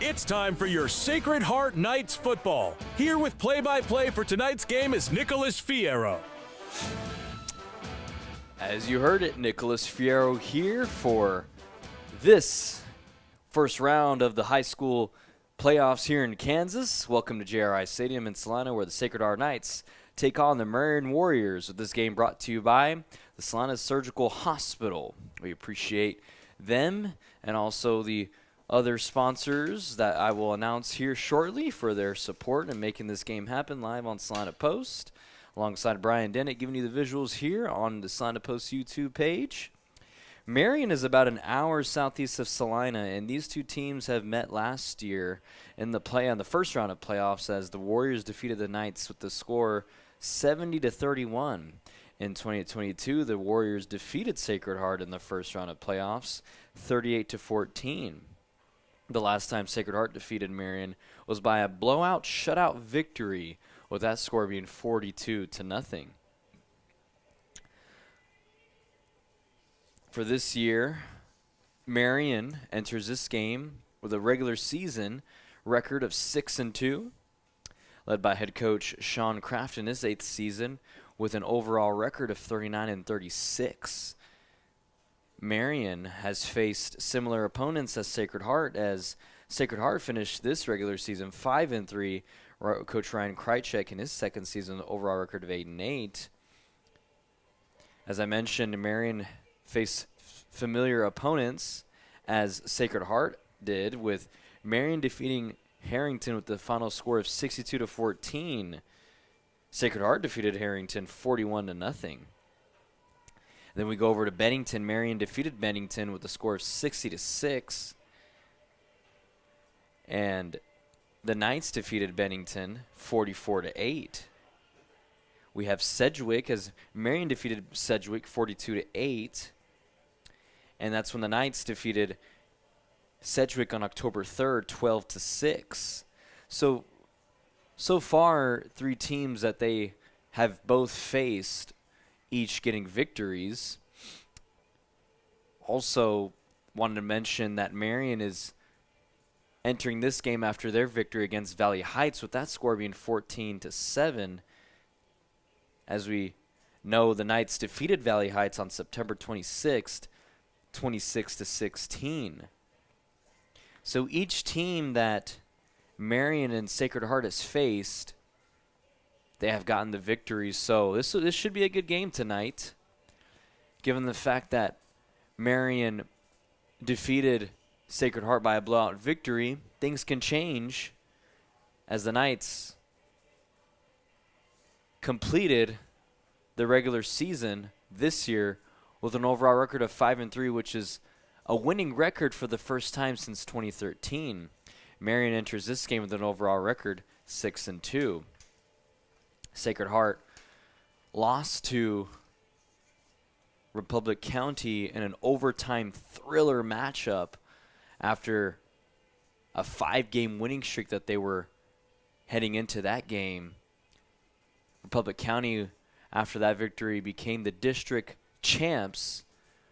It's time for your Sacred Heart Knights football. Here with play-by-play for tonight's game is Nicholas Fierro. As you heard it, Nicholas Fierro here for this first round of the high school playoffs here in Kansas. Welcome to JRI Stadium in Salina, where the Sacred Heart Knights take on the Marion Warriors, with this game brought to you by the Salina Surgical Hospital. We appreciate them and also the other sponsors that I will announce here shortly for their support and making this game happen live on Salina Post, alongside Brian Dennett giving you the visuals here on the Salina Post YouTube page. Marion is about an hour southeast of Salina, and these two teams have met last year in the first round of playoffs, as the Warriors defeated the Knights with the score 70-31. In 2022, the Warriors defeated Sacred Heart in the first round of playoffs, 38-14. The last time Sacred Heart defeated Marion was by a blowout shutout victory, with that score being 42-0. For this year, Marion enters this game with a regular season record of 6-2, led by head coach Sean Kraft in his 8th season with an overall record of 39-36. Marion has faced similar opponents as Sacred Heart, as Sacred Heart finished this regular season 5-3. Coach Ryan Krychek in his second season, the overall record of 8-8. As I mentioned, Marion faced familiar opponents as Sacred Heart did, with Marion defeating Harrington with the final score of 62-14. Sacred Heart defeated Harrington 41-0. Then we go over to Bennington. Marion defeated Bennington with a score of 60-6. And the Knights defeated Bennington 44-8. We have Sedgwick, as Marion defeated Sedgwick 42-8. And that's when the Knights defeated Sedgwick on October 3rd, 12-6. So far, three teams that they have both faced, each getting victories. Also wanted to mention that Marion is entering this game after their victory against Valley Heights, with that score being 14-7. As we know, the Knights defeated Valley Heights on September 26th, 26-16. So each team that Marion and Sacred Heart has faced, they have gotten the victories. So this should be a good game tonight, given the fact that Marion defeated Sacred Heart by a blowout victory. Things can change, as the Knights completed the regular season this year with an overall record of 5-3, which is a winning record for the first time since 2013. Marion enters this game with an overall record 6-2. Sacred Heart lost to Republic County in an overtime thriller matchup after a 5-game winning streak that they were heading into that game. Republic County, after that victory, became the district champs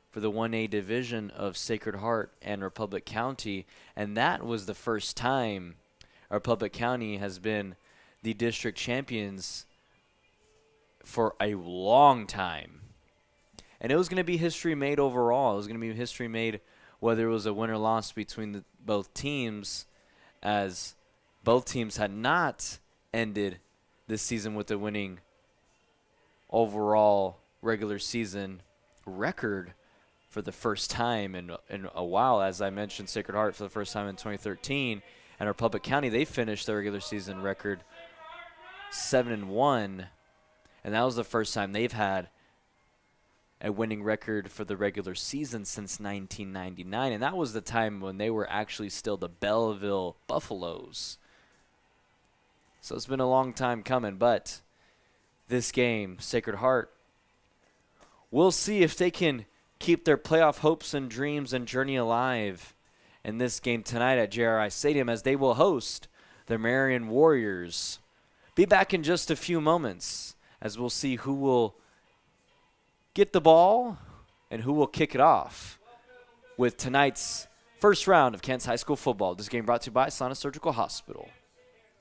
for the 1A division of Sacred Heart and Republic County, and that was the first time Republic County has been the district champions for a long time. And it was going to be history made overall. It was going to be history made whether it was a win or loss between both teams, as both teams had not ended this season with a winning overall regular season record for the first time in a while. As I mentioned, Sacred Heart for the first time in 2013, and Republic County, they finished their regular season record 7-1, and that was the first time they've had a winning record for the regular season since 1999, and that was the time when they were actually still the Belleville Buffaloes. So it's been a long time coming, but this game, Sacred Heart, we'll see if they can keep their playoff hopes and dreams and journey alive in this game tonight at JRI Stadium, as they will host the Marion Warriors. Be back in just a few moments as we'll see who will get the ball and who will kick it off with tonight's first round of Kansas High School football. This game brought to you by Salina Surgical Hospital.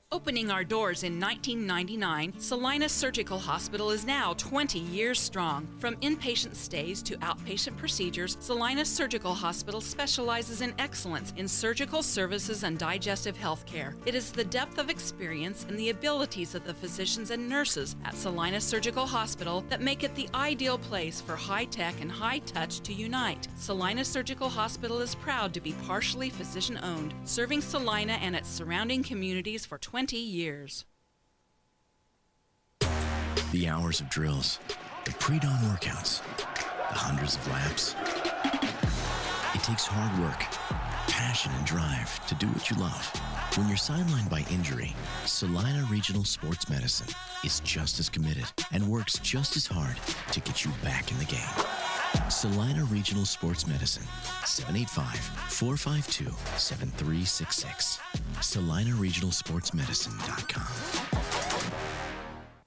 Opening our doors in 1999, Salina Surgical Hospital is now 20 years strong. From inpatient stays to outpatient procedures, Salina Surgical Hospital specializes in excellence in surgical services and digestive health care. It is the depth of experience and the abilities of the physicians and nurses at Salina Surgical Hospital that make it the ideal place for high-tech and high-touch to unite. Salina Surgical Hospital is proud to be partially physician-owned, serving Salina and its surrounding communities for 20 years. The hours of drills, the pre-dawn workouts, the hundreds of laps. It takes hard work, passion, and drive to do what you love. When you're sidelined by injury, Salina Regional Sports Medicine is just as committed and works just as hard to get you back in the game. Salina Regional Sports Medicine, 785-452-7366. SalinaRegionalSportsMedicine.com.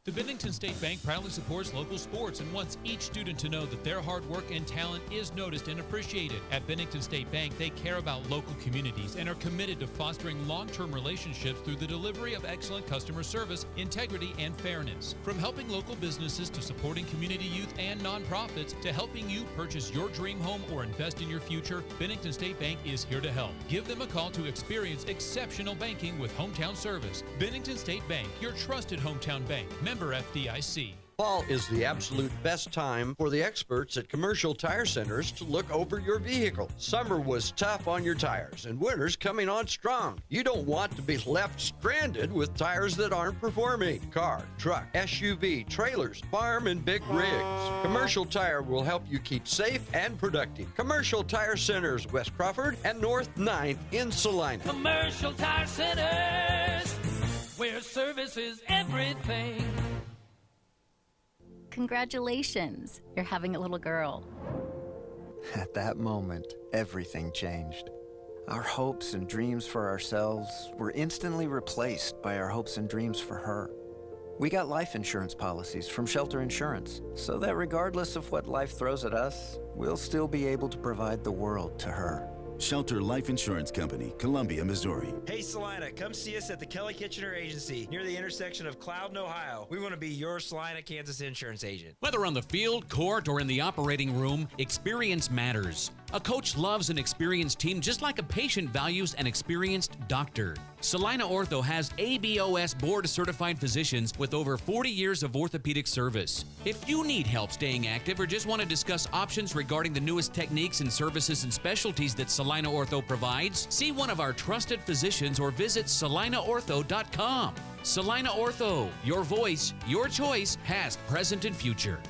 The Bennington State Bank proudly supports local sports and wants each student to know that their hard work and talent is noticed and appreciated. At Bennington State Bank, they care about local communities and are committed to fostering long-term relationships through the delivery of excellent customer service, integrity, and fairness. From helping local businesses to supporting community youth and nonprofits to helping you purchase your dream home or invest in your future, Bennington State Bank is here to help. Give them a call to experience exceptional banking with hometown service. Bennington State Bank, your trusted hometown bank. Member FDIC. Fall is the absolute best time for the experts at Commercial Tire Centers to look over your vehicle. Summer was tough on your tires, and winter's coming on strong. You don't want to be left stranded with tires that aren't performing. Car, truck, SUV, trailers, farm, and big rigs. Commercial Tire will help you keep safe and productive. Commercial Tire Centers, West Crawford and North 9th in Salina. Commercial Tire Centers, where service is everything. Congratulations, you're having a little girl. At that moment, everything changed. Our hopes and dreams for ourselves were instantly replaced by our hopes and dreams for her. We got life insurance policies from Shelter Insurance, so that regardless of what life throws at us, we'll still be able to provide the world to her. Shelter Life Insurance Company, Columbia, Missouri. Hey Salina, come see us at the Kelly Kitchener Agency near the intersection of Cloud and Ohio. We want to be your Salina, Kansas insurance agent. Whether on the field, court, or in the operating room, experience matters. A coach loves an experienced team just like a patient values an experienced doctor. Salina Ortho has ABOS board-certified physicians with over 40 years of orthopedic service. If you need help staying active or just want to discuss options regarding the newest techniques and services and specialties that Salina Ortho provides, see one of our trusted physicians or visit salinaortho.com. Salina Ortho, your voice, your choice, past, present, and future.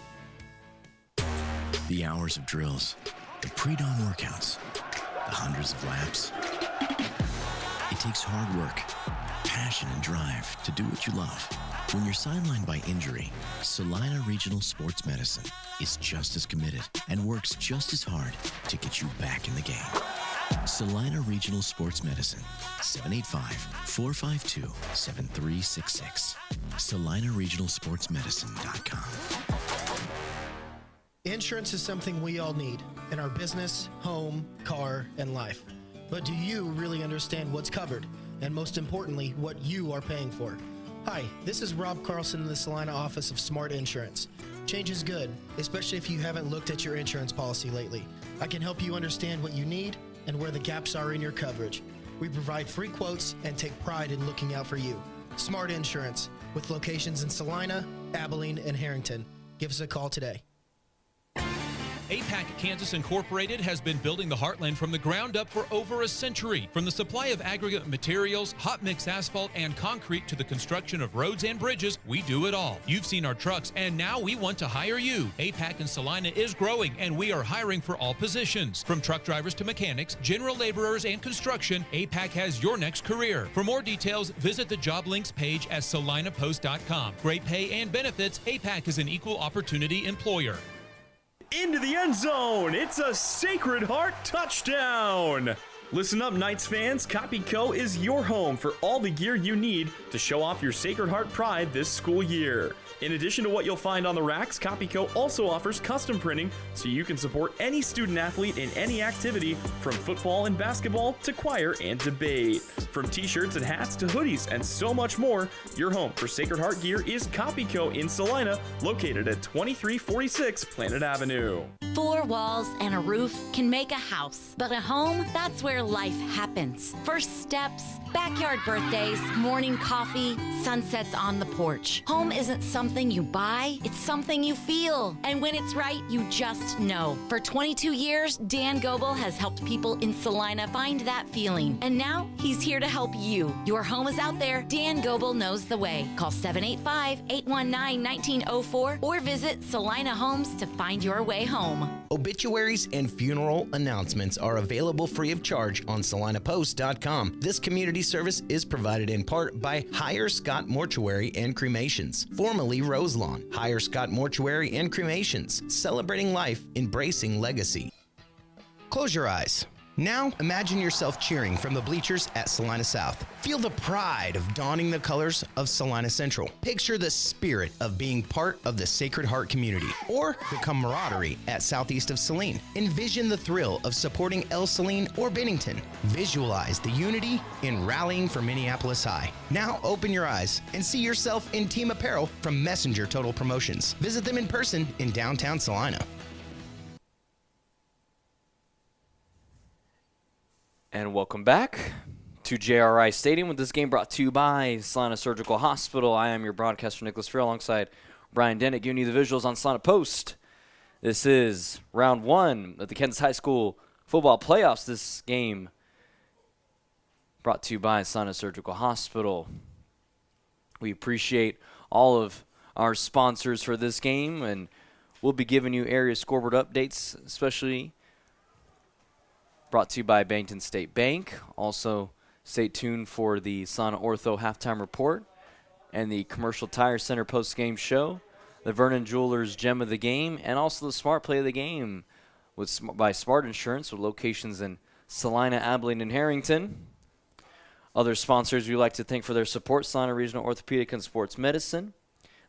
The hours of drills, the pre-dawn workouts, the hundreds of laps. It takes hard work, passion, and drive to do what you love. When you're sidelined by injury, Salina Regional Sports Medicine is just as committed and works just as hard to get you back in the game. Salina Regional Sports Medicine, 785-452-7366. SalinaRegionalSportsMedicine.com. Insurance is something we all need in our business, home, car, and life. But do you really understand what's covered? And most importantly, what you are paying for? Hi, this is Rob Carlson in the Salina office of Smart Insurance. Change is good, especially if you haven't looked at your insurance policy lately. I can help you understand what you need and where the gaps are in your coverage. We provide free quotes and take pride in looking out for you. Smart Insurance, with locations in Salina, Abilene, and Harrington. Give us a call today. APAC Kansas Incorporated has been building the heartland from the ground up for over a century. From the supply of aggregate materials, hot mix asphalt, and concrete to the construction of roads and bridges, we do it all. You've seen our trucks, and now we want to hire you. APAC in Salina is growing, and we are hiring for all positions. From truck drivers to mechanics, general laborers, and construction, APAC has your next career. For more details, visit the job links page at salinapost.com. Great pay and benefits, APAC is an equal opportunity employer. Into the end zone. It's a Sacred Heart touchdown. Listen up, Knights fans. Copy Co. is your home for all the gear you need to show off your Sacred Heart pride this school year. In addition to what you'll find on the racks, Copy Co. also offers custom printing so you can support any student athlete in any activity, from football and basketball to choir and debate. From t-shirts and hats to hoodies and so much more, your home for Sacred Heart gear is Copy Co. in Salina, located at 2346 Planet Avenue. 4 walls and a roof can make a house, but a home, that's where life happens. First steps, backyard birthdays, morning coffee, sunsets on the porch. Home isn't something you buy, it's something you feel. And when it's right, you just know. For 22 years, Dan Goebel has helped people in Salina find that feeling. And now he's here to help you. Your home is out there. Dan Goebel knows the way. Call 785-819-1904 or visit Salina Homes to find your way home. Obituaries and funeral announcements are available free of charge on SalinaPost.com. This community service is provided in part by Hire Scott Mortuary and Cremations, formerly Roselawn. Hire Scott Mortuary and Cremations, celebrating life, embracing legacy. Close your eyes. Now, imagine yourself cheering from the bleachers at Salina South. Feel the pride of donning the colors of Salina Central. Picture the spirit of being part of the Sacred Heart community, or the camaraderie at southeast of Saline. Envision the thrill of supporting El Saline or Bennington. Visualize the unity in rallying for Minneapolis High. Now, open your eyes and see yourself in team apparel from Messenger Total Promotions. Visit them in person in downtown Salina. And welcome back to JRI Stadium with this game brought to you by Salina Surgical Hospital. I am your broadcaster, Nicholas Farrell, alongside Brian Dennett, giving you the visuals on Salina Post. This is round 1 of the Kansas High School football playoffs. This game brought to you by Salina Surgical Hospital. We appreciate all of our sponsors for this game, and we'll be giving you area scoreboard updates, especially brought to you by Bennington State Bank. Also, stay tuned for the Salina Ortho halftime report and the Commercial Tire Center post-game show, the Vernon Jewelers Gem of the Game, and also the Smart Play of the Game by Smart Insurance with locations in Salina, Abilene, and Harrington. Other sponsors we'd like to thank for their support: Salina Regional Orthopedic and Sports Medicine,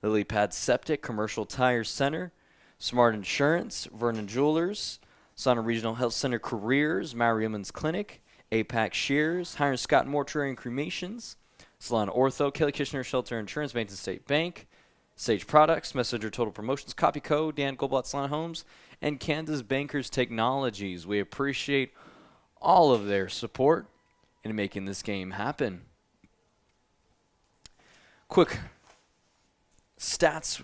Lily Pad Septic, Commercial Tire Center, Smart Insurance, Vernon Jewelers, Salina Regional Health Center Careers, Marion Women's Clinic, APAC Shears, Hire Scott Mortuary and Cremations, Salina Ortho, Kelly Kitchener Shelter Insurance, Bennington State Bank, Sage Products, Messenger Total Promotions, Copy Co, Dan Goldblatt, Salina Homes, and Kansas Bankers Technologies. We appreciate all of their support in making this game happen. Quick stats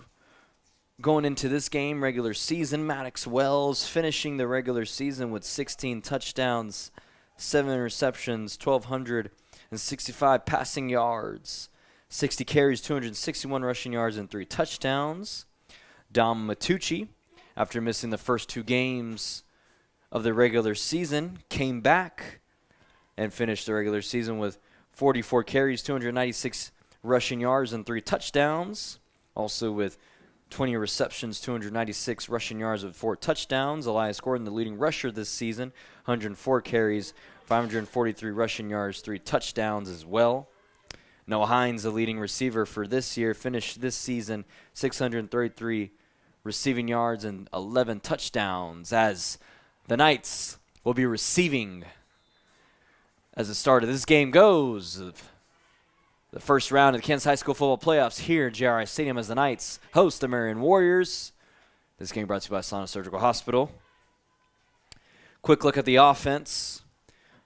going into this game. Regular season, Maddox Wells finishing the regular season with 16 touchdowns, 7 receptions, 1,265 passing yards, 60 carries, 261 rushing yards, and 3 touchdowns. Dom Matucci, after missing the first 2 games of the regular season, came back and finished the regular season with 44 carries, 296 rushing yards, and 3 touchdowns. Also with 20 receptions, 296 rushing yards with 4 touchdowns. Elias Gordon, the leading rusher this season, 104 carries, 543 rushing yards, 3 touchdowns as well. Noah Hines, the leading receiver for this year, finished this season 633 receiving yards and 11 touchdowns, as the Knights will be receiving as the start of this game goes. The first round of the Kansas High School football playoffs here at JRI Stadium as the Knights host the Marion Warriors. This game brought to you by Salina Surgical Hospital. Quick look at the offense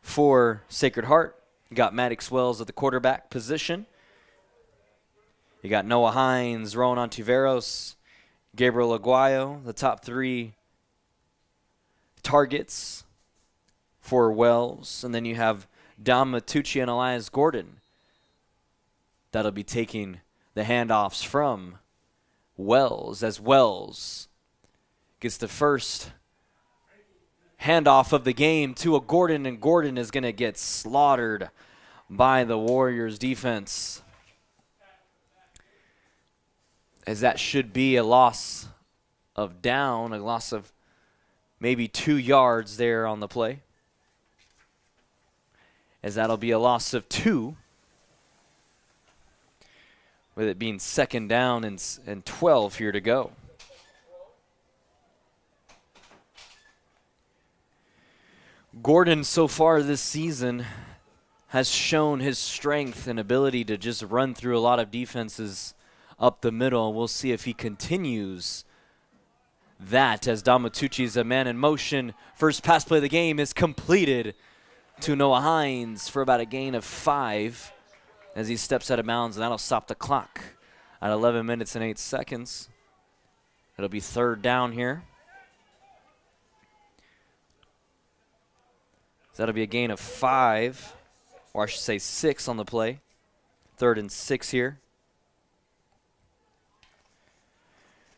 for Sacred Heart. You got Maddox Wells at the quarterback position. You got Noah Hines, Rowan Ontiveros, Gabriel Aguayo, the top 3 targets for Wells. And then you have Dom Matucci and Elias Gordon that'll be taking the handoffs from Wells, as Wells gets the first handoff of the game to a Gordon, and Gordon is going to get slaughtered by the Warriors defense, as that should be a loss of down, a loss of maybe 2 yards there on the play. as that'll be a loss of 2, with it being second down and 12 here to go. Gordon so far this season has shown his strength and ability to just run through a lot of defenses up the middle. We'll see if he continues that as Don Matucci is a man in motion. First pass play of the game is completed to Noah Hines for about a gain of 5 as he steps out of bounds, and that'll stop the clock at 11 minutes and 8 seconds. It'll be third down here. So that'll be a gain of 5, or I should say 6 on the play. 3rd and 6 here.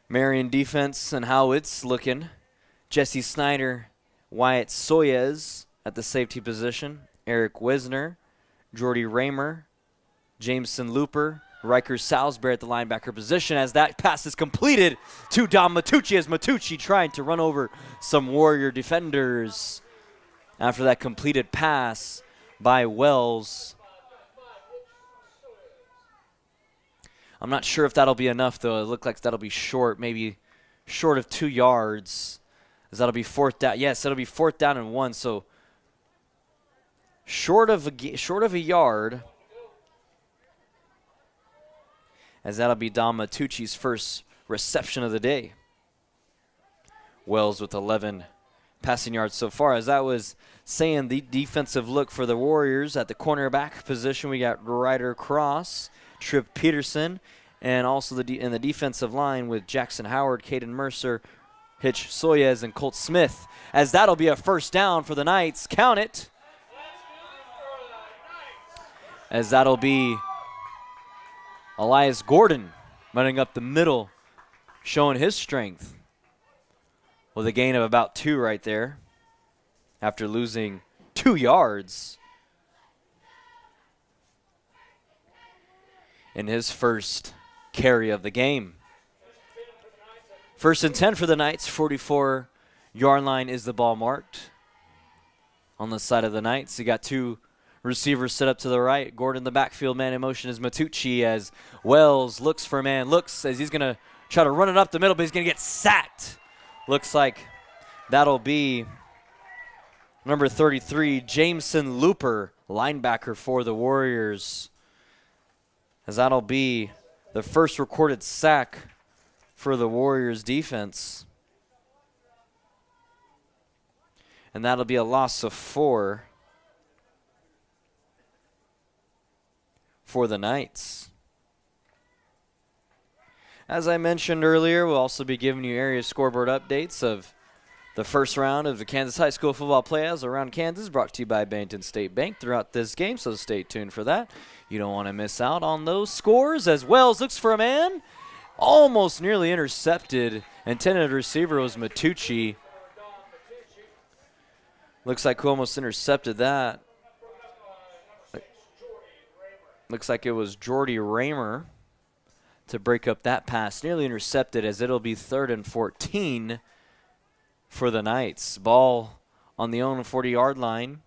Marion defense and how it's looking. Jesse Snyder, Wyatt Soyez at the safety position. Eric Wisner, Jordy Raymer, Jameson Looper, Riker Salisbury at the linebacker position as that pass is completed to Don Matucci as Matucci trying to run over some Warrior defenders after that completed pass by Wells. I'm not sure if that'll be enough, though. It looks like that'll be short, maybe short of 2 yards, as that'll be 4th down. Yes, it'll be 4th down and 1, so short of a yard, as that'll be Don Matucci's first reception of the day. Wells with 11 passing yards so far. As that was saying, the defensive look for the Warriors at the cornerback position, we got Ryder Cross, Tripp Peterson, and also in the defensive line with Jackson Howard, Caden Mercer, Hitch Soyez, and Colt Smith, as that'll be a first down for the Knights. Count it. As that'll be Elias Gordon running up the middle, showing his strength with a gain of about 2 right there after losing 2 yards in his first carry of the game. 1st and 10 for the Knights. 44-yard line is the ball marked. On the side of the Knights, you got 2 receivers set up to the right. Gordon, the backfield man in motion, is Matucci as Wells looks for a man. Looks as he's going to try to run it up the middle, but he's going to get sacked. Looks like that'll be number 33, Jameson Looper, linebacker for the Warriors, as that'll be the first recorded sack for the Warriors defense. And that'll be a loss of 4 for the Knights. As I mentioned earlier, we'll also be giving you area scoreboard updates of the first round of the Kansas High School football playoffs around Kansas, brought to you by Bennington State Bank throughout this game, so stay tuned for that. You don't want to miss out on those scores, as Wells looks for a man. Almost nearly intercepted. Intended receiver was Matucci. Looks like who almost intercepted that. Looks like it was Jordy Raymer to break up that pass. Nearly intercepted, as it'll be 3rd and 14 for the Knights. Ball on the own 40-yard line.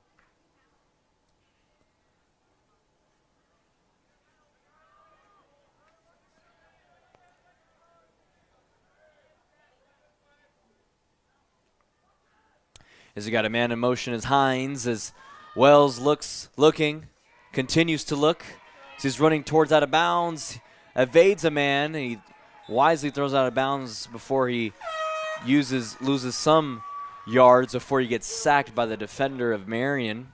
As he got a man in motion as Hines, as Wells continues to look. As he's running towards out of bounds, evades a man. He wisely throws out of bounds before he loses some yards before he gets sacked by the defender of Marion.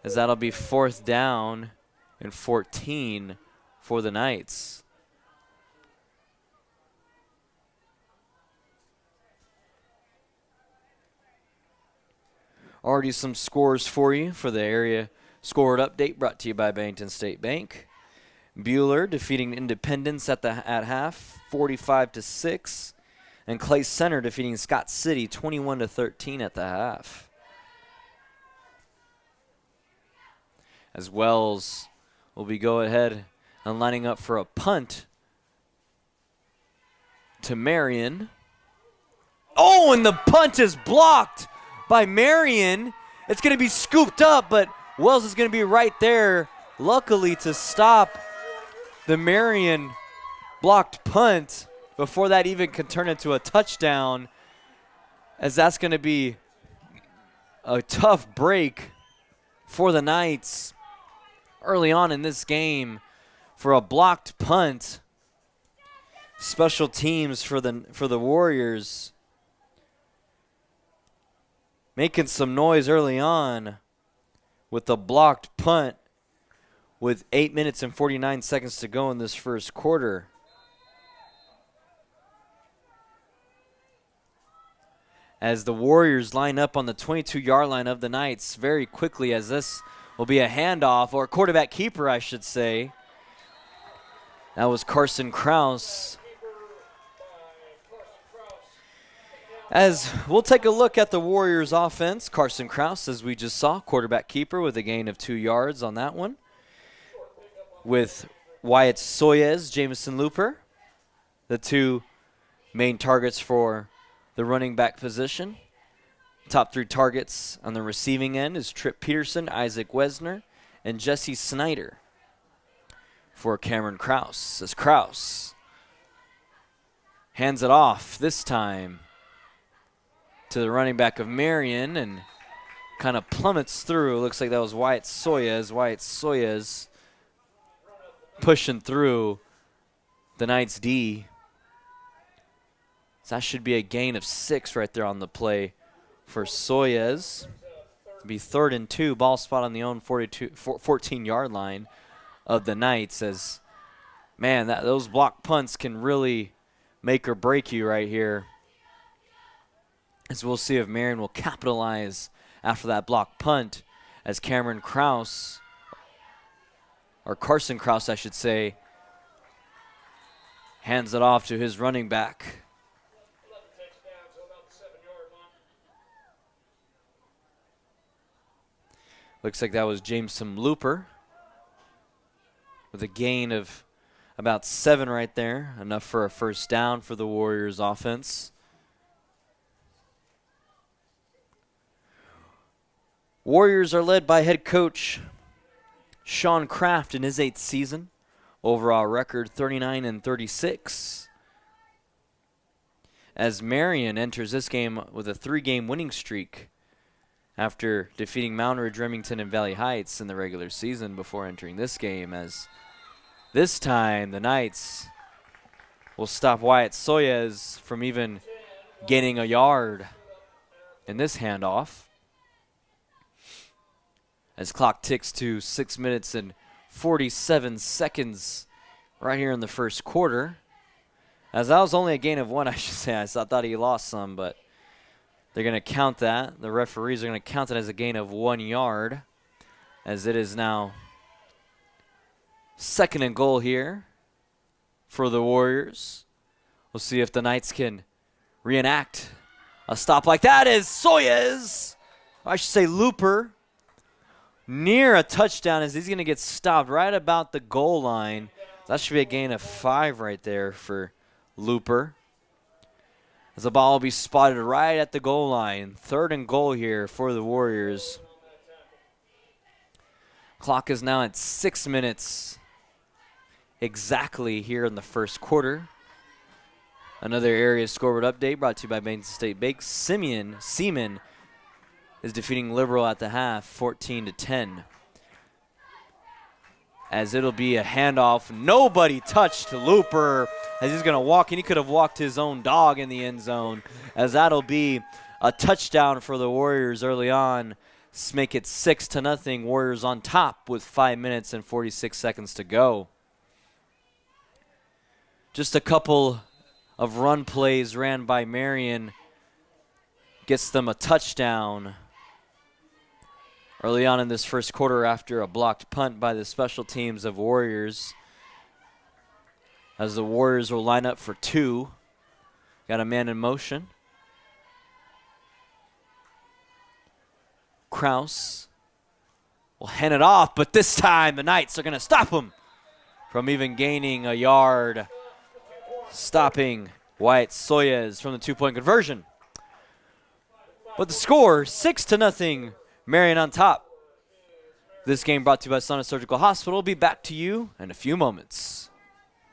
As that'll be 4th down and 14 for the Knights. Already some scores for you for the area scored update, brought to you by Bennington State Bank. Bueller defeating Independence at half, 45-6, and Clay Center defeating Scott City 21-13 at the half. As Wells will be go ahead and lining up for a punt to Marion. Oh, and the punt is blocked by Marion. It's going to be scooped up, but Wells is going to be right there, luckily, to stop the Marion blocked punt before that even can turn into a touchdown, as that's going to be a tough break for the Knights early on in this game for a blocked punt. Special teams for the Warriors making some noise early on with the blocked punt with 8 minutes and 49 seconds to go in this first quarter. As the Warriors line up on the 22-yard line of the Knights very quickly, as this will be a handoff, or quarterback keeper, I should say. That was Carson Krause. As we'll take a look at the Warriors offense, Carson Krause, as we just saw, quarterback keeper with a gain of 2 yards on that one. With Wyatt Soyez, Jamison Looper, the two main targets for the running back position. Top 3 targets on the receiving end is Trip Peterson, Isaac Wesner, and Jesse Snyder for Cameron Krause. As Krause hands it off this time to the running back of Marion and kind of plummets through. Looks like that was Wyatt Soyez. Wyatt Soyez pushing through the Knights D. So that should be a gain of 6 right there on the play for Soyez. It'll be 3rd and 2, ball spot on the own 14-yard line of the Knights. As, man, those block punts can really make or break you right here. As we'll see if Marion will capitalize after that block punt, as Cameron Krause, or Carson Krause, I should say, hands it off to his running back. Looks like that was Jameson Looper with a gain of about 7 right there, enough for a first down for the Warriors offense. Warriors are led by head coach Sean Kraft in his 8th season. Overall record 39-36. As Marion enters this game with a 3-game winning streak after defeating Mount Ridge, Remington, and Valley Heights in the regular season before entering this game, as this time the Knights will stop Wyatt Soyez from even gaining a yard in this handoff. As clock ticks to 6 minutes and 47 seconds right here in the first quarter. As that was only a gain of 1, I should say. I thought he lost some, but they're going to count that. The referees are going to count it as a gain of 1 yard, as it is now 2nd and goal here for the Warriors. We'll see if the Knights can reenact a stop like that. As Soyez, I should say Looper, near a touchdown, as he's going to get stopped right about the goal line. That should be a gain of 5 right there for Looper. As the ball will be spotted right at the goal line. 3rd and goal here for the Warriors. Clock is now at 6 minutes exactly here in the first quarter. Another area scoreboard update brought to you by Bain State Bake. Seaman is defeating Liberal at the half, 14-10. As it'll be a handoff. Nobody touched Looper, as he's going to walk, and he could have walked his own dog in the end zone, as that'll be a touchdown for the Warriors early on. Make it 6-0. Warriors on top with 5 minutes and 46 seconds to go. Just a couple of run plays ran by Marion gets them a touchdown early on in this first quarter after a blocked punt by the special teams of Warriors. As the Warriors will line up for 2. Got a man in motion. Krause will hand it off, but this time the Knights are going to stop him from even gaining a yard, stopping Wyatt Soyez from the 2-point conversion. But the score, 6-0, Marion on top. This game brought to you by Salina Surgical Hospital. Will be back to you in a few moments.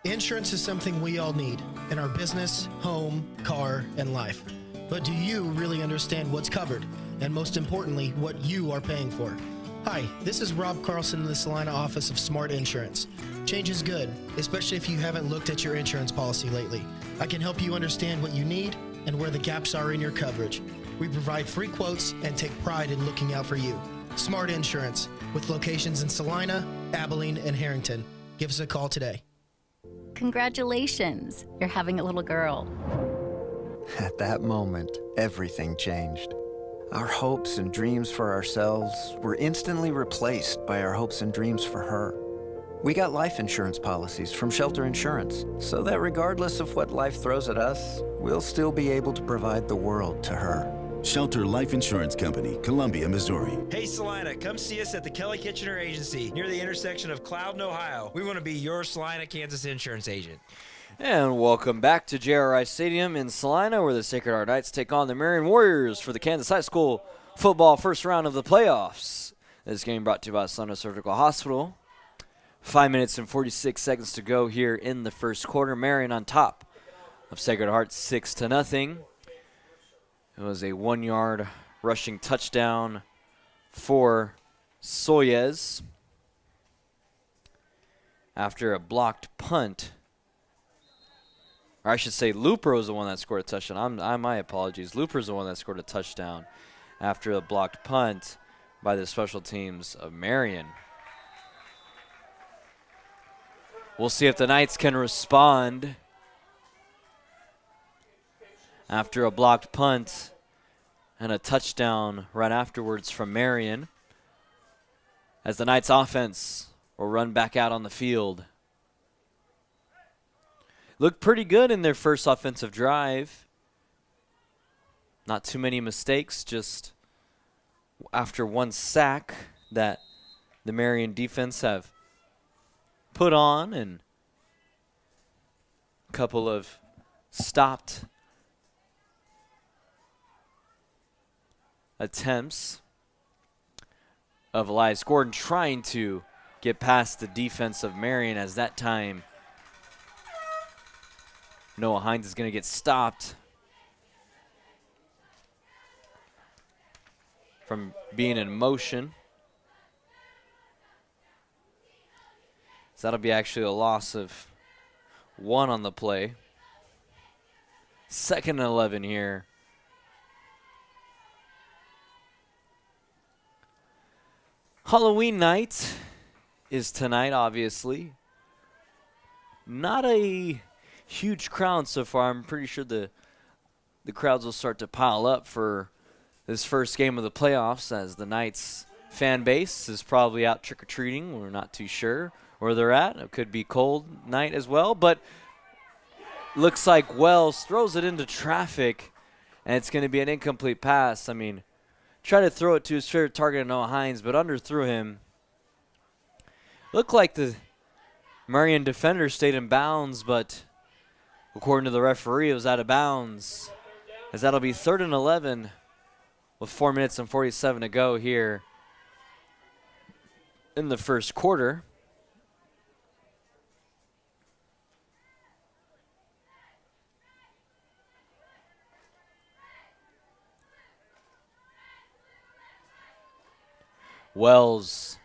Insurance is something we all need in our business, home, car, and life. But do you really understand what's covered? And most importantly, what you are paying for? Hi, this is Rob Carlson in the Salina office of Smart Insurance. Change is good, especially if you haven't looked at your insurance policy lately. I can help you understand what you need and where the gaps are in your coverage. We provide free quotes and take pride in looking out for you. Smart Insurance, with locations in Salina, Abilene, and Harrington. Give us a call today. Congratulations, you're having a little girl. At that moment, everything changed. Our hopes and dreams for ourselves were instantly replaced by our hopes and dreams for her. We got life insurance policies from Shelter Insurance, so that regardless of what life throws at us, we'll still be able to provide the world to her. Shelter Life Insurance Company, Columbia, Missouri. Hey Salina, come see us at the Kelly Kitchener Agency near the intersection of Cloud and Ohio. We want to be your Salina, Kansas insurance agent. And welcome back to JRI Stadium in Salina, where the Sacred Heart Knights take on the Marion Warriors for the Kansas High School football first round of the playoffs. This game brought to you by Salina Surgical Hospital. 5 minutes and 46 seconds to go here in the first quarter. Marion on top of Sacred Heart 6-0. It was a 1-yard rushing touchdown for Soyez after a blocked punt. Or I should say Looper was the one that scored a touchdown. My apologies. Looper's the one that scored a touchdown after a blocked punt by the special teams of Marion. We'll see if the Knights can respond after a blocked punt and a touchdown right afterwards from Marion, as the Knights offense will run back out on the field. Looked pretty good in their first offensive drive. Not too many mistakes, just after one sack that the Marion defense have put on and a couple of stopped attempts of Elias Gordon trying to get past the defense of Marion, as that time Noah Hines is going to get stopped from being in motion. So that'll be actually a loss of 1 on the play. 2nd and 11 here. Halloween night is tonight, obviously. Not a huge crowd so far. I'm pretty sure the crowds will start to pile up for this first game of the playoffs, as the Knights fan base is probably out trick-or-treating. We're not too sure where they're at. It could be cold night as well, but looks like Wells throws it into traffic, and it's going to be an incomplete pass. I mean, try to throw it to his favorite target, Noah Hines, but underthrew him. Looked like the Marion defender stayed in bounds, but according to the referee, it was out of bounds, as that'll be 3rd and 11 with 4 minutes and 47 to go here in the first quarter. Wells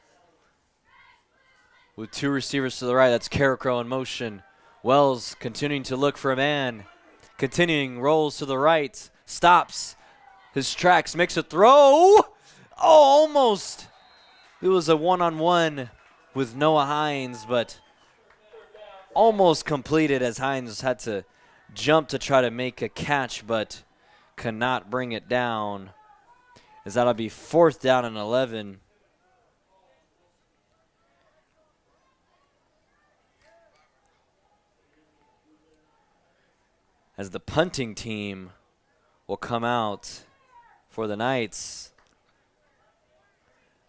with 2 receivers to the right. That's Carrico in motion. Wells continuing to look for a man. Continuing, rolls to the right. Stops his tracks, makes a throw. Oh, almost. It was a one-on-one with Noah Hines, but almost completed, as Hines had to jump to try to make a catch, but cannot bring it down, as that'll be 4th down and 11. As the punting team will come out for the Knights,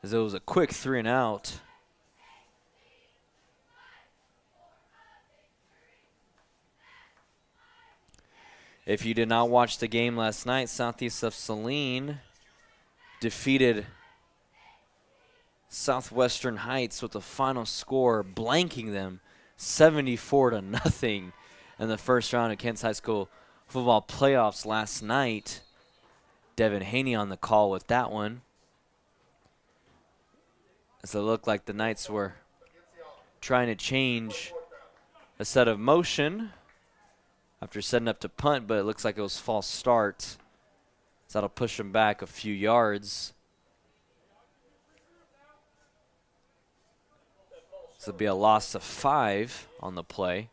as it was a quick 3-and-out. If you did not watch the game last night, Southeast of Salina defeated Southwestern Heights with the final score blanking them 74-0 in the first round of Kansas High School football playoffs last night. Devin Haney on the call with that one. As it looked like the Knights were trying to change a set of motion after setting up to punt, but it looks like it was false start. So that'll push them back a few yards. So it'll be a loss of 5 on the play.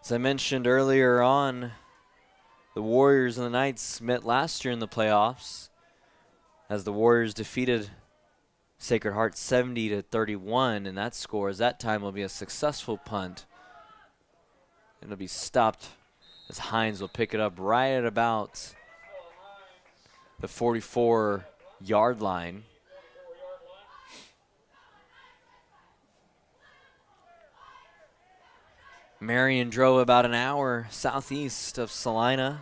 As I mentioned earlier on, the Warriors and the Knights met last year in the playoffs as the Warriors defeated Sacred Heart 70-31 in that score. As that time will be a successful punt. It'll be stopped as Hines will pick it up right at about the 44-yard line. Marion drove about an hour southeast of Salina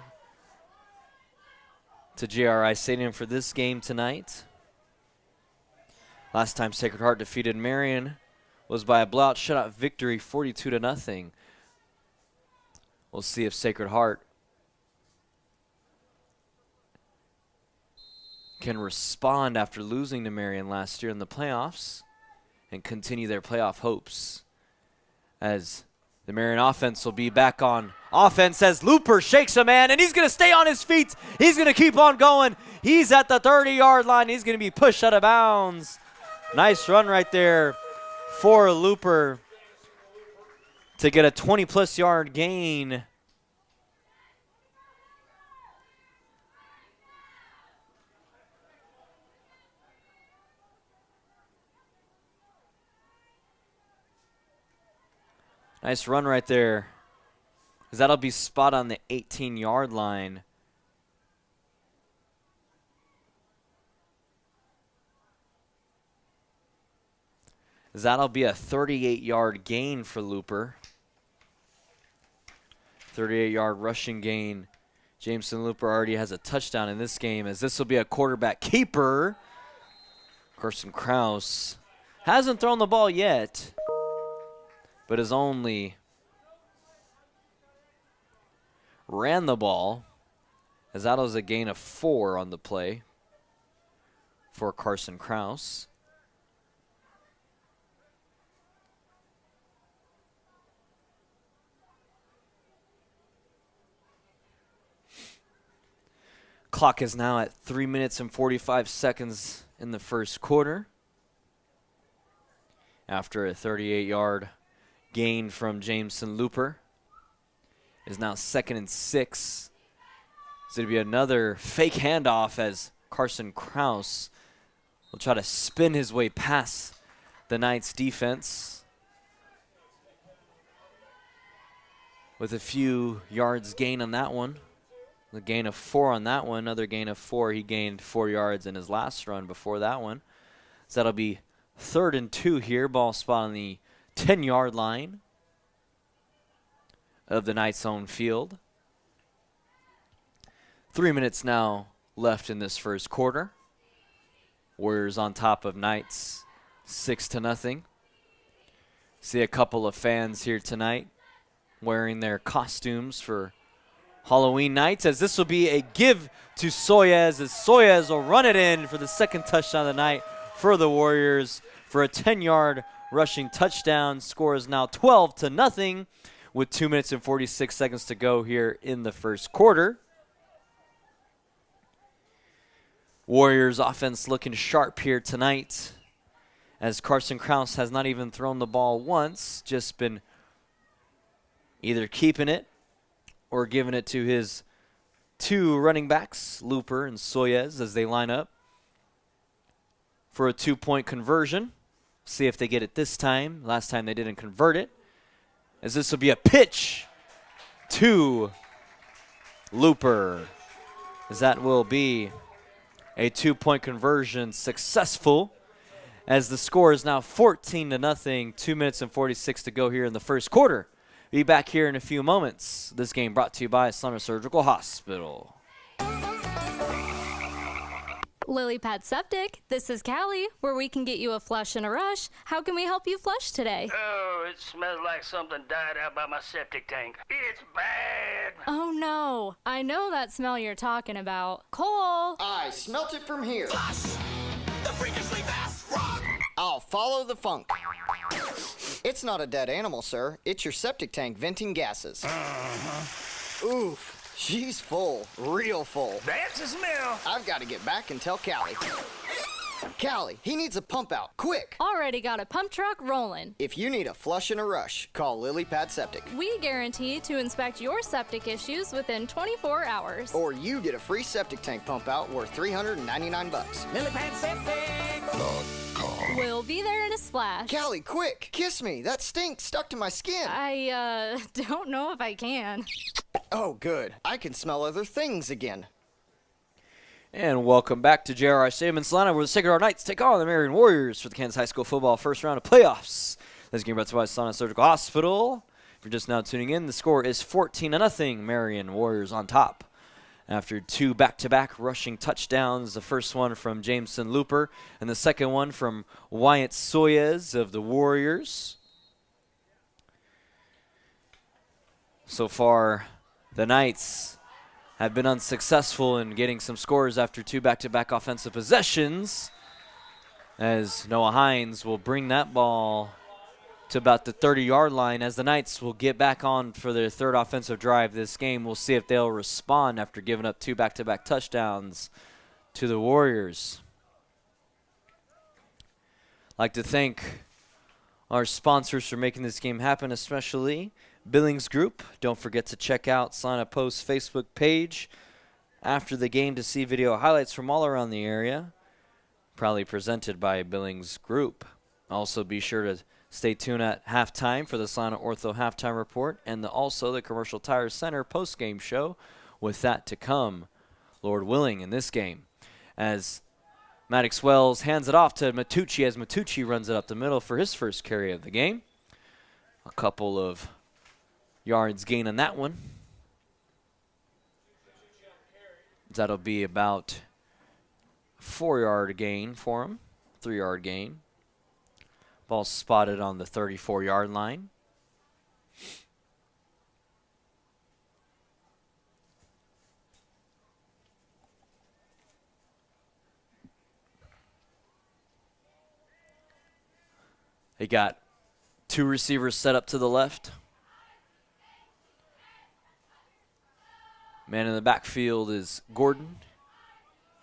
to GRI Stadium for this game tonight. Last time Sacred Heart defeated Marion was by a blowout shutout victory, 42-0. We'll see if Sacred Heart can respond after losing to Marion last year in the playoffs and continue their playoff hopes, as the Marion offense will be back on offense as Looper shakes a man, and he's going to stay on his feet. He's going to keep on going. He's at the 30-yard line. He's going to be pushed out of bounds. Nice run right there for Looper to get a 20-plus yard gain. Nice run right there, because that'll be spot on the 18-yard line. That'll be a 38-yard gain for Looper. 38-yard rushing gain. Jameson Looper already has a touchdown in this game, as this will be a quarterback keeper. Carson Krause hasn't thrown the ball yet, but has only ran the ball, as that was a gain of 4 on the play for Carson Krause. Clock is now at 3 minutes and 45 seconds in the first quarter, after a 38-yard gain from Jameson Looper. Is now 2nd and 6. It's going to be another fake handoff as Carson Krause will try to spin his way past the Knights defense with a few yards gain on that one. The gain of 4 on that one, another gain of 4. He gained 4 yards in his last run before that one. So that'll be 3rd and 2 here. Ball spot on the 10-yard line of the Knights' own field. 3 minutes now left in this first quarter. Warriors on top of Knights 6-0. See a couple of fans here tonight wearing their costumes for Halloween nights, as this will be a give to Soyez, as Soyez will run it in for the 2nd touchdown of the night for the Warriors for a 10-yard rushing touchdown. Score is now 12-0 with 2 minutes and 46 seconds to go here in the first quarter. Warriors offense looking sharp here tonight, as Carson Krause has not even thrown the ball once, just been either keeping it or giving it to his 2 running backs, Looper and Soyez, as they line up for a 2-point conversion. See if they get it this time. Last time they didn't convert it, as this will be a pitch to Looper, as that will be a 2-point conversion successful, as the score is now 14-0, 2 minutes and 46 to go here in the first quarter. Be back here in a few moments. This game brought to you by Salina Surgical Hospital. Lily Pad Septic, this is Callie, where we can get you a flush in a rush. How can we help you flush today? Oh, it smells like something died out by my septic tank. It's bad. Oh no, I know that smell you're talking about. Cole! I smelt it from here. Flush, the freakishly fast frog. I'll follow the funk. It's not a dead animal, sir. It's your septic tank venting gases. Oof. She's full, real full. That's the smell. I've got to get back and tell Callie. Callie, he needs a pump out, quick. Already got a pump truck rolling. If you need a flush and a rush, call Lily Pad Septic. We guarantee to inspect your septic issues within 24 hours. Or you get a free septic tank pump out worth $399. Lily Pad Septic. We'll be there in a splash. Callie, quick, kiss me. That stink stuck to my skin. I don't know if I can. Oh, good. I can smell other things again. And welcome back to JRI Stadium in Salina, where the Sacred Heart Knights take on the Marion Warriors for the Kansas High School football first round of playoffs. This game brought to you by Salina Surgical Hospital. If you're just now tuning in, the score is 14-0. Marion Warriors on top. After two back-to-back rushing touchdowns, the first one from Jameson Looper and the second one from Wyatt Soyez of the Warriors. So far, the Knights have been unsuccessful in getting some scores after two back-to-back offensive possessions, as Noah Hines will bring that ball to about the 30-yard line as the Knights will get back on for their third offensive drive this game. We'll see if they'll respond after giving up two back-to-back touchdowns to the Warriors. I'd like to thank our sponsors for making this game happen, especially Billings Group. Don't forget to check out Salina Post's Facebook page after the game to see video highlights from all around the area, proudly presented by Billings Group. Also be sure to stay tuned at halftime for the Salina Ortho halftime report and also the Commercial Tire Center post-game show, with that to come, Lord willing, in this game. As Maddox Wells hands it off to Matucci as Matucci runs it up the middle for his first carry of the game. A couple of yards gain on that one. That'll be about a 4-yard gain for him, 3-yard gain. Ball spotted on the 34-yard line. They got two receivers set up to the left. Man in the backfield is Gordon.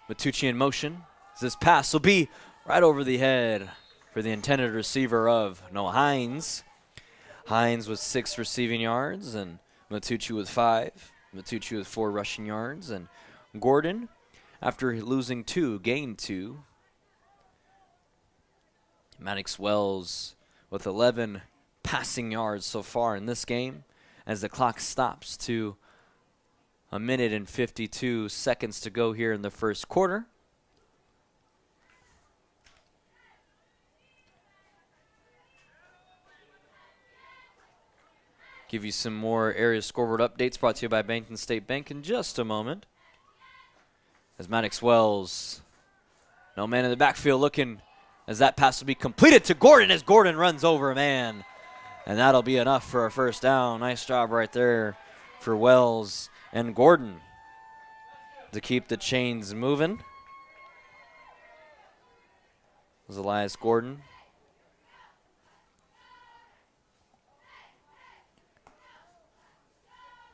Matucci in motion. This pass will be right over the head for the intended receiver of Noah Hines. Hines with 6 receiving yards and Matucci with 5. Matucci with 4 rushing yards. And Gordon, after losing 2, gained 2. Maddox Wells with 11 passing yards so far in this game as the clock stops to 1 minute and 52 seconds to go here in the first quarter. Give you some more area scoreboard updates brought to you by Bankton State Bank in just a moment. As Maddox Wells, no man in the backfield looking as that pass will be completed to Gordon as Gordon runs over a man. And that'll be enough for a first down. Nice job right there for Wells and Gordon to keep the chains moving. It was Elias Gordon.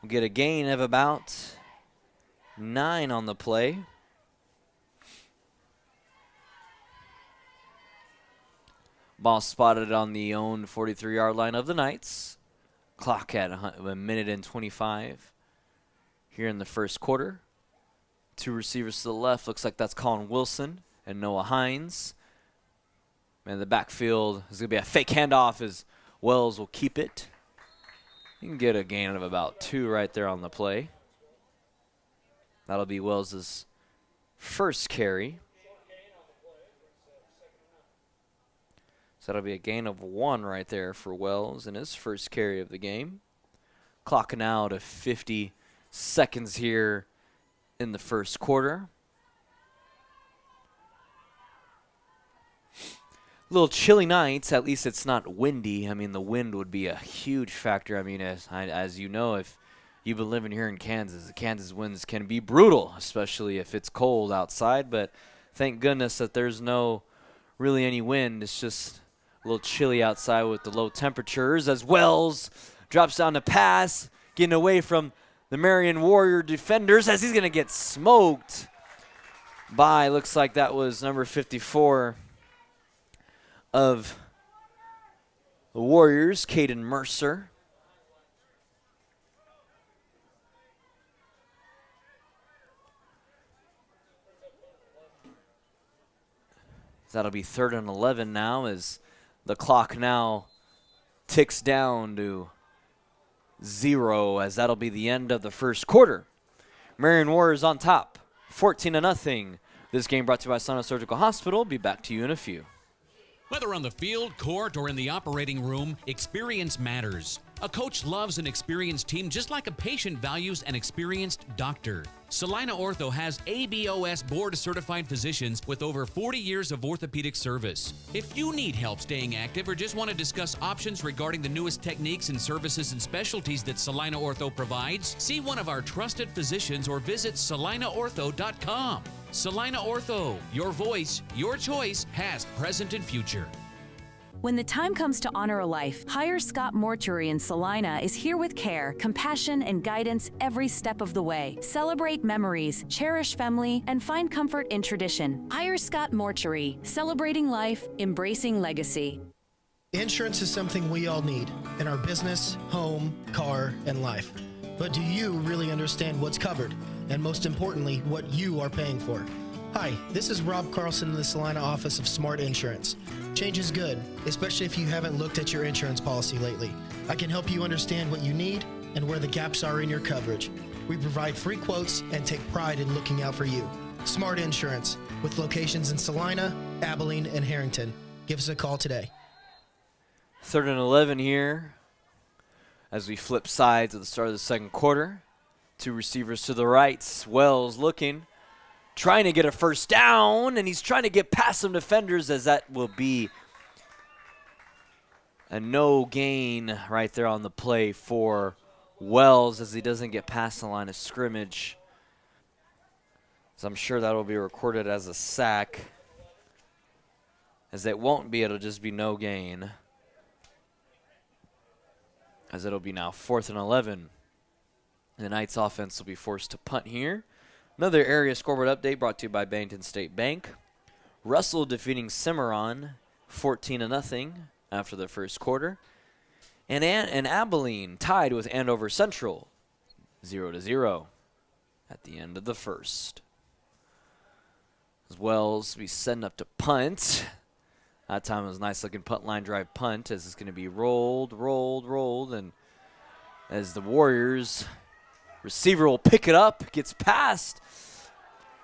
We'll get a gain of about 9 on the play. Ball spotted on the own 43-yard line of the Knights. Clock at 1 minute and 25 here in the first quarter. 2 receivers to the left. Looks like that's Colin Wilson and Noah Hines. And the backfield is going to be a fake handoff as Wells will keep it. You can get a gain of about 2 right there on the play. That'll be Wells' first carry. So that'll be a gain of 1 right there for Wells in his first carry of the game. Clock now to 50 seconds here in the first quarter. A little chilly nights. At least it's not windy. I mean, the wind would be a huge factor. I mean, as you know, if you've been living here in Kansas, the Kansas winds can be brutal, especially if it's cold outside. But thank goodness that there's no really any wind. It's just a little chilly outside with the low temperatures as Wells drops down the pass, getting away from the Marion Warrior defenders as he's going to get smoked by, looks like that was number 54 of the Warriors, Caden Mercer. That'll be 3rd and 11 now as the clock now ticks down to 0 as that'll be the end of the first quarter. Marion Warriors on top, 14-0. This game brought to you by Salina Surgical Hospital. Be back to you in a few. Whether on the field, court, or in the operating room, experience matters. A coach loves an experienced team just like a patient values an experienced doctor. Salina Ortho has ABOS board-certified physicians with over 40 years of orthopedic service. If you need help staying active or just want to discuss options regarding the newest techniques and services and specialties that Salina Ortho provides, see one of our trusted physicians or visit salinaortho.com. Salina Ortho, your voice, your choice, past, present, and future. When the time comes to honor a life, Hire Scott Mortuary in Salina is here with care, compassion, and guidance every step of the way. Celebrate memories, cherish family, and find comfort in tradition. Hire Scott Mortuary, celebrating life, embracing legacy. Insurance is something we all need in our business, home, car, and life. But do you really understand what's covered? And most importantly, what you are paying for? Hi, this is Rob Carlson in the Salina office of Smart Insurance. Change is good, especially if you haven't looked at your insurance policy lately. I can help you understand what you need and where the gaps are in your coverage. We provide free quotes and take pride in looking out for you. Smart Insurance, with locations in Salina, Abilene, and Harrington. Give us a call today. 3rd and 11 here as we flip sides at the start of the second quarter. 2 receivers to the right. Wells looking, trying to get a first down, and he's trying to get past some defenders as that will be a no gain right there on the play for Wells as he doesn't get past the line of scrimmage. So I'm sure that will be recorded as a sack, as it won't be, it'll just be no gain, as it'll be now 4th and 11. The Knights offense will be forced to punt here. Another area scoreboard update brought to you by Bennington State Bank. Russell defeating Cimarron 14-0 after the first quarter. And Abilene tied with Andover Central 0-0 at the end of the first. As Wells be setting up to punt. That time it was a nice looking punt line drive punt as it's going to be rolled. And as the Warriors receiver will pick it up, gets past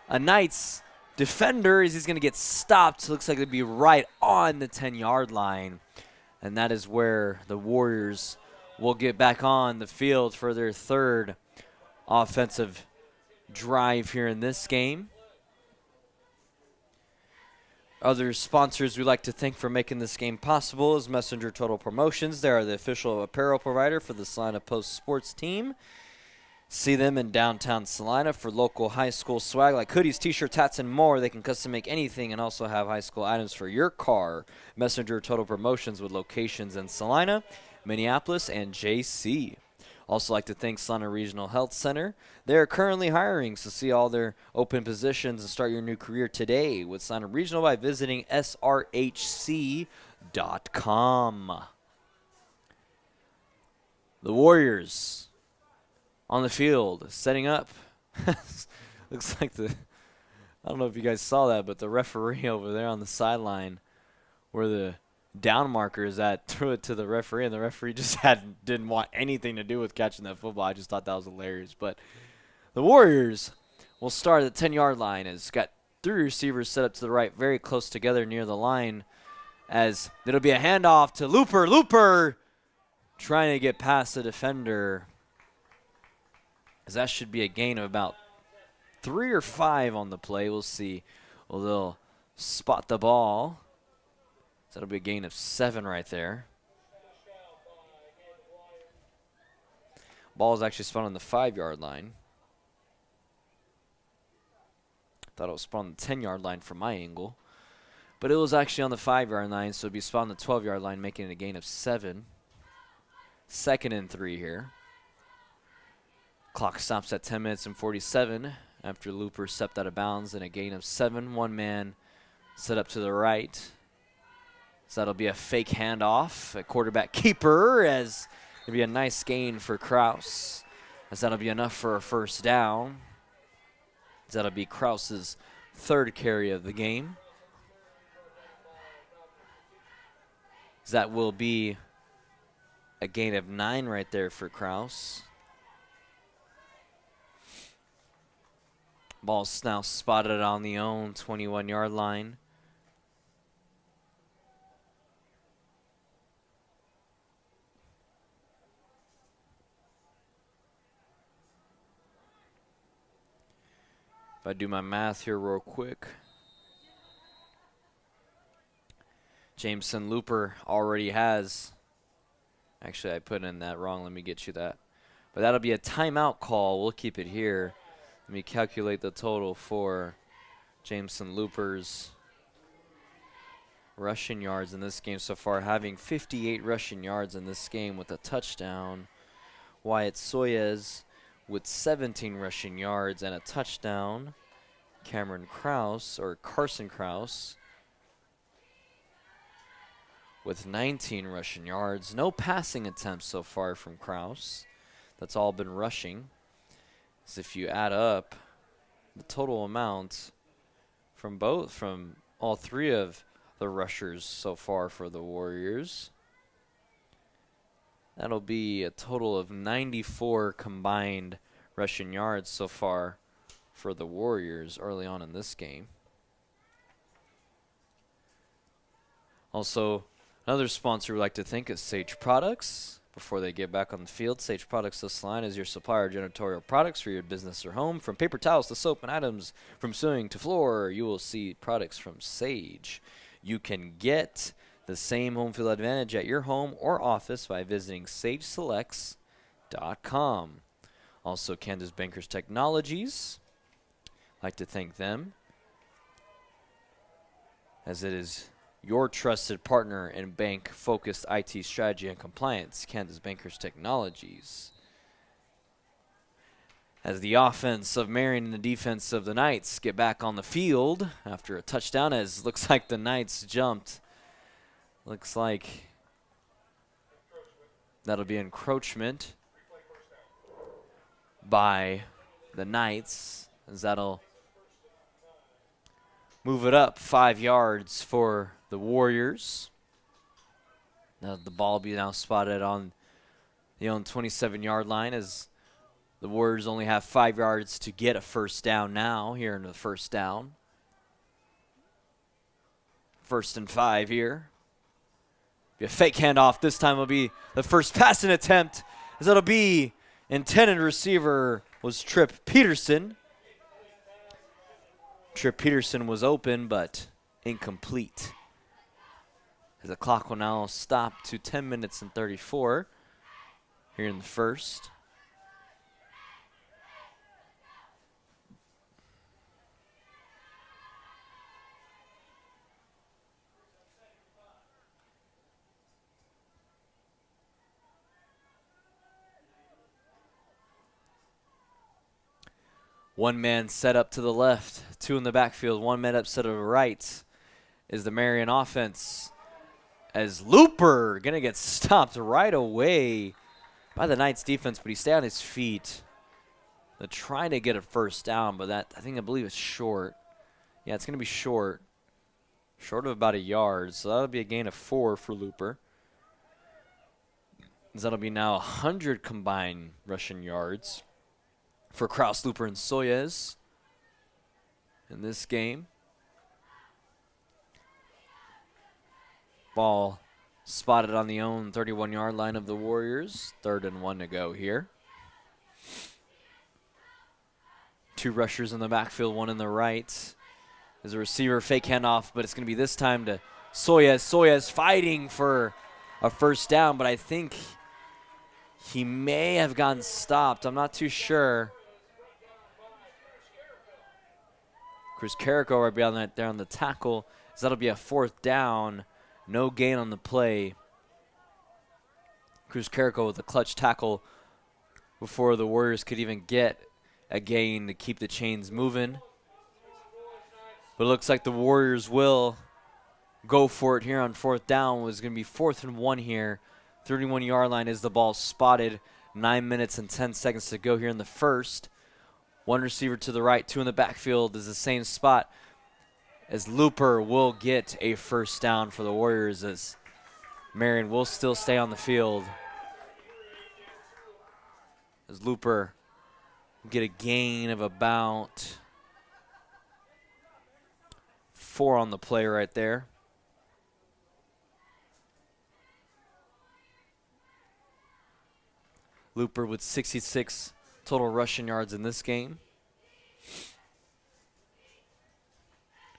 a Knights defender as he's going to get stopped. Looks like it'd be right on the 10-yard line. And that is where the Warriors will get back on the field for their 3rd offensive drive here in this game. Other sponsors we'd like to thank for making this game possible is Messenger Total Promotions. They are the official apparel provider for the Salina Post sports team. See them in downtown Salina for local high school swag like hoodies, t-shirts, hats, and more. They can custom make anything and also have high school items for your car. Messenger Total Promotions with locations in Salina, Minneapolis, and JC. Also like to thank Salina Regional Health Center. They are currently hiring, so see all their open positions and start your new career today with Salina Regional by visiting srhc.com. The Warriors on the field, setting up. Looks like I don't know if you guys saw that, but the referee over there on the sideline where the down marker is at threw it to the referee, and the referee just didn't want anything to do with catching that football. I just thought that was hilarious. But the Warriors will start at the 10-yard line. It's got 3 receivers set up to the right, very close together near the line as it'll be a handoff to Looper. Looper trying to get past the defender, as that should be a gain of about 3 or 5 on the play. We'll see. Well, they'll spot the ball. So that'll be a gain of 7 right there. Ball is actually spun on the 5-yard line. Thought it was spun on the 10-yard line from my angle. But it was actually on the 5-yard line, so it'd be spun on the 12-yard line, making it a gain of 7. 2nd and 3 here. Clock stops at 10 minutes and 47 after Looper stepped out of bounds, and a gain of 7. One man set up to the right. So that'll be a fake handoff, a quarterback keeper, as it'll be a nice gain for Kraus, as that'll be enough for a first down. As that'll be Kraus's 3rd carry of the game. As that will be a gain of 9 right there for Kraus. Ball's now spotted on the own 21-yard line. If I do my math here real quick, Jameson Looper already has, actually I put in that wrong, let me get you that. But that'll be a timeout call. We'll keep it here. Let me calculate the total for Jameson Looper's rushing yards in this game so far, having 58 rushing yards in this game with a touchdown. Wyatt Soyez with 17 rushing yards and a touchdown. Carson Kraus with 19 rushing yards. No passing attempts so far from Kraus. That's all been rushing. So if you add up the total amount from all 3 of the rushers so far for the Warriors, that'll be a total of 94 combined rushing yards so far for the Warriors early on in this game. Also, another sponsor we'd like to thank is Sage Products. Before they get back on the field, Sage Products of Salina is your supplier of janitorial products for your business or home. From paper towels to soap and items, from sewing to floor, you will see products from Sage. You can get the same home field advantage at your home or office by visiting sageselects.com. Also, Kansas Bankers Technologies. I'd like to thank them, as it is your trusted partner in bank-focused IT strategy and compliance, Kansas Bankers Technologies. As the offense of Marion and the defense of the Knights get back on the field after a touchdown, as looks like the Knights jumped. Looks like that'll be encroachment by the Knights, as that'll move it up 5 yards for the Warriors. Now the ball will be now spotted on the own 27-yard line, as the Warriors only have 5 yards to get a first down now here in the first down. 1st and 5 here. Be a fake handoff. This time will be the first passing attempt, as it'll be intended receiver was Tripp Peterson. Tripp Peterson was open, but incomplete. As the clock will now stop to 10 minutes and 34 here in the first. One man set up to the left, 2 in the backfield, 1 man up set to the right is the Marion offense. As Looper going to get stopped right away by the Knights defense, but he stayed on his feet. They're trying to get a first down, but that I believe it's short. Yeah, it's going to be short. Short of about a yard, so that'll be a gain of 4 for Looper. That'll be now 100 combined rushing yards for Kraus, Looper, and Soyez in this game. Ball spotted on the own 31-yard line of the Warriors. 3rd and 1 to go here. 2 rushers in the backfield, 1 in the right. There's a receiver, fake handoff, but it's going to be this time to Soyez. Soyez fighting for a first down, but I think he may have gotten stopped. I'm not too sure. Chris Carrico right beyond that there on the tackle. So that'll be a 4th down. No gain on the play. Cruz Carrico with a clutch tackle before the Warriors could even get a gain to keep the chains moving. But it looks like the Warriors will go for it here on 4th down. It was going to be 4th and 1 here. 31-yard line is the ball spotted. 9 minutes and 10 seconds to go here in the first. 1 receiver to the right, 2 in the backfield is the same spot as Looper will get a first down for the Warriors as Marion will still stay on the field. As Looper get a gain of about 4 on the play right there. Looper with 66 total rushing yards in this game.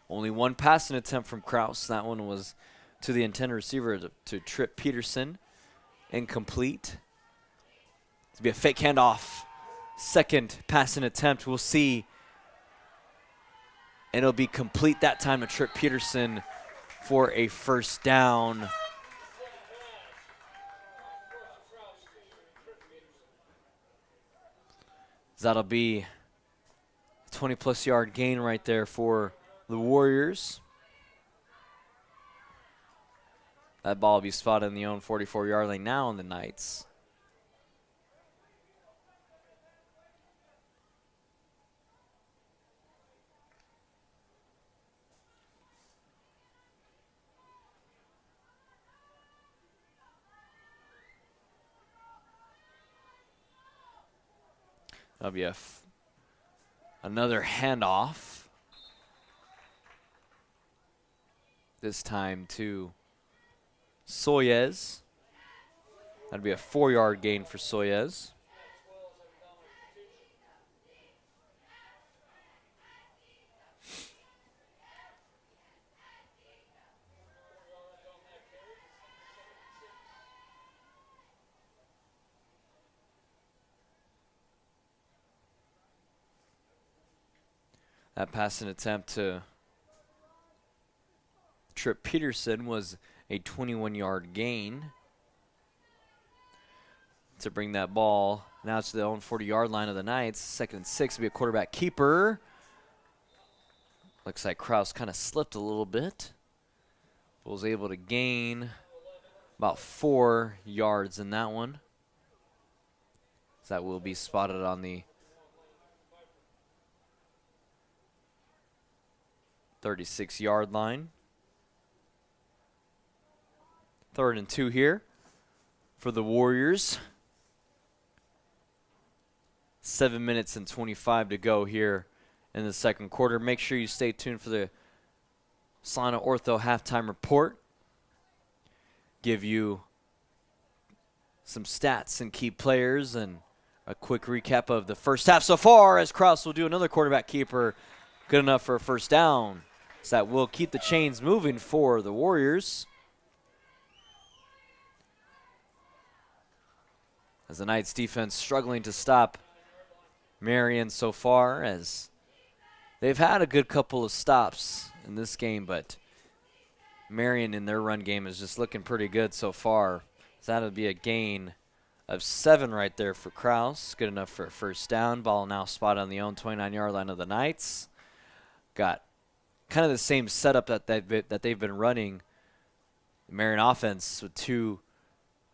Only 1 passing attempt from Kraus. That one was to the intended receiver to Trip Peterson. Incomplete. It's going to be a fake handoff. 2nd passing attempt. We'll see. And it'll be complete that time to Trip Peterson for a first down. That'll be a 20-plus yard gain right there for the Warriors. That ball will be spotted in the own 44-yard line now on the Knights. That'll be another handoff. This time to Soyez. That'd be a 4-yard gain for Soyez. That passing attempt to Trip Peterson was a 21-yard gain to bring that ball now to the own 40-yard line of the Knights. 2nd and 6 will be a quarterback keeper. Looks like Kraus kind of slipped a little bit. But was able to gain about 4 yards in that one. So that will be spotted on the 36-yard line. 3rd and 2 here for the Warriors. 7 minutes and 25 to go here in the second quarter. Make sure you stay tuned for the Salina Ortho halftime report. Give you some stats and key players and a quick recap of the first half so far as Kraus will do another quarterback keeper. Good enough for a first down. So that will keep the chains moving for the Warriors. As the Knights defense struggling to stop Marion so far, as they've had a good couple of stops in this game, but Marion in their run game is just looking pretty good so far. So that'll be a gain of 7 right there for Kraus. Good enough for a first down. Ball now spotted on the own 29-yard line of the Knights. Got kind of the same setup that they've been running. The Marion offense with 2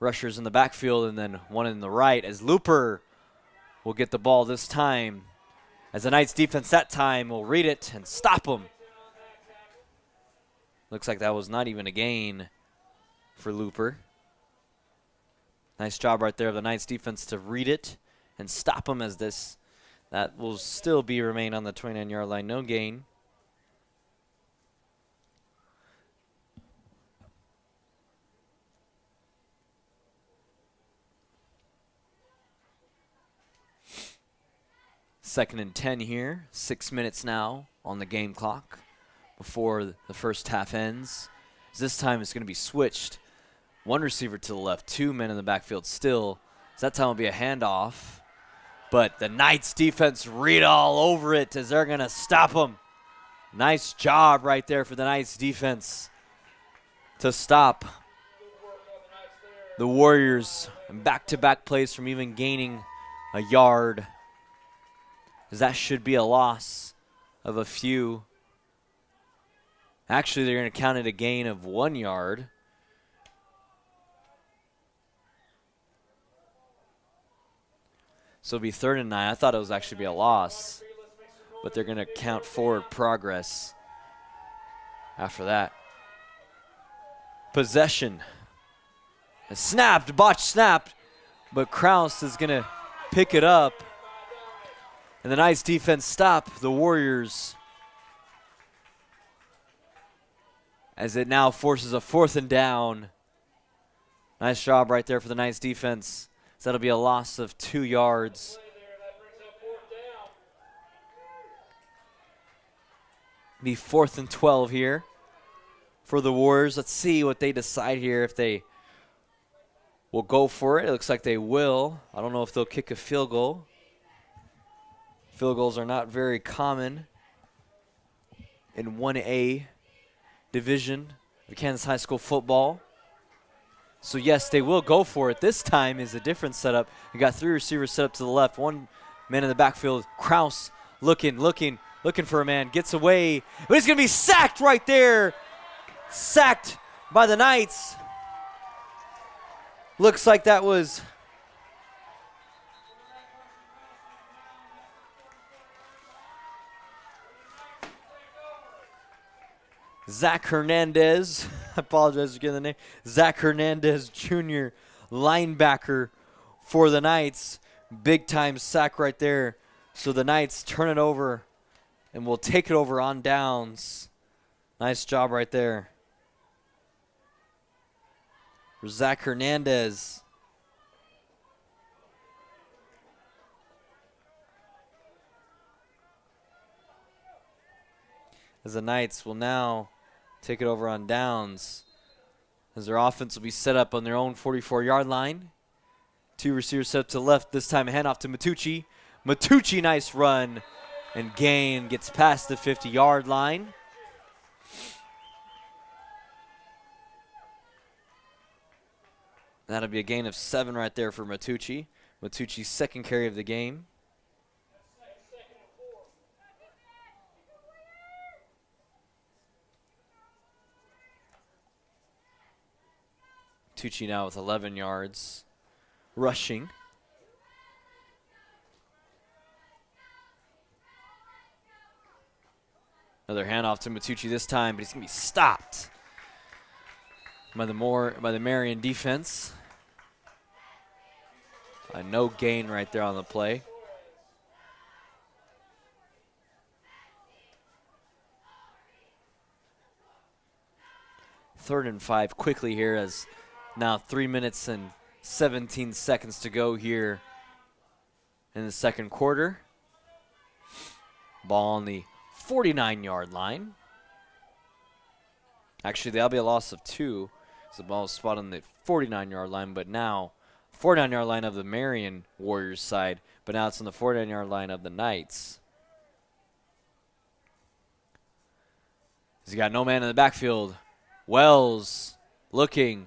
rushers in the backfield and then 1 in the right, as Looper will get the ball this time. As the Knights defense that time will read it and stop him. Looks like that was not even a gain for Looper. Nice job right there of the Knights defense to read it and stop him, as that will still remain on the 29-yard line. No gain. 2nd and 10 here. 6 minutes now on the game clock before the first half ends. This time it's going to be switched. One receiver to the left, 2 men in the backfield still. So that time will be a handoff. But the Knights defense read all over it as they're going to stop them. Nice job right there for the Knights defense to stop the Warriors. And back-to-back plays from even gaining a yard. As that should be a loss of a few. Actually, they're going to count it a gain of 1 yard. So it'll be 3rd and 9. I thought it was actually be a loss, but they're going to count forward progress after that. Possession. Snapped, botched, snapped, but Kraus is going to pick it up. And the Knights defense stop the Warriors as it now forces a 4th and down. Nice job right there for the Knights defense. So that'll be a loss of 2 yards. Be 4th and 12 here for the Warriors. Let's see what they decide here, if they will go for it. It looks like they will. I don't know if they'll kick a field goal. Field goals are not very common in 1A division of Kansas high school football. So, yes, they will go for it. This time is a different setup. You got 3 receivers set up to the left. 1 man in the backfield. Kraus looking for a man. Gets away. But he's going to be sacked right there. Sacked by the Knights. Looks like that was Zach Hernandez. I apologize for getting the name. Zach Hernandez Jr., linebacker for the Knights. Big time sack right there. So the Knights turn it over and will take it over on downs. Nice job right there for Zach Hernandez. As the Knights will now take it over on downs, as their offense will be set up on their own 44-yard line. 2 receivers set up to the left. This time a handoff to Matucci. Matucci, nice run and gain. Gets past the 50-yard line. That'll be a gain of 7 right there for Matucci. Matucci's 2nd carry of the game. Tucci now with 11 yards rushing. Another handoff to Matucci this time, but he's going to be stopped by the Marion defense. No gain right there on the play. Third and 5 quickly here, as now 3 minutes and 17 seconds to go here in the 2nd quarter. Ball on the 49-yard line. Actually, that'll be a loss of 2. So the ball is spot on the 49-yard line, but now 49-yard line of the Marion Warriors side, but now it's on the 49-yard line of the Knights. He's got no man in the backfield. Wells looking.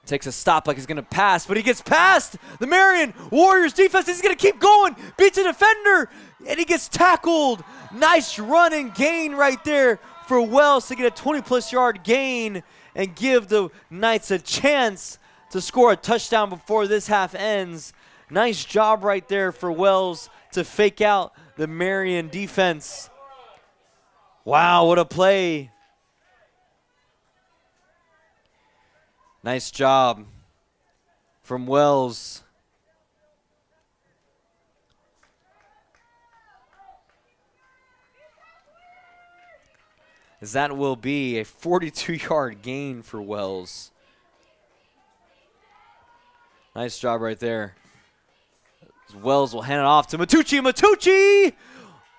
Takes a stop like he's going to pass, but he gets past the Marion Warriors defense. He's going to keep going. Beats a defender, and he gets tackled. Nice run and gain right there for Wells to get a 20-plus yard gain and give the Knights a chance to score a touchdown before this half ends. Nice job right there for Wells to fake out the Marion defense. Wow, what a play. Nice job from Wells. As that will be a 42-yard gain for Wells. Nice job right there. Wells will hand it off to Matucci,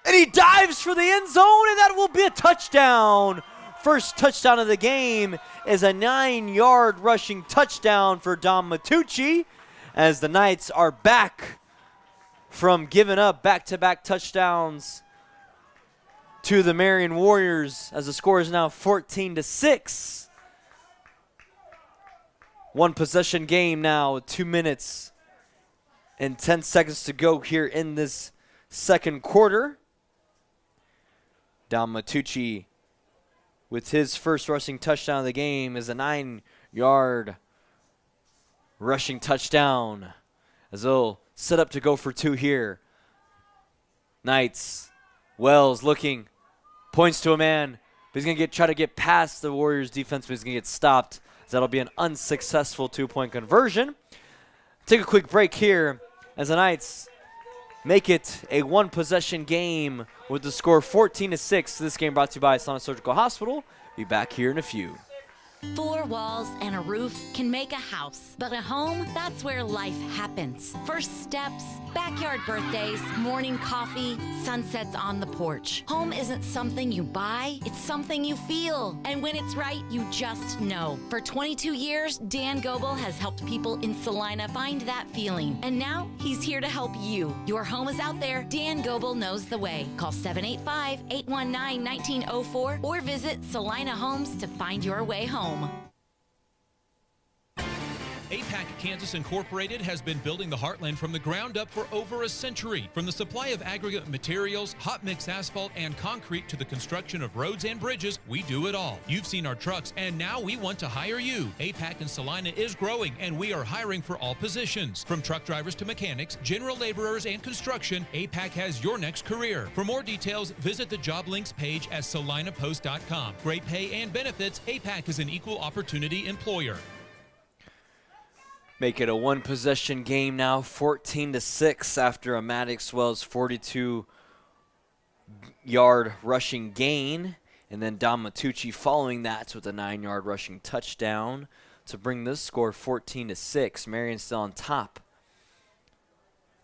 and he dives for the end zone, and that will be a touchdown. First touchdown of the game is a 9-yard rushing touchdown for Dom Matucci, as the Knights are back from giving up back-to-back touchdowns to the Marion Warriors, as the score is now 14-6. One possession game now with 2 minutes and 10 seconds to go here in this second quarter. Dom Matucci with his first rushing touchdown of the game is a 9-yard rushing touchdown, as they'll set up to go for 2 here. Knights, Wells looking, points to a man, but he's going to try to get past the Warriors defense, but he's going to get stopped. So that'll be an unsuccessful 2-point conversion. Take a quick break here as the Knights make it a one-possession game with the score 14-6. This game brought to you by Salina Surgical Hospital. Be back here in a few. 4 walls and a roof can make a house, but a home, that's where life happens. First steps, backyard birthdays, morning coffee, sunsets on the porch. Home isn't something you buy, it's something you feel. And when it's right, you just know. For 22 years, Dan Goebel has helped people in Salina find that feeling. And now, he's here to help you. Your home is out there. Dan Goebel knows the way. Call 785-819-1904 or visit Salina Homes to find your way home. APAC Kansas Incorporated has been building the Heartland from the ground up for over a century. From the supply of aggregate materials, hot mix asphalt, and concrete to the construction of roads and bridges, we do it all. You've seen our trucks, and now we want to hire you. APAC in Salina is growing, and we are hiring for all positions. From truck drivers to mechanics, general laborers, and construction, APAC has your next career. For more details, visit the job links page at salinapost.com. Great pay and benefits, APAC is an equal opportunity employer. Make it a one-possession game now, 14-6 after a Maddox Wells 42-yard rushing gain. And then Dom Matucci following that with a 9-yard rushing touchdown to bring this score 14-6. Marion still on top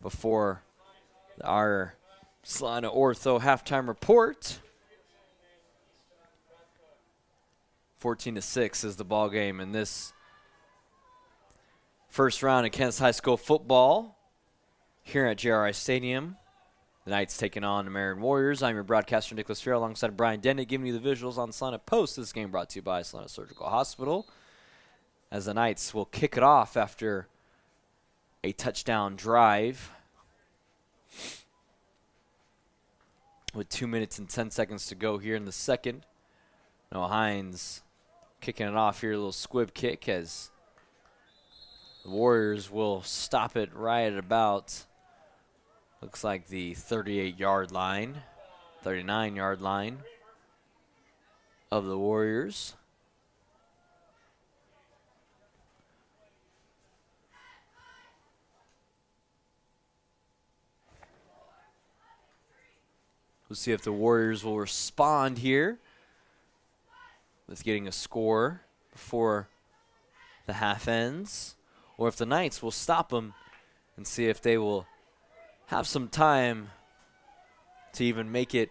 before our Salina Ortho halftime report. 14-6 is the ball game in this first round of Kansas High School football here at JRI Stadium. The Knights taking on the Marion Warriors. I'm your broadcaster, Nicholas Ferrer, alongside Brian Dennett, giving you the visuals on Salina Post. This game brought to you by Salina Surgical Hospital, as the Knights will kick it off after a touchdown drive with 2 minutes and 10 seconds to go here in the second. Noah Hines kicking it off here, a little squib kick, as the Warriors will stop it right at about, looks like the 38-yard line, 39-yard line of the Warriors. We'll see if the Warriors will respond here with getting a score before the half ends, or if the Knights will stop them and see if they will have some time to even make it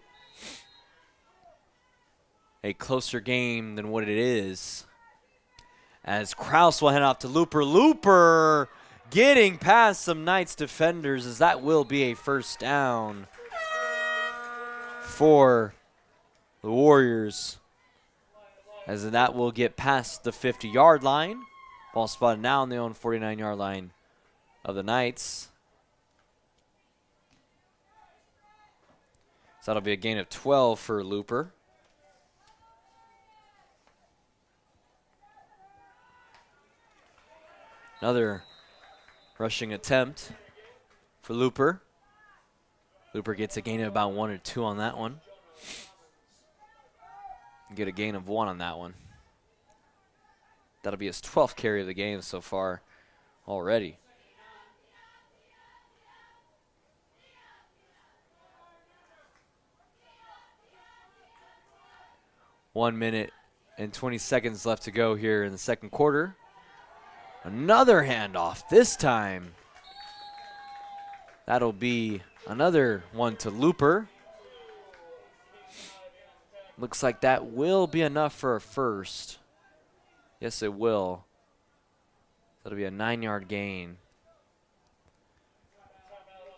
a closer game than what it is. As Kraus will head off to Looper. Looper getting past some Knights defenders, as that will be a first down for the Warriors, as that will get past the 50-yard line. Ball spotted now on the own 49-yard line of the Knights. So that'll be a gain of 12 for Looper. Another rushing attempt for Looper. Looper gets a gain of about 1 or 2 on that one. Get a gain of 1 on that one. That'll be his 12th carry of the game so far already. One minute and 20 seconds left to go here in the second quarter. Another handoff, this time That'll be another one to Looper. Looks like that will be enough for a first. Yes, it will. That'll be a 9-yard gain.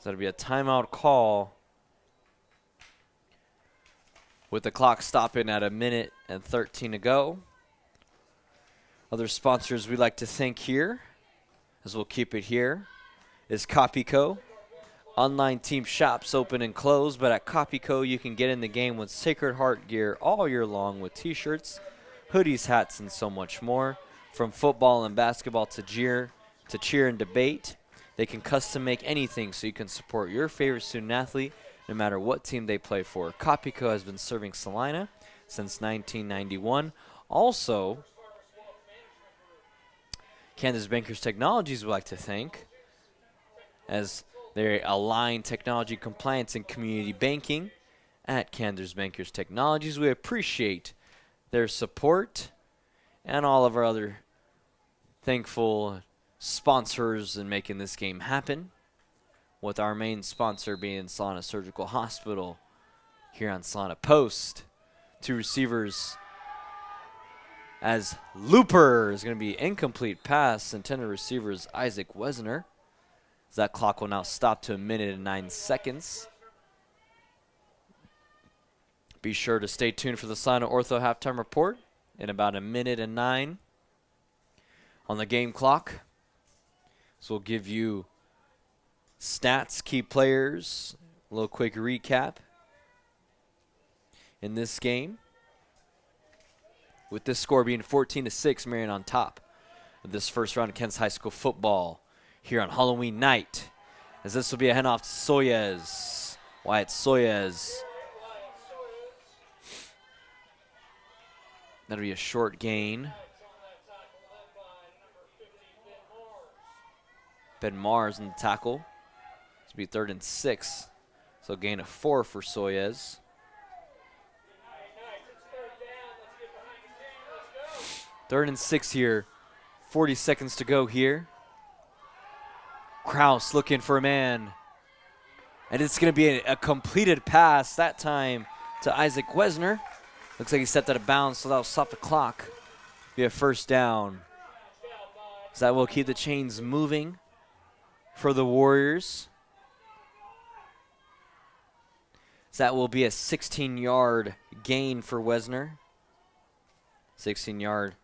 So that'll be a timeout call with the clock stopping at 1:13 to go. Other sponsors we'd like to thank here, as we'll keep it here, is Copyco. Online team shops open and close, but at Copyco you can get in the game with Sacred Heart gear all year long with t-shirts, hoodies, hats, and so much more. From football and basketball to cheer and debate, they can custom make anything so you can support your favorite student athlete no matter what team they play for. Copyco has been serving Salina since 1991. Also, Kansas Bankers Technologies would like to thank, as they align technology compliance and community banking at Kansas Bankers Technologies. We appreciate their support and all of our other thankful sponsors in making this game happen, with our main sponsor being Salina Surgical Hospital here on Salina Post. 2 receivers as Looper is going to be incomplete pass. Intended receiver is Isaac Wesner. That clock will now stop to 1:09. Be sure to stay tuned for the Salina Ortho halftime report in about 1:09 on the game clock. So we'll give you stats, key players, a little quick recap in this game. With this score being 14-6, Marion on top of this first round of Kansas High School football here on Halloween night, as this will be a handoff to Soyez. Wyatt Soyez. That'll be a short gain. Ben Mars in the tackle. This will be 3rd and 6. So gain of 4 for Soyez. 3rd and 6 here. 40 seconds to go here. Kraus looking for a man. And it's going to be a completed pass that time to Isaac Wesner. Looks like he stepped out of bounds, so that'll stop the clock. Be a first down. So that will keep the chains moving for the Warriors. So that will be a 16-yard gain for Wesner. 16-yard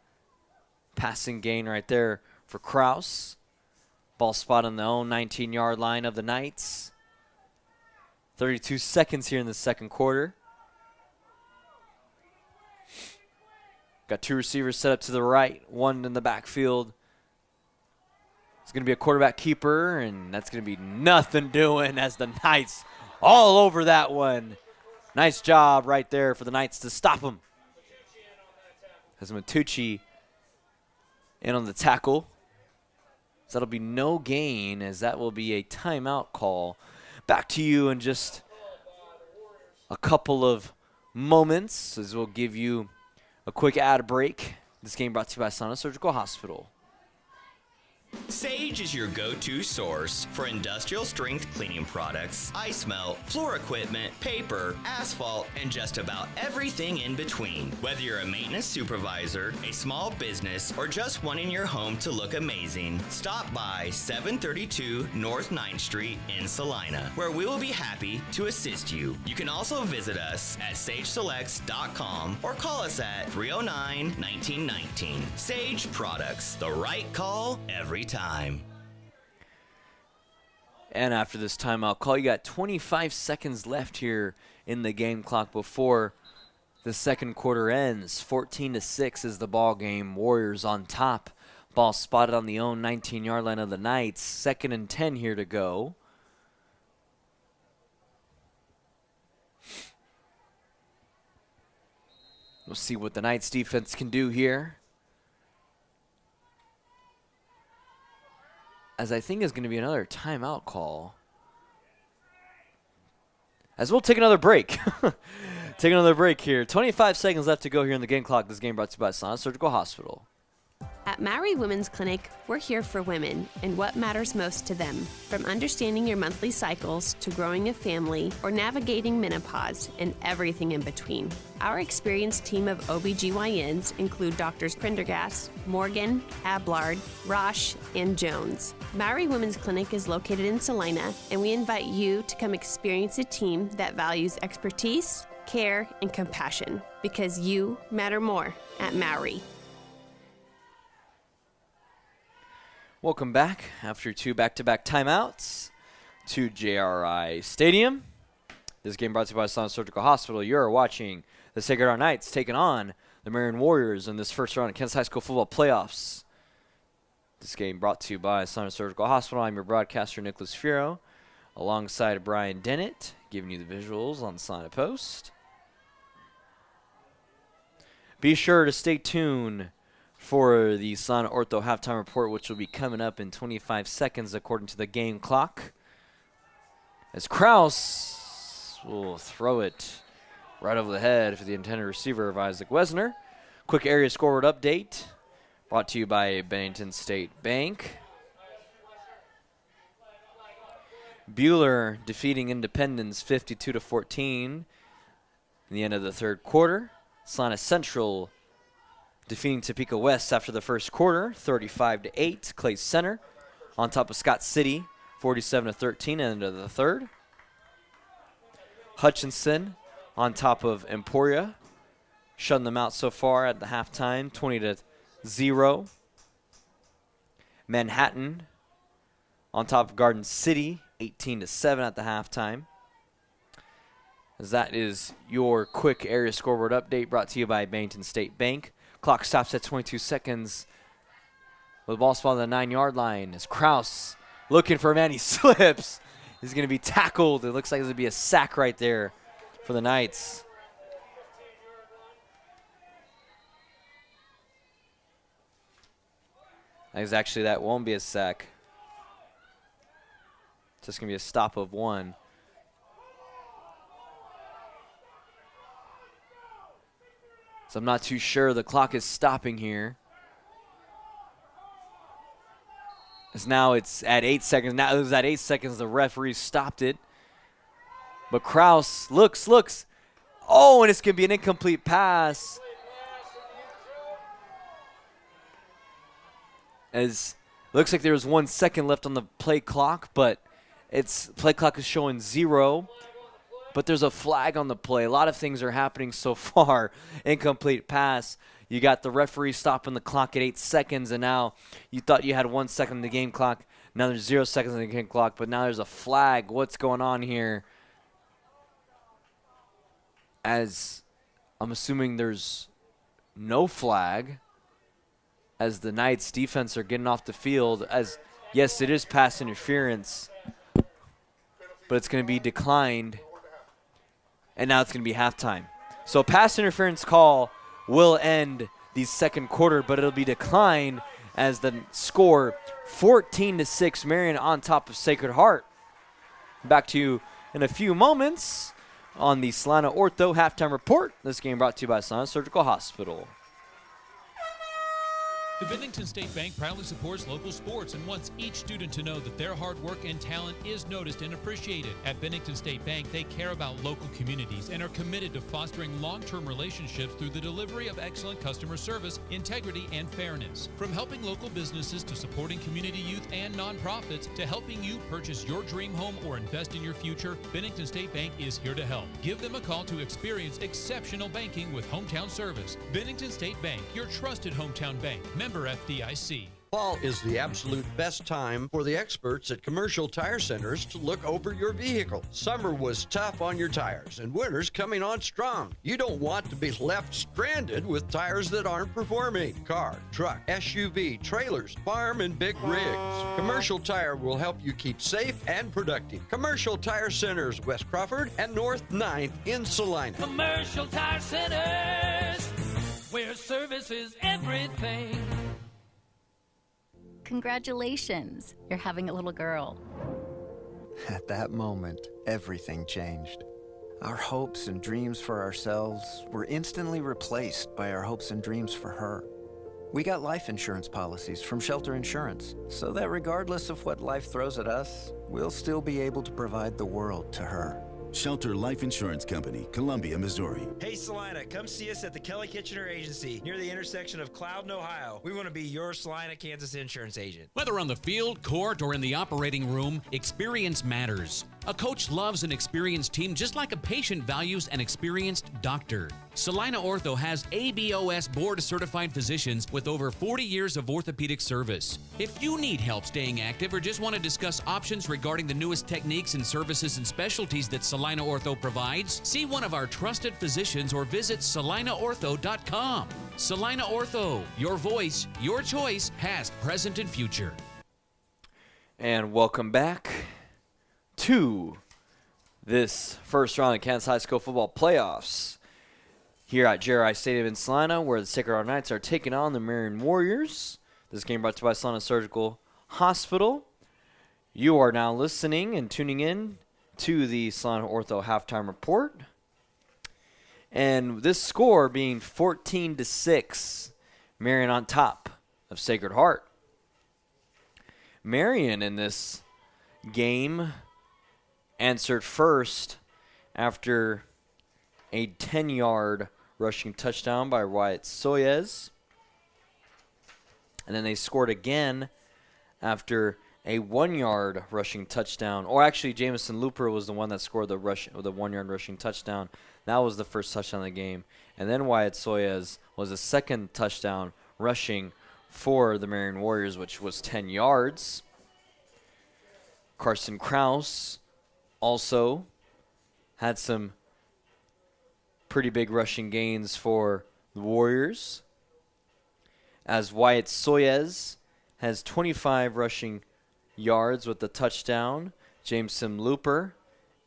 passing gain right there for Kraus. Ball spot on the own 19-yard line of the Knights. 32 seconds here in the second quarter. Got 2 receivers set up to the right, 1 in the backfield. It's going to be a quarterback keeper, and that's going to be nothing doing as the Knights all over that one. Nice job right there for the Knights to stop him. As Matucci in on the tackle. So that'll be no gain, as that will be a timeout call. Back to you in just a couple of moments, as we'll give you a quick ad break. This game brought to you by Salina Surgical Hospital. Sage is your go-to source for industrial strength cleaning products, ice melt, floor equipment, paper, asphalt, and just about everything in between. Whether you're a maintenance supervisor, a small business, or just wanting your home to look amazing, stop by 732 North 9th Street in Salina, where we will be happy to assist you. You can also visit us at sageselects.com or call us at 309-1919. Sage Products, the right call every time. And after this timeout call, you got 25 seconds left here in the game clock before the second quarter ends. 14-6 is the ball game. Warriors on top. Ball spotted on the own 19-yard line of the Knights. 2nd and 10 here to go. We'll see what the Knights defense can do here, as I think is going to be another timeout call. As we'll take another break. Take another break here. 25 seconds left to go here in the game clock. This game brought to you by Salina Surgical Hospital. At Maori Women's Clinic, we're here for women and what matters most to them. From understanding your monthly cycles to growing a family or navigating menopause and everything in between. Our experienced team of OBGYNs include Drs. Prendergast, Morgan, Ablard, Rosh, and Jones. Maori Women's Clinic is located in Salina, and we invite you to come experience a team that values expertise, care, and compassion, because you matter more at Maori. Welcome back after 2 back-to-back timeouts to JRI Stadium. This game brought to you by Salina Surgical Hospital. You're watching the Sacred Heart Knights taking on the Marion Warriors in this first round of Kansas High School football playoffs. This game brought to you by Salina Surgical Hospital. I'm your broadcaster, Nicholas Fierro, alongside Brian Dennett, giving you the visuals on the Salina Post. Be sure to stay tuned for the Salina Ortho halftime report, which will be coming up in 25 seconds according to the game clock. As Kraus will throw it right over the head for the intended receiver of Isaac Wesner. Quick area scoreboard update brought to you by Bennington State Bank. Buhler defeating Independence 52-14 in the end of the third quarter. Salina Central defeating Topeka West after the first quarter, 35-8. Clay Center on top of Scott City, 47-13, end of the third. Hutchinson on top of Emporia, shutting them out so far at the halftime, 20-0. Manhattan on top of Garden City, 18-7 at the halftime. As that is your quick area scoreboard update brought to you by Bennington State Bank. Clock stops at 22 seconds with the ball spot on the 9-yard line. As Kraus looking for a man, he slips. He's going to be tackled. It looks like there's going to be a sack right there for the Knights. Actually, that won't be a sack. It's just going to be a stop of one. So I'm not too sure. The clock is stopping here. As now it's at 8 seconds. Now it was at 8 seconds. The referee stopped it. But Kraus looks. Oh, and it's going to be an incomplete pass. As looks like there was 1 second left on the play clock, but its play clock is showing 0. But there's a flag on the play. A lot of things are happening so far. Incomplete pass. You got the referee stopping the clock at 8 seconds, and now you thought you had 1 second on the game clock. Now there's 0 seconds on the game clock, but now there's a flag. What's going on here? As I'm assuming there's no flag, as the Knights defense are getting off the field. As yes, it is pass interference, but it's going to be declined. And now it's going to be halftime. So pass interference call will end the second quarter, but it'll be declined as the score 14-6, Marion on top of Sacred Heart. Back to you in a few moments on the Salina Ortho halftime report. This game brought to you by Salina Surgical Hospital. The Bennington State Bank proudly supports local sports and wants each student to know that their hard work and talent is noticed and appreciated. At Bennington State Bank, they care about local communities and are committed to fostering long-term relationships through the delivery of excellent customer service, integrity, and fairness. From helping local businesses to supporting community youth and nonprofits to helping you purchase your dream home or invest in your future, Bennington State Bank is here to help. Give them a call to experience exceptional banking with hometown service. Bennington State Bank, your trusted hometown bank. Member FDIC. Fall is the absolute best time for the experts at Commercial Tire Centers to look over your vehicle. Summer was tough on your tires, and winter's coming on strong. You don't want to be left stranded with tires that aren't performing. Car, truck, SUV, trailers, farm, and big rigs. Commercial Tire will help you keep safe and productive. Commercial Tire Centers, West Crawford and North 9th in Salina. Commercial Tire Centers, where service is everything. Congratulations, you're having a little girl. At that moment, everything changed. Our hopes and dreams for ourselves were instantly replaced by our hopes and dreams for her. We got life insurance policies from Shelter Insurance, so that regardless of what life throws at us, we'll still be able to provide the world to her. Shelter Life Insurance Company, Columbia, Missouri. Hey, Salina, come see us at the Kelly Kitchener Agency near the intersection of Cloud and Ohio. We want to be your Salina, Kansas insurance agent. Whether on the field, court, or in the operating room, experience matters. A coach loves an experienced team just like a patient values an experienced doctor. Salina Ortho has ABOS board-certified physicians with over 40 years of orthopedic service. If you need help staying active or just want to discuss options regarding the newest techniques and services and specialties that Salina Ortho provides, see one of our trusted physicians or visit salinaortho.com. Salina Ortho, your voice, your choice, past, present, and future. And welcome back to this first round of Kansas High School football playoffs here at JRI Stadium in Salina, where the Sacred Heart Knights are taking on the Marion Warriors. This game brought to you by Salina Surgical Hospital. You are now listening and tuning in to the Salina Ortho halftime report. And this score being 14-6, Marion on top of Sacred Heart. Marion in this game answered first after a 10-yard rushing touchdown by Wyatt Soyez. And then they scored again after a 1-yard rushing touchdown. Or actually, Jamison Looper was the one that scored the 1-yard rushing touchdown. That was the first touchdown of the game. And then Wyatt Soyez was the second touchdown rushing for the Marion Warriors, which was 10 yards. Carson Krause also had some pretty big rushing gains for the Warriors, as Wyatt Soyez has 25 rushing yards with the touchdown. Jameson Looper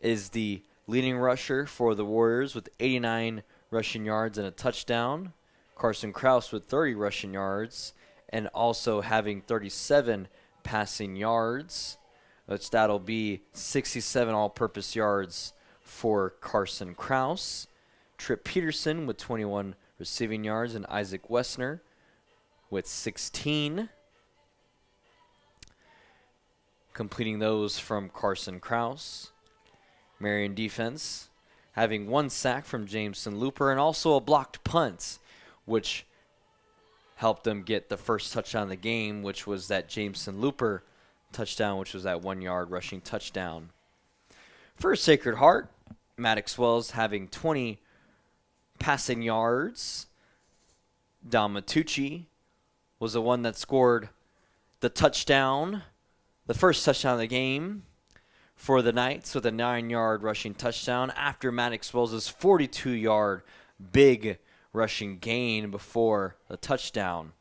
is the leading rusher for the Warriors with 89 rushing yards and a touchdown. Carson Krause with 30 rushing yards and also having 37 passing yards, which that'll be 67 all-purpose yards for Carson Krause. Trip Peterson with 21 receiving yards and Isaac Wessner with 16. Completing those from Carson Krause. Marion defense having 1 sack from Jameson Looper and also a blocked punt, which helped them get the first touchdown of the game, which was that Jameson Looper touchdown, which was that 1-yard rushing touchdown. For Sacred Heart, Maddox Wells having 20 passing yards. Don Matucci was the one that scored the touchdown, the first touchdown of the game for the Knights with a 9-yard rushing touchdown after Maddox Wells' 42-yard big rushing gain before the touchdown.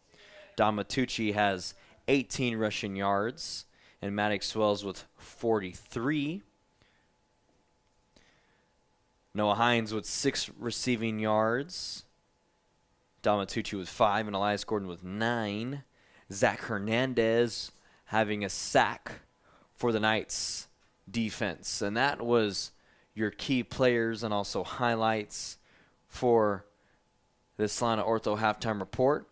Don Matucci has 18 rushing yards and Maddox Wells with 43. Noah Hines with 6 receiving yards. Don Matucci with 5 and Elias Gordon with 9. Zach Hernandez having a sack for the Knights defense. And that was your key players and also highlights for this Salina Ortho halftime report.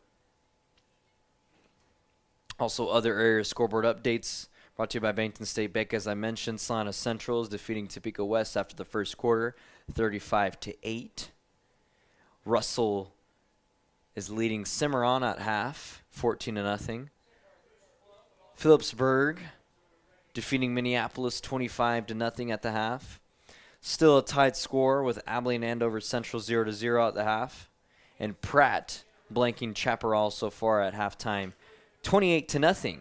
Also other area scoreboard updates brought to you by Bankton State Bank. As I mentioned, Salina Central is defeating Topeka West after the first quarter, 35-8. Russell is leading Cimarron at half, 14-0. Phillipsburg defeating Minneapolis 25-0 at the half. Still a tied score with Abilene Andover Central 0-0 at the half. And Pratt blanking Chaparral so far at halftime, 28-0.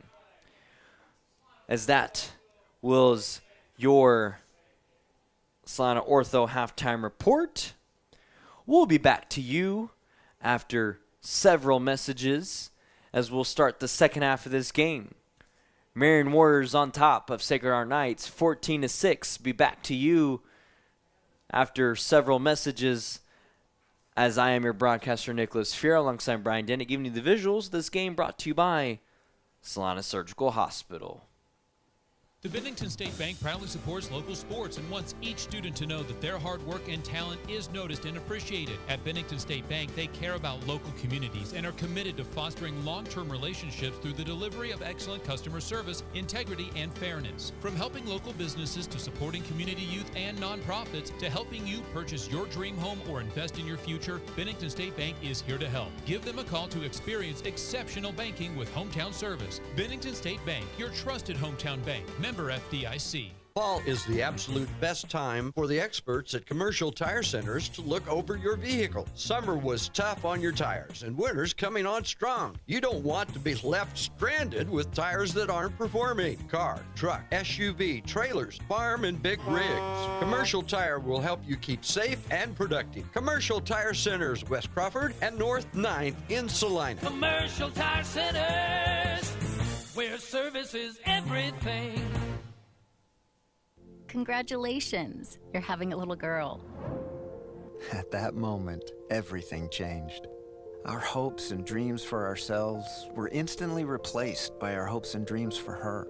As that was your Salina Ortho halftime report. We'll be back to you after several messages as we'll start the second half of this game. Marion Warriors on top of Sacred Heart Knights, 14-6. Be back to you after several messages as I am your broadcaster, Nicholas Fier, alongside Brian Denick, giving you the visuals. This game brought to you by Salina Surgical Hospital. The Bennington State Bank proudly supports local sports and wants each student to know that their hard work and talent is noticed and appreciated. At Bennington State Bank, they care about local communities and are committed to fostering long-term relationships through the delivery of excellent customer service, integrity, and fairness. From helping local businesses to supporting community youth and nonprofits to helping you purchase your dream home or invest in your future, Bennington State Bank is here to help. Give them a call to experience exceptional banking with hometown service. Bennington State Bank, your trusted hometown bank. Member FDIC. Fall is the absolute best time for the experts at Commercial Tire Centers to look over your vehicle. Summer was tough on your tires, and winter's coming on strong. You don't want to be left stranded with tires that aren't performing. Car, truck, SUV, trailers, farm, and big rigs. Commercial Tire will help you keep safe and productive. Commercial Tire Centers, West Crawford and North 9th in Salina. Commercial Tire Centers, where service is everything. Congratulations, you're having a little girl. At that moment, everything changed. Our hopes and dreams for ourselves were instantly replaced by our hopes and dreams for her.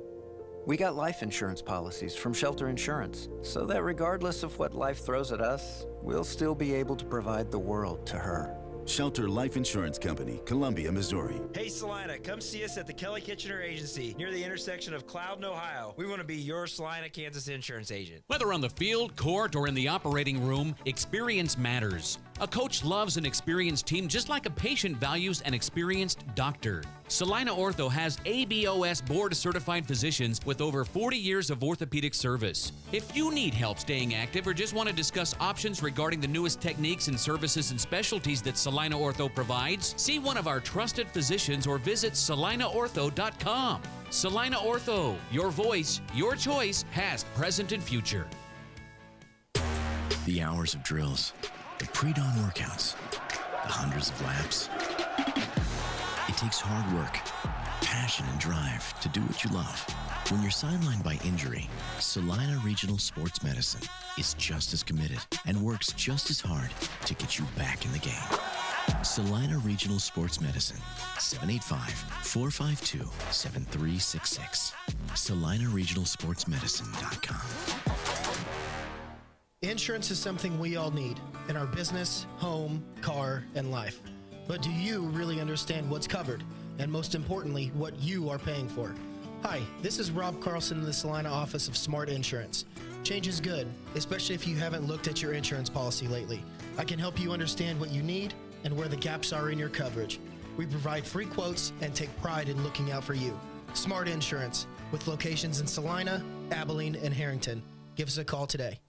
We got life insurance policies from Shelter Insurance, so that regardless of what life throws at us, we'll still be able to provide the world to her. Shelter Life Insurance Company, Columbia, Missouri. Hey Salina, come see us at the Kelly Kitchener Agency near the intersection of Cloud and Ohio. We want to be your Salina, Kansas insurance agent. Whether on the field, court, or in the operating room, experience matters. A coach loves an experienced team just like a patient values an experienced doctor. Salina Ortho has ABOS board-certified physicians with over 40 years of orthopedic service. If you need help staying active or just want to discuss options regarding the newest techniques and services and specialties that Salina Ortho provides, see one of our trusted physicians or visit salinaortho.com. Salina Ortho, your voice, your choice, past, present, and future. The hours of drills, the pre-dawn workouts, the hundreds of laps. It takes hard work, passion, and drive to do what you love. When you're sidelined by injury, Salina Regional Sports Medicine is just as committed and works just as hard to get you back in the game. Salina Regional Sports Medicine, 785-452-7366. SalinaRegionalSportsMedicine.com. Insurance is something we all need in our business, home, car, and life. But do you really understand what's covered? And most importantly, what you are paying for? Hi, this is Rob Carlson in the Salina office of Smart Insurance. Change is good, especially if you haven't looked at your insurance policy lately. I can help you understand what you need and where the gaps are in your coverage. We provide free quotes and take pride in looking out for you. Smart Insurance, with locations in Salina, Abilene, and Harrington. Give us a call today.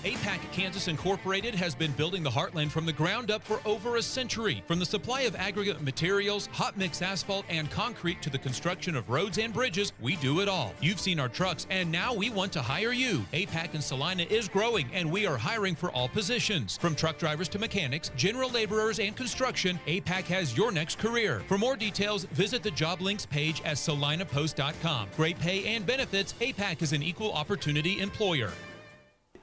APAC Kansas Incorporated has been building the heartland from the ground up for over a century. From the supply of aggregate materials, hot mix asphalt, and concrete to the construction of roads and bridges, we do it all. You've seen our trucks, and now we want to hire you. APAC in Salina is growing, and we are hiring for all positions. From truck drivers to mechanics, general laborers, and construction, APAC has your next career. For more details, visit the job links page at salinapost.com. Great pay and benefits, APAC is an equal opportunity employer.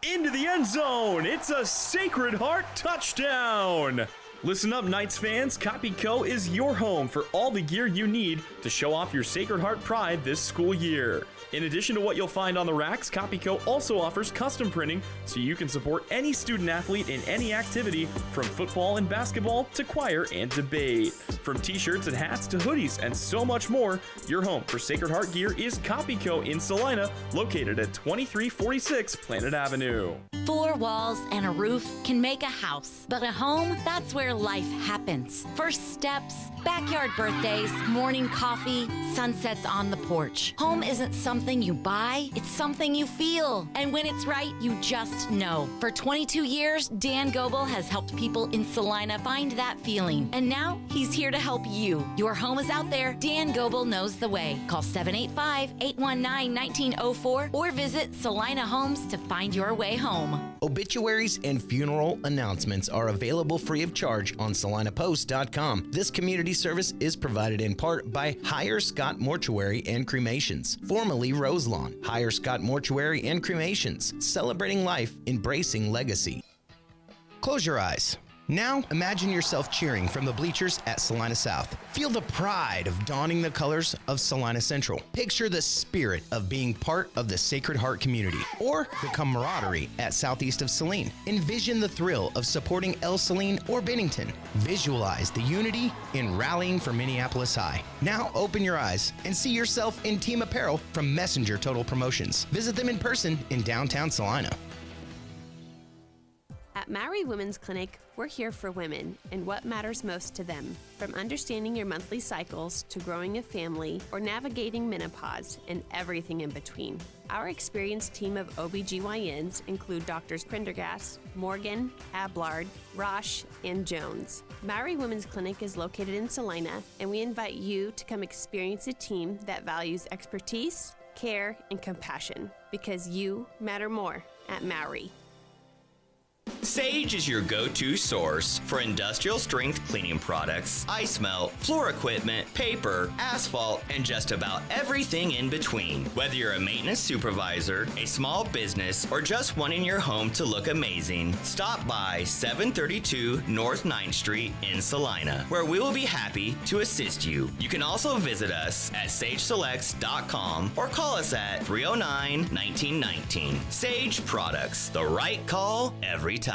Into the end zone. It's a Sacred Heart touchdown. Listen up, Knights fans. Copy Co. is your home for all the gear you need to show off your Sacred Heart pride this school year. In addition to what you'll find on the racks, Copy Co. also offers custom printing so you can support any student athlete in any activity from football and basketball to choir and debate. From t-shirts and hats to hoodies and so much more, your home for Sacred Heart gear is Copy Co. in Salina, located at 2346 Planet Avenue. 4 walls and a roof can make a house, but a home, that's where life happens. First steps, backyard birthdays, morning coffee, sunsets on the porch. Home isn't something you buy, it's something you feel. And when it's right, you just know. For 22 years, Dan Goebel has helped people in Salina find that feeling. And now he's here to help you. Your home is out there. Dan Goebel knows the way. Call 785-819-1904 or visit Salina Homes to find your way home. Obituaries and funeral announcements are available free of charge on salinapost.com. This community service is provided in part by Hire Scott Mortuary and Cremations, formerly Roselawn. Hire Scott Mortuary and Cremations, celebrating life, embracing legacy. Close your eyes. Now, imagine yourself cheering from the bleachers at Salina South. Feel the pride of donning the colors of Salina Central. Picture the spirit of being part of the Sacred Heart community, or the camaraderie at Southeast of Saline. Envision the thrill of supporting El Saline or Bennington. Visualize the unity in rallying for Minneapolis High. Now, open your eyes and see yourself in team apparel from Messenger Total Promotions. Visit them in person in downtown Salina. At Maori Women's Clinic, we're here for women and what matters most to them. From understanding your monthly cycles to growing a family or navigating menopause and everything in between. Our experienced team of OBGYNs include Doctors Prendergast, Morgan, Ablard, Rosh, and Jones. Maori Women's Clinic is located in Salina, and we invite you to come experience a team that values expertise, care, and compassion, because you matter more at Maori. Sage is your go-to source for industrial strength cleaning products, ice melt, floor equipment, paper, asphalt, and just about everything in between. Whether you're a maintenance supervisor, a small business, or just wanting your home to look amazing, stop by 732 North 9th Street in Salina, where we will be happy to assist you. You can also visit us at sageselects.com or call us at 309-1919. Sage Products, the right call every time.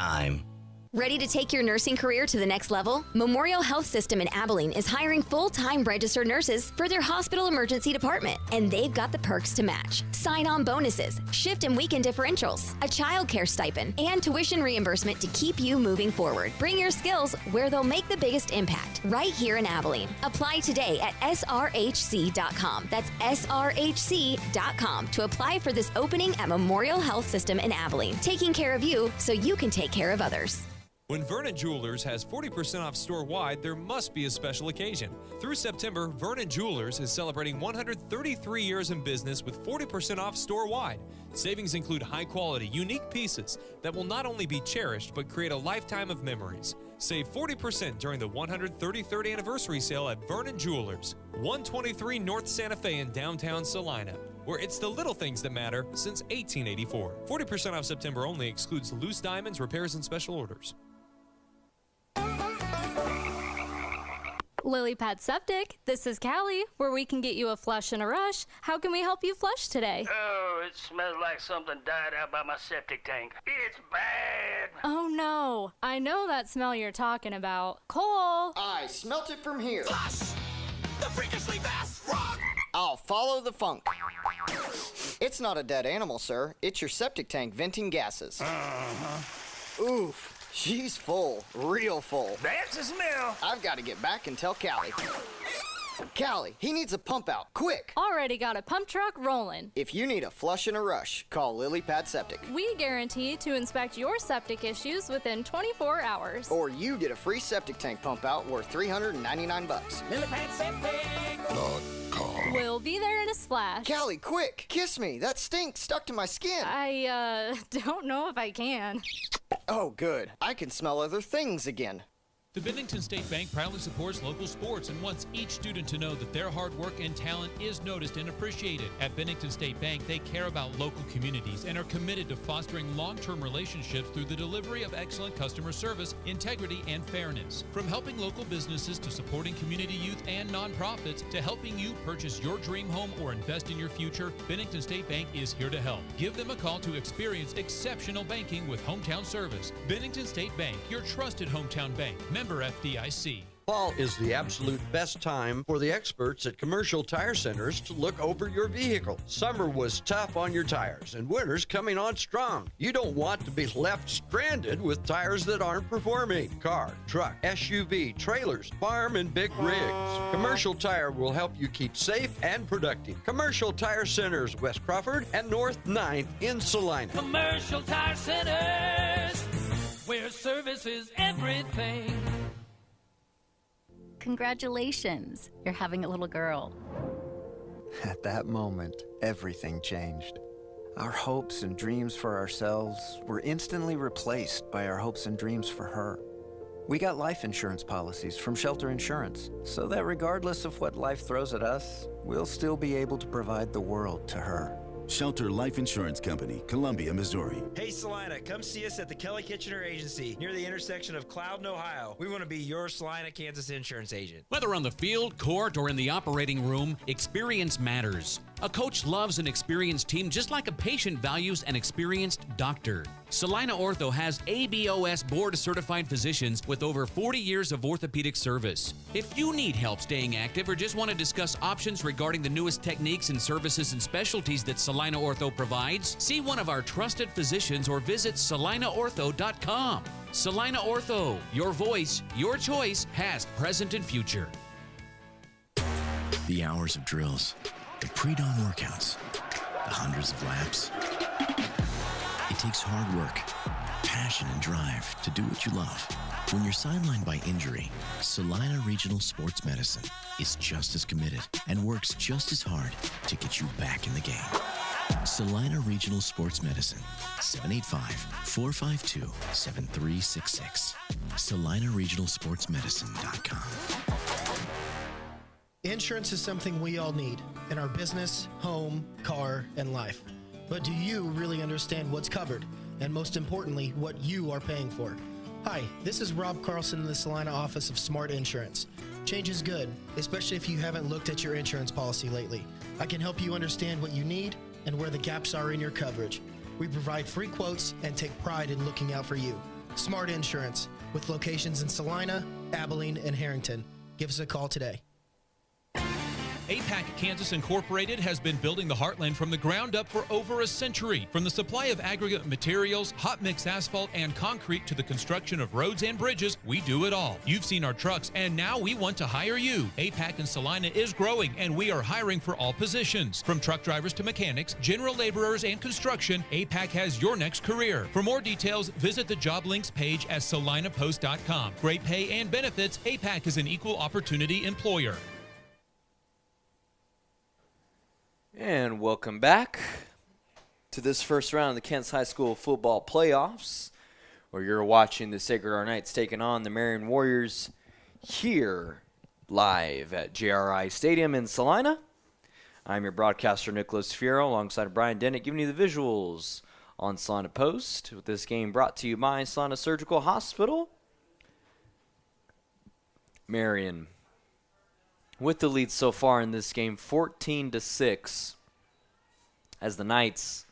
Ready to take your nursing career to the next level? Memorial Health System in Abilene is hiring full-time registered nurses for their hospital emergency department, and they've got the perks to match. Sign-on bonuses, shift and weekend differentials, a child care stipend, and tuition reimbursement to keep you moving forward. Bring your skills where they'll make the biggest impact, right here in Abilene. Apply today at srhc.com. That's srhc.com to apply for this opening at Memorial Health System in Abilene, taking care of you so you can take care of others. When Vernon Jewelers has 40% off store-wide, there must be a special occasion. Through September, Vernon Jewelers is celebrating 133 years in business with 40% off store-wide. Savings include high-quality, unique pieces that will not only be cherished, but create a lifetime of memories. Save 40% during the 133rd anniversary sale at Vernon Jewelers, 123 North Santa Fe in downtown Salina, where it's the little things that matter since 1884. 40% off September only excludes loose diamonds, repairs, and special orders. Lily Pad Septic, this is Callie, where we can get you a flush in a rush. How can we help you flush today? Oh, it smells like something died out by my septic tank. It's bad. Oh no, I know that smell you're talking about. Cole! I smelt it from here. Flush! The freakishly fast frog! I'll follow the funk. It's not a dead animal, sir. It's your septic tank venting gases. Oof. She's full, real full. That's the smell. I've got to get back and tell Callie. Callie, he needs a pump out, quick. Already got a pump truck rolling. If you need a flush in a rush, call Lily Pad Septic. We guarantee to inspect your septic issues within 24 hours. Or you get a free septic tank pump out worth $399. Lily Pad Septic. We'll be there in a splash. Callie, quick, kiss me. That stink stuck to my skin. I don't know if I can. Oh, good. I can smell other things again. The Bennington State Bank proudly supports local sports and wants each student to know that their hard work and talent is noticed and appreciated. At Bennington State Bank, they care about local communities and are committed to fostering long-term relationships through the delivery of excellent customer service, integrity, and fairness. From helping local businesses to supporting community youth and nonprofits to helping you purchase your dream home or invest in your future, Bennington State Bank is here to help. Give them a call to experience exceptional banking with hometown service. Bennington State Bank, your trusted hometown bank. Member FDIC. Fall is the absolute best time for the experts at Commercial Tire Centers to look over your vehicle. Summer was tough on your tires, and winter's coming on strong. You don't want to be left stranded with tires that aren't performing. Car, truck, SUV, trailers, farm, and big rigs. Commercial Tire will help you keep safe and productive. Commercial Tire Centers, West Crawford and North 9th in Salina. Commercial Tire Centers, where service is everything. Congratulations, you're having a little girl. At that moment, everything changed. Our hopes and dreams for ourselves were instantly replaced by our hopes and dreams for her. We got life insurance policies from Shelter Insurance, so that regardless of what life throws at us, we'll still be able to provide the world to her. Shelter Life Insurance Company, Columbia, Missouri. Hey Salina, come see us at the Kelly Kitchener Agency near the intersection of Cloud and Ohio. We want to be your Salina, Kansas insurance agent. Whether on the field, court, or in the operating room, experience matters. A coach loves an experienced team just like a patient values an experienced doctor. Salina Ortho has ABOS board-certified physicians with over 40 years of orthopedic service. If you need help staying active or just want to discuss options regarding the newest techniques and services and specialties that Salina Ortho provides, see one of our trusted physicians or visit salinaortho.com. Salina Ortho, your voice, your choice, past, present, and future. The hours of drills, the pre-dawn workouts, the hundreds of laps. It takes hard work, passion, and drive to do what you love. When you're sidelined by injury, Salina Regional Sports Medicine is just as committed and works just as hard to get you back in the game. Salina Regional Sports Medicine, 785-452-7366. SalinaRegionalSportsMedicine.com. Insurance is something we all need in our business, home, car, and life. But do you really understand what's covered? And most importantly, what you are paying for? Hi, this is Rob Carlson in the Salina office of Smart Insurance. Change is good, especially if you haven't looked at your insurance policy lately. I can help you understand what you need and where the gaps are in your coverage. We provide free quotes and take pride in looking out for you. Smart Insurance, with locations in Salina, Abilene, and Harrington. Give us a call today. APAC Kansas Incorporated has been building the Heartland from the ground up for over a century. From the supply of aggregate materials, hot mix asphalt, and concrete to the construction of roads and bridges, we do it all. You've seen our trucks, and now we want to hire you. APAC in Salina is growing, and we are hiring for all positions. From truck drivers to mechanics, general laborers, and construction, APAC has your next career. For more details, visit the job links page at salinapost.com. Great pay and benefits, APAC is an equal opportunity employer. And welcome back to this first round of the Kent's High School football playoffs, where you're watching the Sacred Heart Knights taking on the Marion Warriors here live at JRI Stadium in Salina. I'm your broadcaster, Nicholas Fiero, alongside Brian Dennett, giving you the visuals on Salina Post, with this game brought to you by Salina Surgical Hospital. Marion with the lead so far in this game, 14-6, as the Knights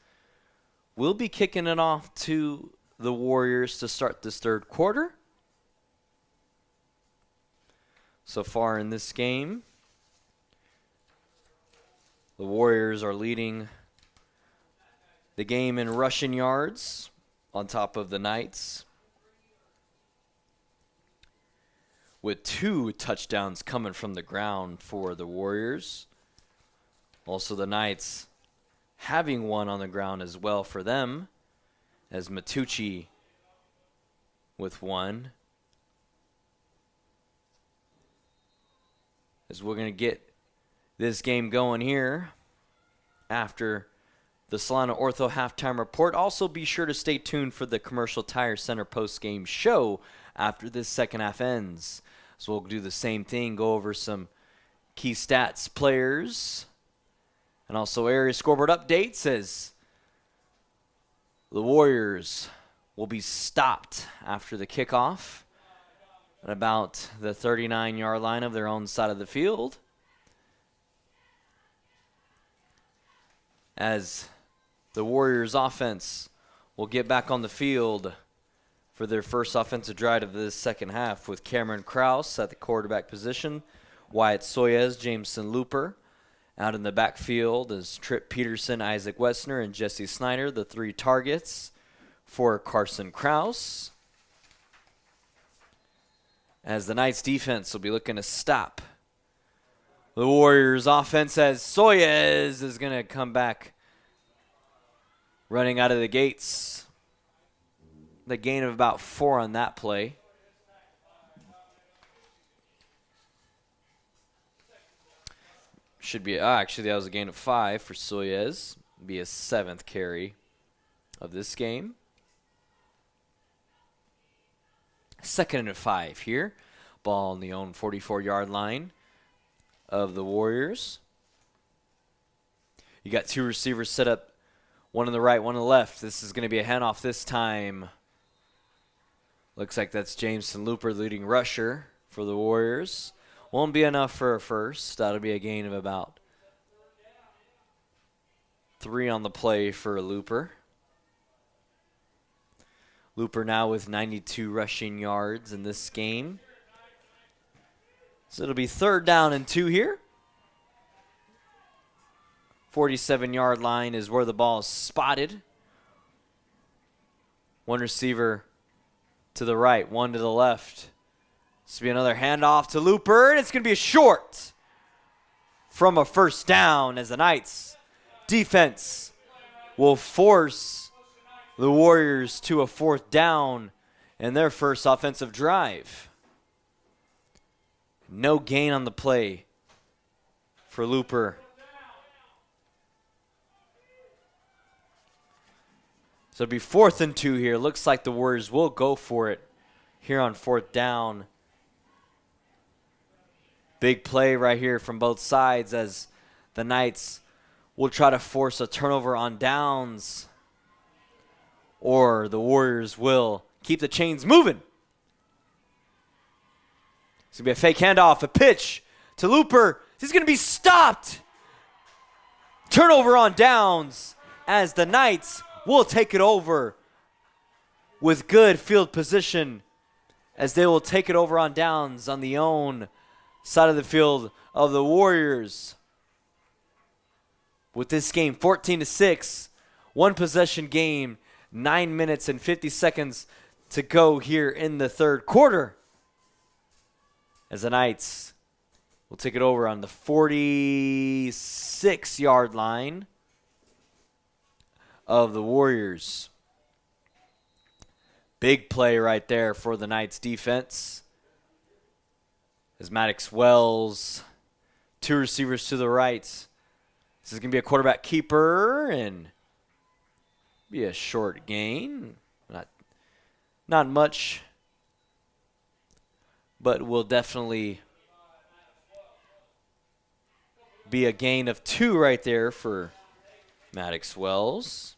will be kicking it off to the Warriors to start this third quarter. So far in this game, the Warriors are leading the game in rushing yards on top of the Knights, with 2 touchdowns coming from the ground for the Warriors. Also the Knights having one on the ground as well for them, as Matucci with one. As we're going to get this game going here after the Salina Ortho halftime report. Also be sure to stay tuned for the Commercial Tire Center post-game show after this second half ends. So we'll do the same thing, go over some key stats, players, and also area scoreboard updates as the Warriors will be stopped after the kickoff at about the 39-yard line of their own side of the field, as the Warriors offense will get back on the field for their first offensive drive of this second half, with Cameron Krause at the quarterback position, Wyatt Soyez, Jameson Looper. Out in the backfield is Tripp Peterson, Isaac Wessner, and Jesse Snyder, the 3 targets for Carson Krause. As the Knights defense will be looking to stop the Warriors offense, as Soyez is going to come back running out of the gates. The gain of about 4 on that play. Should be, actually that was a gain of 5 for Soyez. Be a 7th carry of this game. 2nd and 5 here. Ball on the own 44-yard line of the Warriors. You got two receivers set up, one on the right, one on the left. This is going to be a handoff this time. Looks like that's Jameson Looper, leading rusher for the Warriors. Won't be enough for a first. That'll be a gain of about 3 on the play for Looper. Looper now with 92 rushing yards in this game. So it'll be 3rd down and 2 here. 47-yard line is where the ball is spotted. One receiver to the right, one to the left. This will be another handoff to Looper, and it's going to be a short from a first down as the Knights defense will force the Warriors to a 4th down in their first offensive drive. No gain on the play for Looper. So it'll be 4th and 2 here. Looks like the Warriors will go for it here on 4th down. Big play right here from both sides as the Knights will try to force a turnover on downs, or the Warriors will keep the chains moving. It's going to be a fake handoff, a pitch to Looper. He's going to be stopped. Turnover on downs as the Knights will take it over with good field position, as they will take it over on downs on the own side of the field of the Warriors. With this game 14-6, 1 possession game, 9 minutes and 50 seconds to go here in the 3rd quarter, as the Knights will take it over on the 46-yard line of the Warriors. Big play right there for the Knights defense, as Maddox Wells, 2 receivers to the right. This is going to be a quarterback keeper and be a short gain. Not much, but will definitely be a gain of 2 right there for Maddox Wells.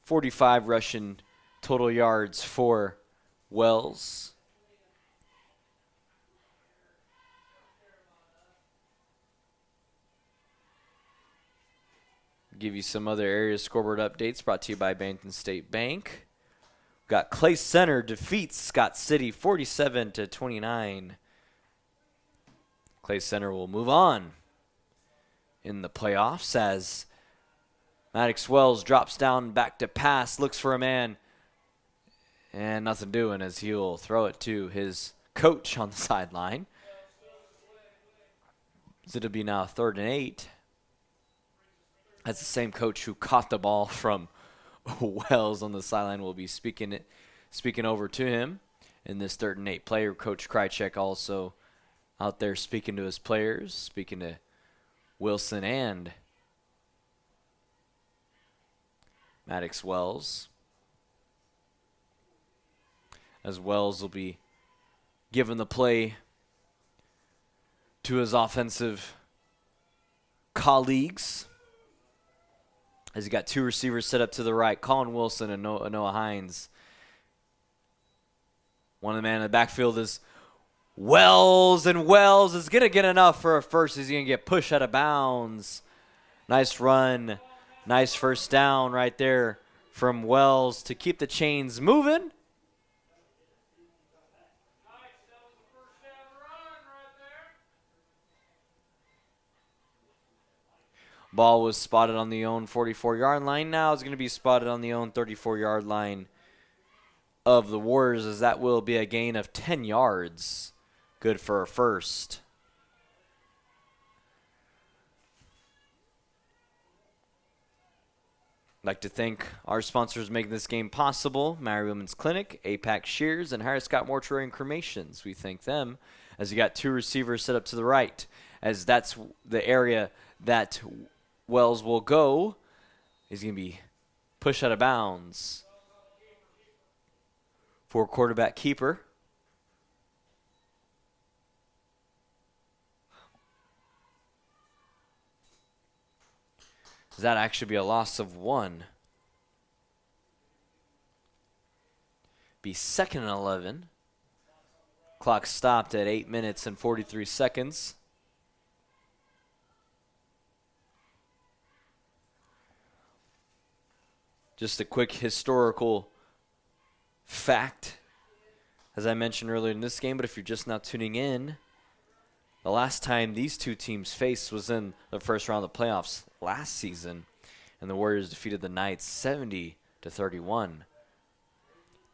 45 rushing total yards for Wells. Give you some other area scoreboard updates brought to you by Bennington State Bank. Got Clay Center defeats Scott City 47-29. Clay Center will move on in the playoffs as Maddox Wells drops down back to pass, looks for a man, and nothing doing as he'll throw it to his coach on the sideline. So it'll be now 3rd and 8. That's the same coach who caught the ball from Wells on the sideline will be speaking over to him in this 3rd and 8 play. Coach Krychek also out there speaking to his players, speaking to Wilson and Maddox Wells. As Wells will be given the play to his offensive colleagues, as he got 2 receivers set up to the right, Colin Wilson and Noah Hines. One of the men in the backfield is Wells, and Wells is going to get enough for a first. He's going to get pushed out of bounds. Nice run. Nice first down right there from Wells to keep the chains moving. Ball was spotted on the own 44-yard line. Now it's going to be spotted on the own 34-yard line of the Warriors, as that will be a gain of 10 yards. Good for a first. I'd like to thank our sponsors making this game possible: Marion Women's Clinic, APAC Shears, and Harris Scott Mortuary and Cremations. We thank them, as you got 2 receivers set up to the right, as that's the area that Wells will go. He's going to be pushed out of bounds for quarterback keeper. Does that actually be a loss of 1? Be 2nd and 11. Clock stopped at 8 minutes and 43 seconds. Just a quick historical fact, as I mentioned earlier in this game, but if you're just now tuning in, the last time these two teams faced was in the first round of the playoffs last season, and the Warriors defeated the Knights 70-31.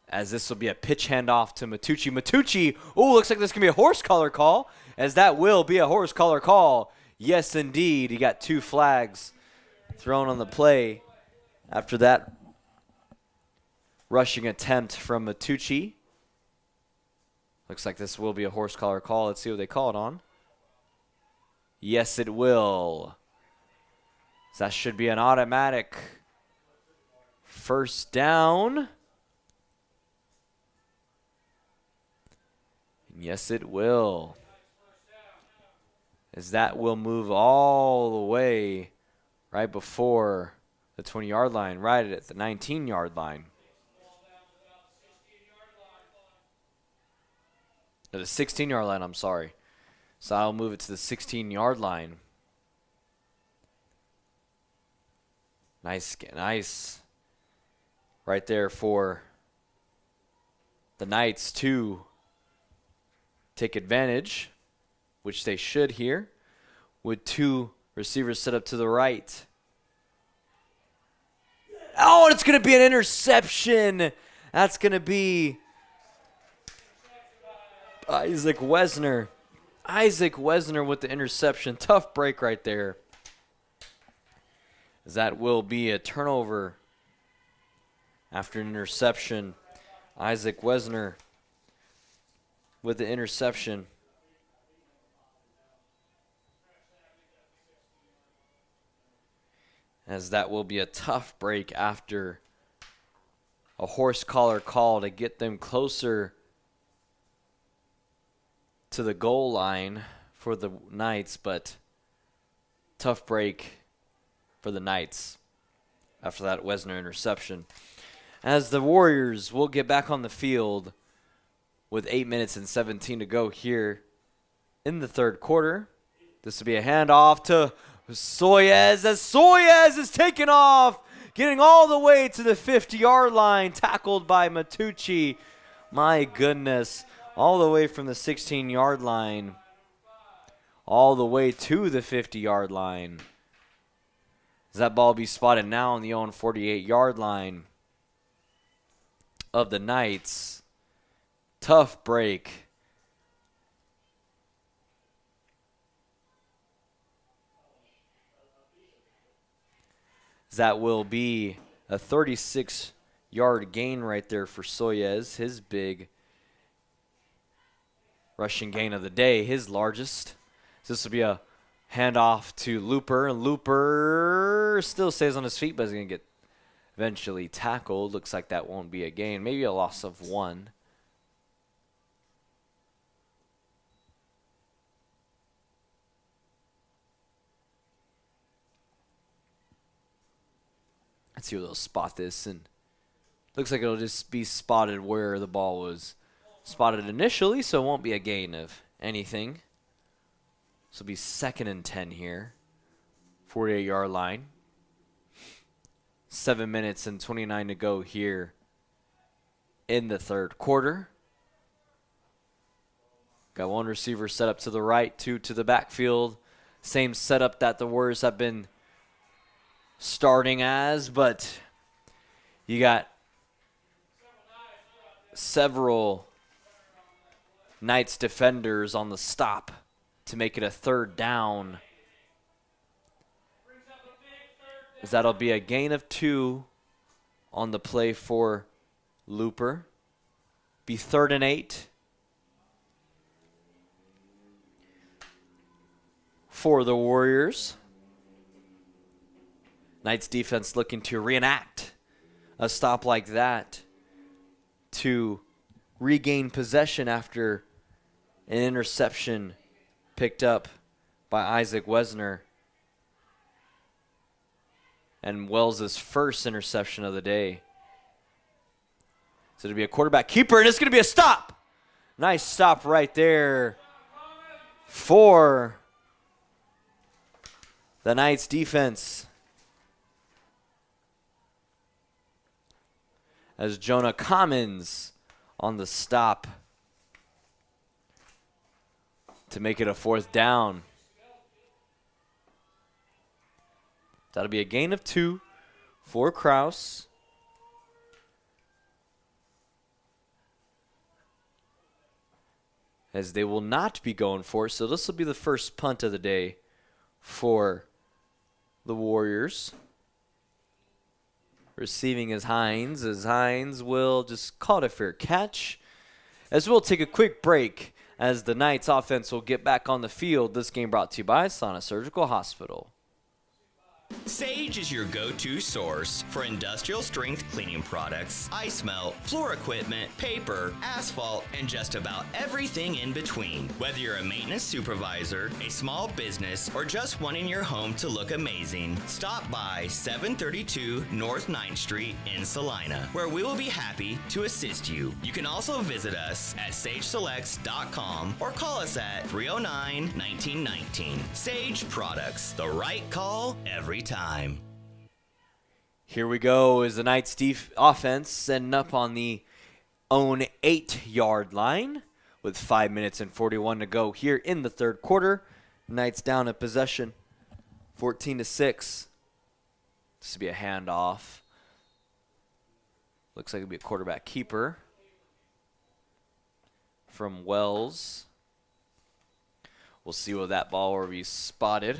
As this will be a pitch handoff to Matucci. Matucci, oh, looks like this can be a horse collar call, as that will be a horse collar call. Yes, indeed. He got 2 flags thrown on the play after that rushing attempt from Matucci. Looks like this will be a horse collar call. Let's see what they call it on. Yes, it will. So that should be an automatic first down. Yes, it will. As that will move all the way right before the 20-yard line, right at the 19-yard line. The 16-yard line, I'm sorry. So I'll move it to the 16-yard line. Nice. Right there for the Knights to take advantage, which they should here, with 2 receivers set up to the right. Oh, and it's going to be an interception. That's going to be Isaac Wesner. Isaac Wesner with the interception. Tough break right there. That will be a turnover after an interception. Isaac Wesner with the interception. As that will be a tough break after a horse collar call to get them closer to the goal line for the Knights, but tough break for the Knights after that Wesner interception. As the Warriors will get back on the field with 8 minutes and 17 to go here in the third quarter. This will be a handoff to Soyez as Soyez is taken off, getting all the way to the 50-yard line, tackled by Matucci. My goodness, all the way from the 16-yard line, all the way to the 50-yard line. Does that ball be spotted now on the own 48-yard line of the Knights? Tough break. That will be a 36-yard gain right there for Soyez, his big rushing gain of the day, his largest. So this will be a handoff to Looper, and Looper still stays on his feet, but is going to get eventually tackled. Looks like that won't be a gain, maybe a loss of 1. Let's see where they'll spot this, and looks like it'll just be spotted where the ball was spotted initially, so it won't be a gain of anything. This will be 2nd and 10 here, 48-yard line. 7 minutes and 29 to go here in the third quarter. Got 1 receiver set up to the right, 2 to the backfield. Same setup that the Warriors have been starting as, but you got several Knights defenders on the stop to make it a 3rd down. As that'll be a gain of 2 on the play for Looper. Be 3rd and 8 for the Warriors. Knights defense looking to reenact a stop like that to regain possession after an interception picked up by Isaac Wesner. And Wells' first interception of the day. So it'll be a quarterback keeper, and it's going to be a stop. Nice stop right there for the Knights defense. As Jonah Commons on the stop to make it a 4th down. That'll be a gain of 2 for Kraus. As they will not be going for it. So this will be the first punt of the day for the Warriors. Receiving is Hines, as Hines will just call it a fair catch. As we'll take a quick break as the Knights offense will get back on the field. This game brought to you by Salina Surgical Hospital. Sage is your go-to source for industrial strength cleaning products, ice melt, floor equipment, paper, asphalt, and just about everything in between. Whether you're a maintenance supervisor, a small business, or just wanting your home to look amazing, stop by 732 North 9th Street in Salina, where we will be happy to assist you. You can also visit us at sageselects.com or call us at 309-1919. Sage Products, the right call every time. Here we go as the Knights offense setting up on the own 8-yard line with 5 minutes and 41 to go here in the third quarter. Knights down at possession, 14-6. This will be a handoff. Looks like it'll be a quarterback keeper from Wells. We'll see what that ball will be spotted.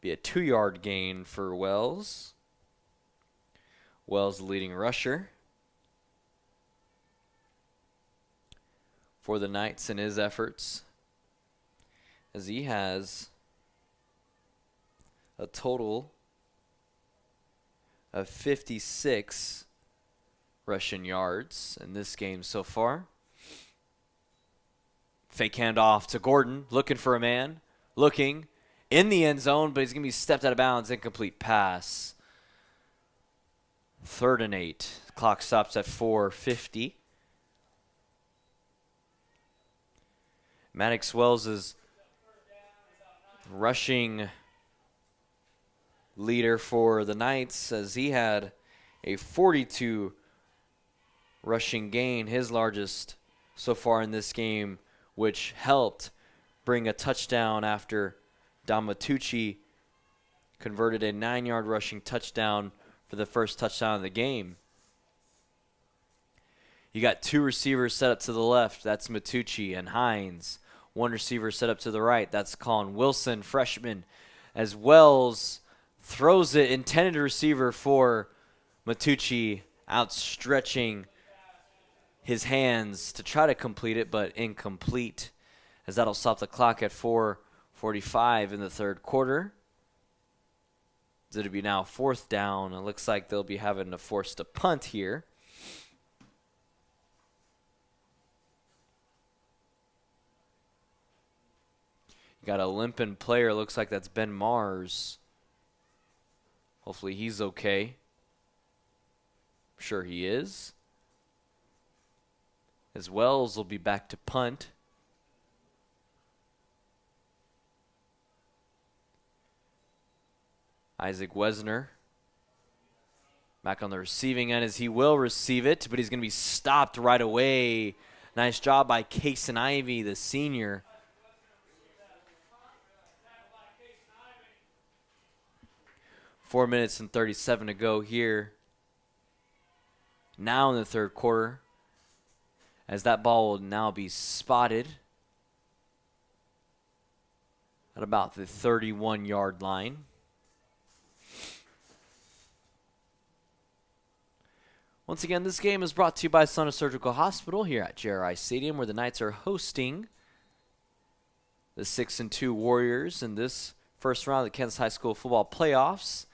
Be a 2-yard gain for Wells. Wells, the leading rusher for the Knights in his efforts, as he has a total of 56 rushing yards in this game so far. Fake handoff to Gordon, looking for a man, looking in the end zone, but he's going to be stepped out of bounds. Incomplete pass. 3rd and 8. Clock stops at 4:50. Maddox Wells is rushing leader for the Knights, as he had a 42 rushing gain, his largest so far in this game, which helped bring a touchdown after Damatucci converted a 9-yard rushing touchdown for the first touchdown of the game. You got 2 receivers set up to the left. That's Matucci and Hines. 1 receiver set up to the right. That's Colin Wilson, freshman. As Wells throws it, intended receiver for Matucci, outstretching his hands to try to complete it, but incomplete, as that'll stop the clock at 4:45 in the third quarter. It'll be now 4th down. It looks like they'll be having to force a punt here. You got a limping player. Looks like that's Ben Mars. Hopefully he's okay. I'm sure he is. As Wells will be back to punt. Isaac Wesner back on the receiving end, as he will receive it, but he's going to be stopped right away. Nice job by Cason Ivey, the senior. Four minutes and 37 to go here. Now in the third quarter, as that ball will now be spotted at about the 31-yard line. Once again, this game is brought to you by Salina Surgical Hospital here at JRI Stadium, where the Knights are hosting the 6-2 Warriors in this first round of the Kansas High School football playoffs.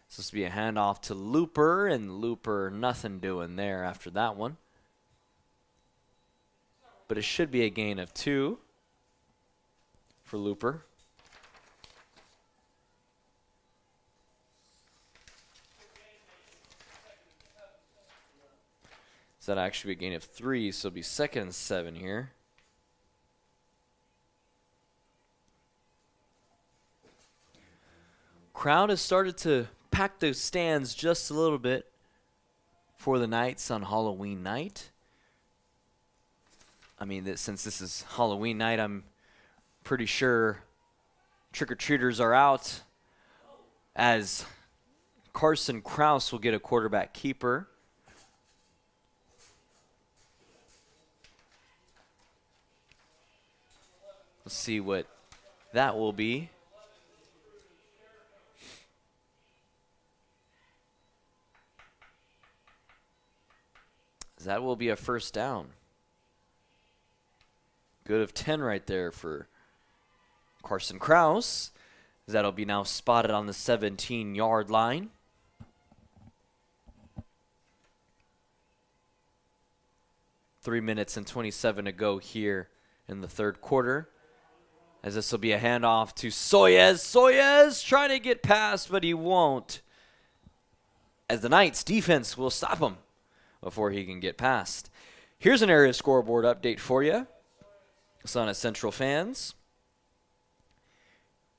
This is to be a handoff to Looper, and Looper nothing doing there after that one. But it should be a gain of 2 for Looper. So that'll actually be a gain of 3, so it'll be 2nd and 7 here. Crowd has started to pack the stands just a little bit for the Knights on Halloween night. I mean, since this is Halloween night, I'm pretty sure trick-or-treaters are out, as Carson Krause will get a quarterback keeper. Let's see what that will be. That will be a first down. Good of 10 right there for Carson Krause. That'll be now spotted on the 17-yard line. Three minutes and 27 to go here in the third quarter, as this will be a handoff to Soyez. Soyez trying to get past, but he won't, as the Knights defense will stop him before he can get past. Here's an area scoreboard update for you, Salina Central fans.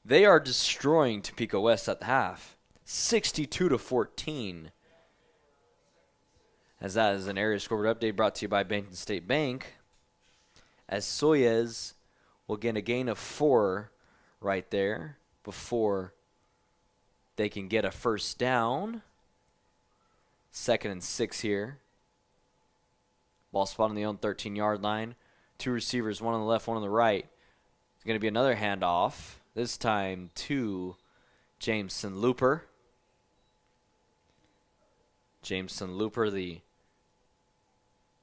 They are destroying Topeka West at the half, 62-14. As that is an area scoreboard update brought to you by Bennington State Bank, as Soyez will get a gain of 4 right there before they can get a first down. 2nd and 6 here. Ball spot on the own 13-yard line. 2 receivers, one on the left, one on the right. It's going to be another handoff, this time to Jameson Looper. Jameson Looper, the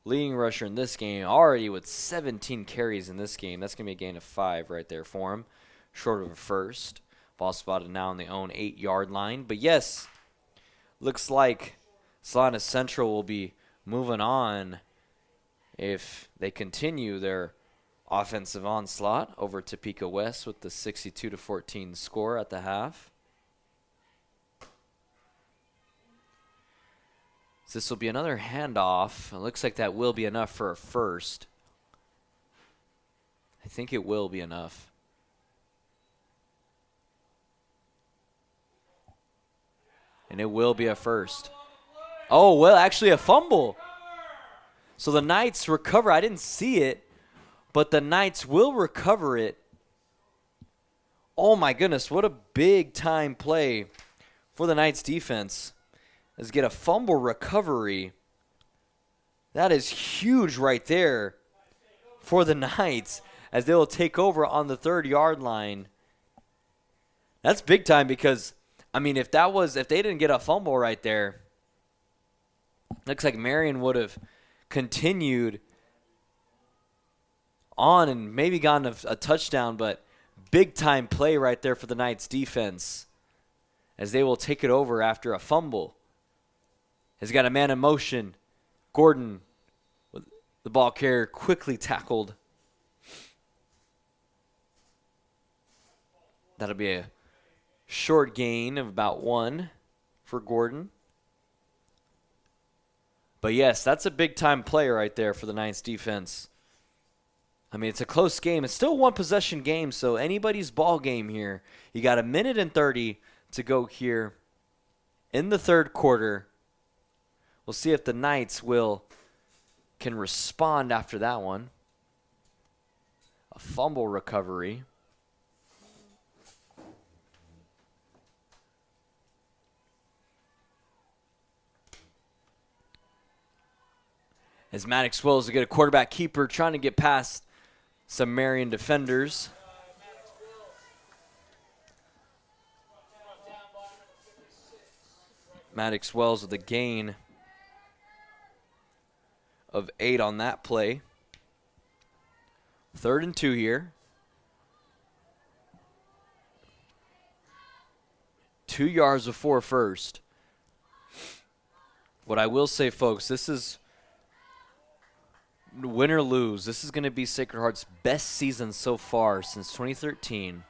leading rusher in this game, already with 17 carries in this game. That's going to be a gain of 5 right there for him, short of a first. Ball spotted now on the own 8-yard line. But yes, looks like Salina Central will be moving on if they continue their offensive onslaught over Topeka West with the 62-14 score at the half. So this will be another handoff. It looks like that will be enough for a first. I think it will be enough. And it will be a first. Oh, well, actually a fumble. So the Knights recover. I didn't see it, but the Knights will recover it. Oh, my goodness, what a big-time play for the Knights defense. Let's get a fumble recovery. That is huge right there for the Knights, as they will take over on the 3rd-yard line. That's big time because, I mean, if they didn't get a fumble right there, looks like Marion would have continued on and maybe gotten a touchdown, but big-time play right there for the Knights defense, as they will take it over after a fumble. Has got a man in motion. Gordon, with the ball carrier, quickly tackled. That'll be a short gain of about 1 for Gordon. But yes, that's a big-time play right there for the Knights defense. I mean, it's a close game. It's still a one-possession game, so anybody's ball game here. You got 1 minute and 30 to go here in the third quarter. We'll see if the Knights can respond after that one. A fumble recovery. As Maddox Wells will get a quarterback keeper trying to get past some Marion defenders. Maddox Wells with a gain of 8 on that play. 3rd and 2 here. 2 yards before first. What I will say, folks, this is win or lose. This is going to be Sacred Heart's best season so far since 2013,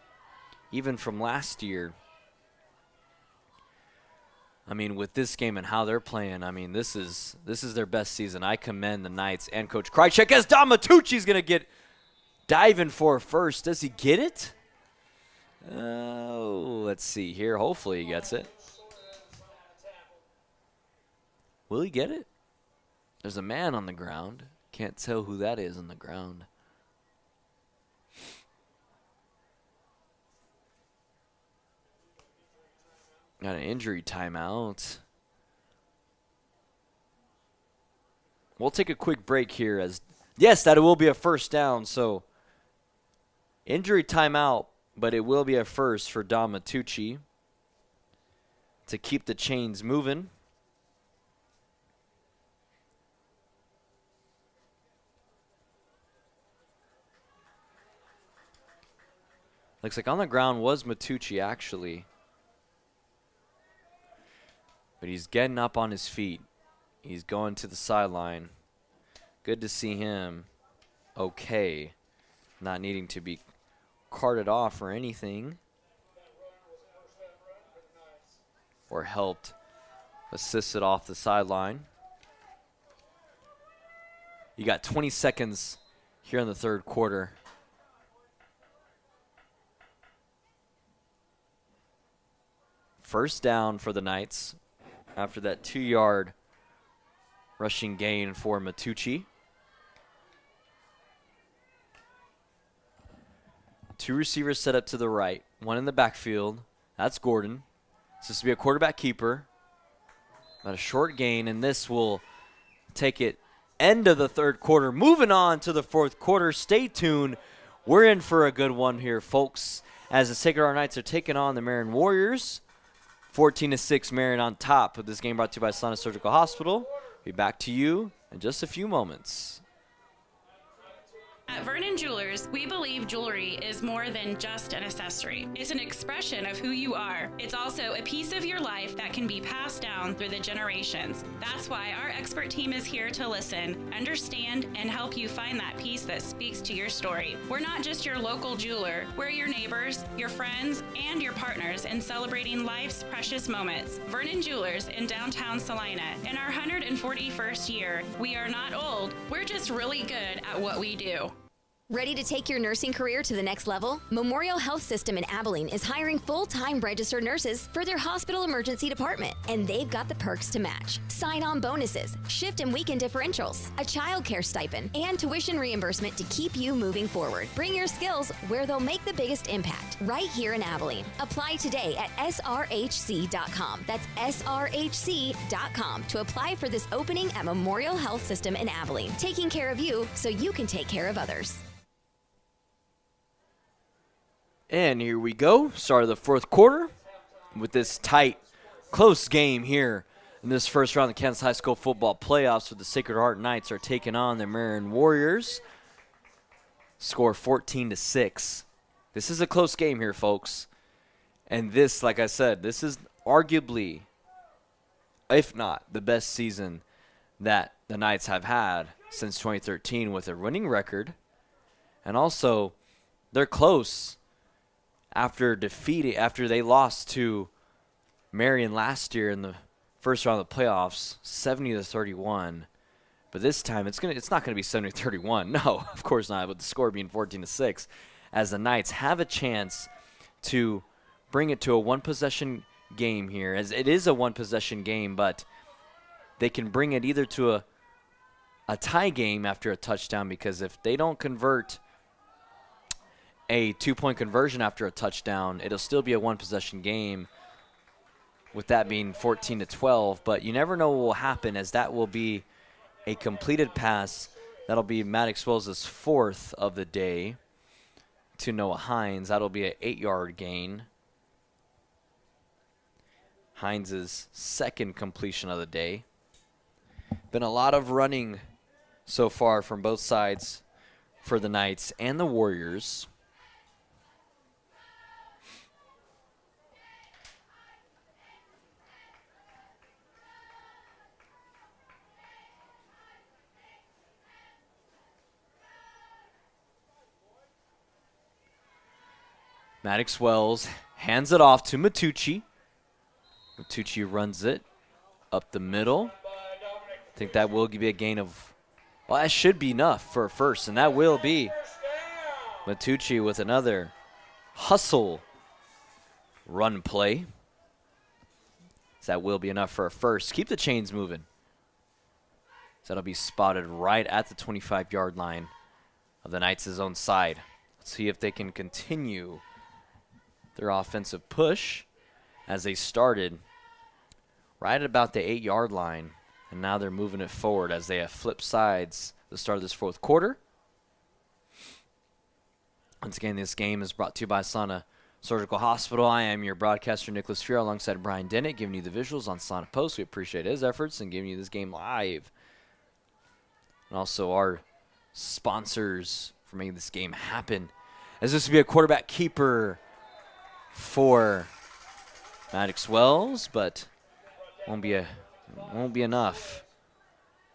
even from last year. I mean, with this game and how they're playing, I mean, this is their best season. I commend the Knights and Coach Krychek as Don Matucci's going to get diving for first. Does he get it? Oh, let's see here. Hopefully he gets it. Will he get it? There's a man on the ground. Can't tell who that is on the ground. Got an injury timeout. We'll take a quick break here as, yes, that will be a first down. So injury timeout, but it will be a first for Don Matucci to keep the chains moving. Looks like on the ground was Matucci actually. But he's getting up on his feet. He's going to the sideline. Good to see him okay. Not needing to be carted off or anything. Or helped assisted off the sideline. You got 20 seconds here in the third quarter. First down for the Knights after that 2-yard rushing gain for Matucci. Two receivers set up to the right. One in the backfield. That's Gordon. This to be a quarterback keeper. About a short gain, and this will take it end of the third quarter. Moving on to the fourth quarter. Stay tuned. We're in for a good one here, folks, as the Sacred Heart Knights are taking on the Marion Warriors. 14-6 Marion on top of this game, brought to you by Salina Surgical Hospital. Be back to you in just a few moments. At Vernon Jewelers, we believe jewelry is more than just an accessory. It's an expression of who you are. It's also a piece of your life that can be passed down through the generations. That's why our expert team is here to listen, understand, and help you find that piece that speaks to your story. We're not just your local jeweler. We're your neighbors, your friends, and your partners in celebrating life's precious moments. Vernon Jewelers in downtown Salina. In our 141st year, we are not old. We're just really good at what we do. Ready to take your nursing career to the next level? Memorial Health System in Abilene is hiring full-time registered nurses for their hospital emergency department, and they've got the perks to match. Sign-on bonuses, shift and weekend differentials, a childcare stipend, and tuition reimbursement to keep you moving forward. Bring your skills where they'll make the biggest impact, right here in Abilene. Apply today at srhc.com. That's srhc.com to apply for this opening at Memorial Health System in Abilene, taking care of you so you can take care of others. And here we go, start of the fourth quarter with this tight, close game here in this first round of the Kansas High School football playoffs, where the Sacred Heart Knights are taking on the Marion Warriors. Score 14-6. This is a close game here, folks. And this, like I said, this is arguably, if not the best season that the Knights have had since 2013 with a winning record. And also, they're close after they lost to Marion last year in the first round of the playoffs, 70-31. But this time it's not gonna be 70-31. No, of course not. With the score being 14-6, as the Knights have a chance to bring it to a one-possession game here, as it is a one-possession game, but they can bring it either to a tie game after a touchdown, because if they don't convert a 2-point conversion after a touchdown, it'll still be a one-possession game, with that being 14-12. But you never know what will happen, as that will be a completed pass. That'll be Maddox Wells' fourth of the day to Noah Hines. That'll be an 8-yard gain. Hines' second completion of the day. Been a lot of running so far from both sides for the Knights and the Warriors. Maddox Wells hands it off to Matucci. Matucci runs it up the middle. I think that will be a gain of, well, that should be enough for a first, and that will be. Matucci with another hustle run play. So that will be enough for a first. Keep the chains moving. So that'll be spotted right at the 25-yard line of the Knights' own side. Let's see if they can continue their offensive push as they started right at about the 8-yard line. And now they're moving it forward as they have flipped sides at the start of this fourth quarter. Once again, this game is brought to you by Salina Surgical Hospital. I am your broadcaster, Nicholas Fuhr, alongside Brian Dennett, giving you the visuals on Salina Post. We appreciate his efforts in giving you this game live. And also our sponsors for making this game happen. As this will be a quarterback keeper for Maddox Wells, but won't be enough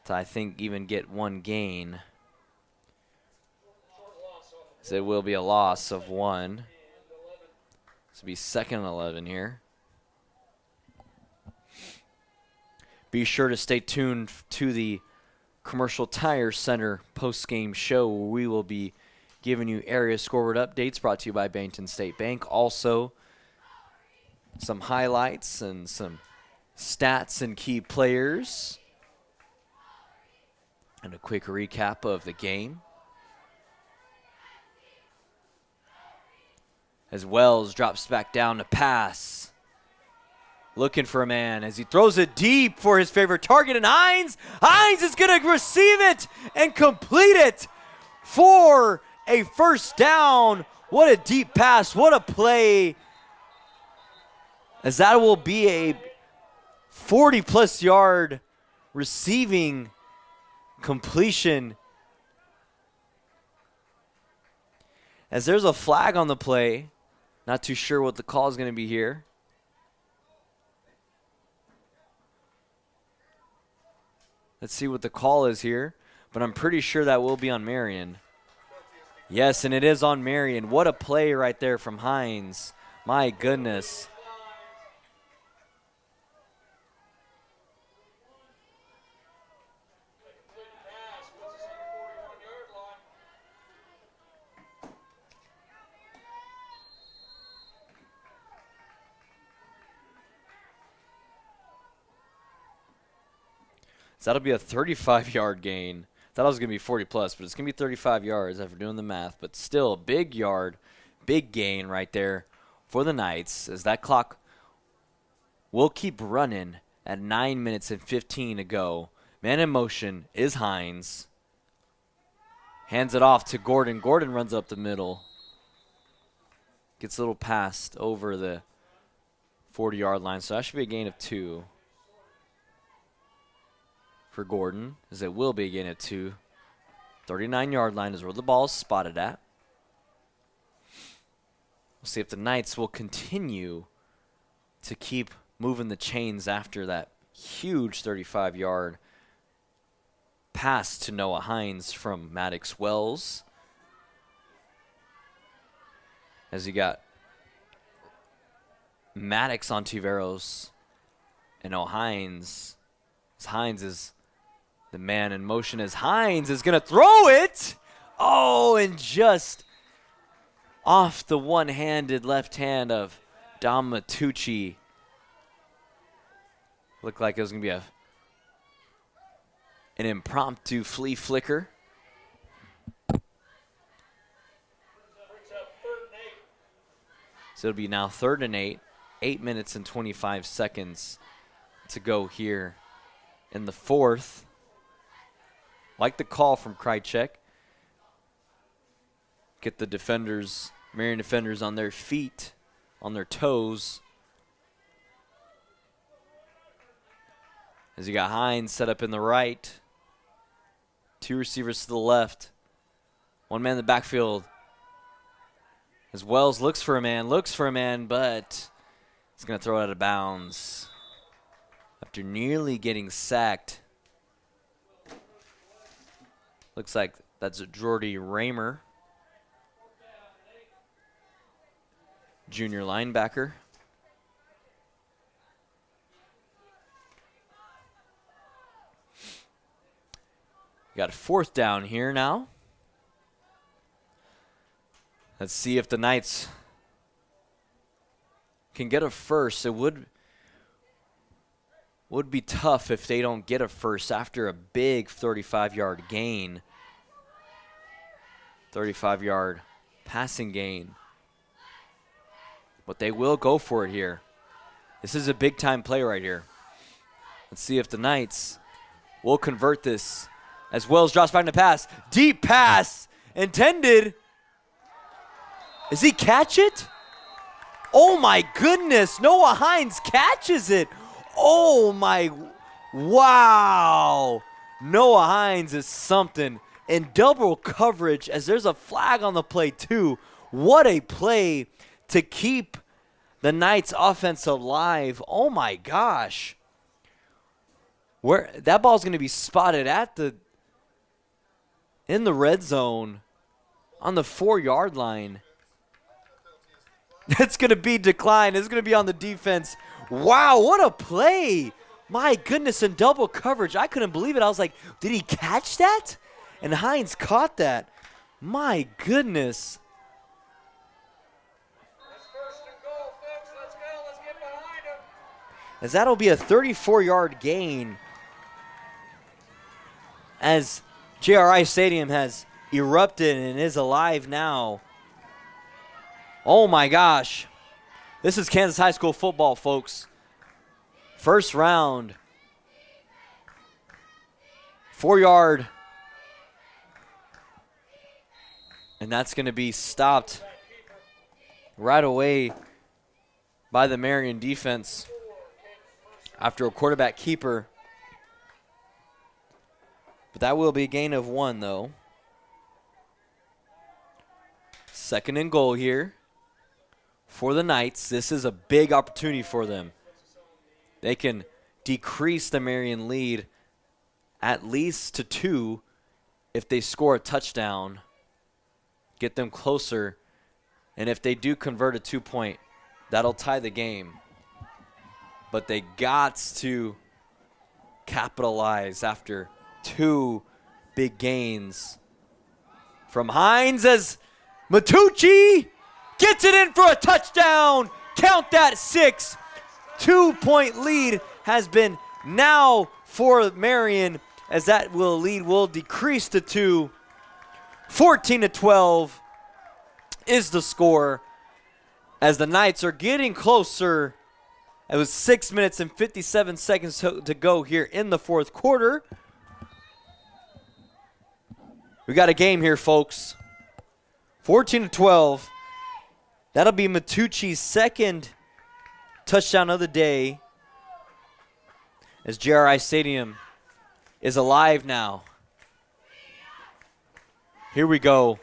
to, I think, even get one gain. So it will be a loss of 1. This will be 2nd and 11 here. Be sure to stay tuned to the Commercial Tire Center post-game show, where we will be giving you area scoreboard updates brought to you by Bennington State Bank. Also, some highlights and some stats and key players. And a quick recap of the game. As Wells drops back down to pass. Looking for a man as he throws it deep for his favorite target, and Hines is going to receive it and complete it for a first down. What a deep pass. What a play. As that will be a 40-plus yard receiving completion. As there's a flag on the play. Not too sure what the call is going to be here. Let's see what the call is here. But I'm pretty sure that will be on Marion. Yes, and it is on Marion. What a play right there from Hines. My goodness. So that'll be a 35-yard gain. Thought it was going to be 40-plus, but it's going to be 35 yards after doing the math. But still, big yard, big gain right there for the Knights, as that clock will keep running at 9 minutes and 15 to go. Man in motion is Hines. Hands it off to Gordon. Gordon runs up the middle. Gets a little passed over the 40-yard line, so that should be a gain of 2. For Gordon, as it will be again at 2. 39-yard line is where the ball is spotted at. We'll see if the Knights will continue to keep moving the chains after that huge 35-yard pass to Noah Hines from Maddox Wells. As you got Maddox on Tiveros and Hines. Hines is the man in motion, as Hines is going to throw it. Oh, and just off the one-handed left hand of Dom Matucci. Looked like it was going to be an impromptu flea flicker. So it'll be now 3rd and 8. 8 minutes and 25 seconds to go here in the fourth. Like the call from Krychek. Get the defenders, Marion defenders, on their feet, on their toes. As you got Hines set up in the right. 2 receivers to the left. 1 man in the backfield. As Wells looks for a man, but he's going to throw it out of bounds after nearly getting sacked. Looks like that's Jordy Raymer, junior linebacker. We got a 4th down here now. Let's see if the Knights can get a first. It would be tough if they don't get a first after a big 35-yard gain. 35-yard passing gain. But they will go for it here. This is a big-time play right here. Let's see if the Knights will convert this. As Wells drops back in the pass. Deep pass intended. Does he catch it? Oh, my goodness. Noah Hines catches it. Oh, my. Wow. Noah Hines is something. In double coverage as there's a flag on the play, too. What a play to keep the Knights offense alive. Oh, my gosh. Where that ball's going to be spotted in the red zone on the 4-yard line. It's going to be declined. It's going to be on the defense. Wow, what a play. My goodness, in double coverage. I couldn't believe it. I was like, did he catch that? And Hines caught that. My goodness. As that'll be a 34-yard gain as JRI Stadium has erupted and is alive now. Oh my gosh. This is Kansas High School football, folks. First round. 4-yard. And that's going to be stopped right away by the Marion defense after a quarterback keeper. But that will be a gain of 1, though. 2nd and goal here for the Knights. This is a big opportunity for them. They can decrease the Marion lead at least to 2 if they score a touchdown, get them closer, and if they do convert a 2-point, that'll tie the game. But they got to capitalize after 2 big gains from Hines as Matucci gets it in for a touchdown. Count that 6. 2-point lead has been now for Marion as that lead will decrease to 2. 14-12 is the score as the Knights are getting closer. It was 6 minutes and 57 seconds to go here in the 4th quarter. We got a game here, folks. 14-12. That'll be Matucci's 2nd touchdown of the day as JRI Stadium is alive now. Here we go.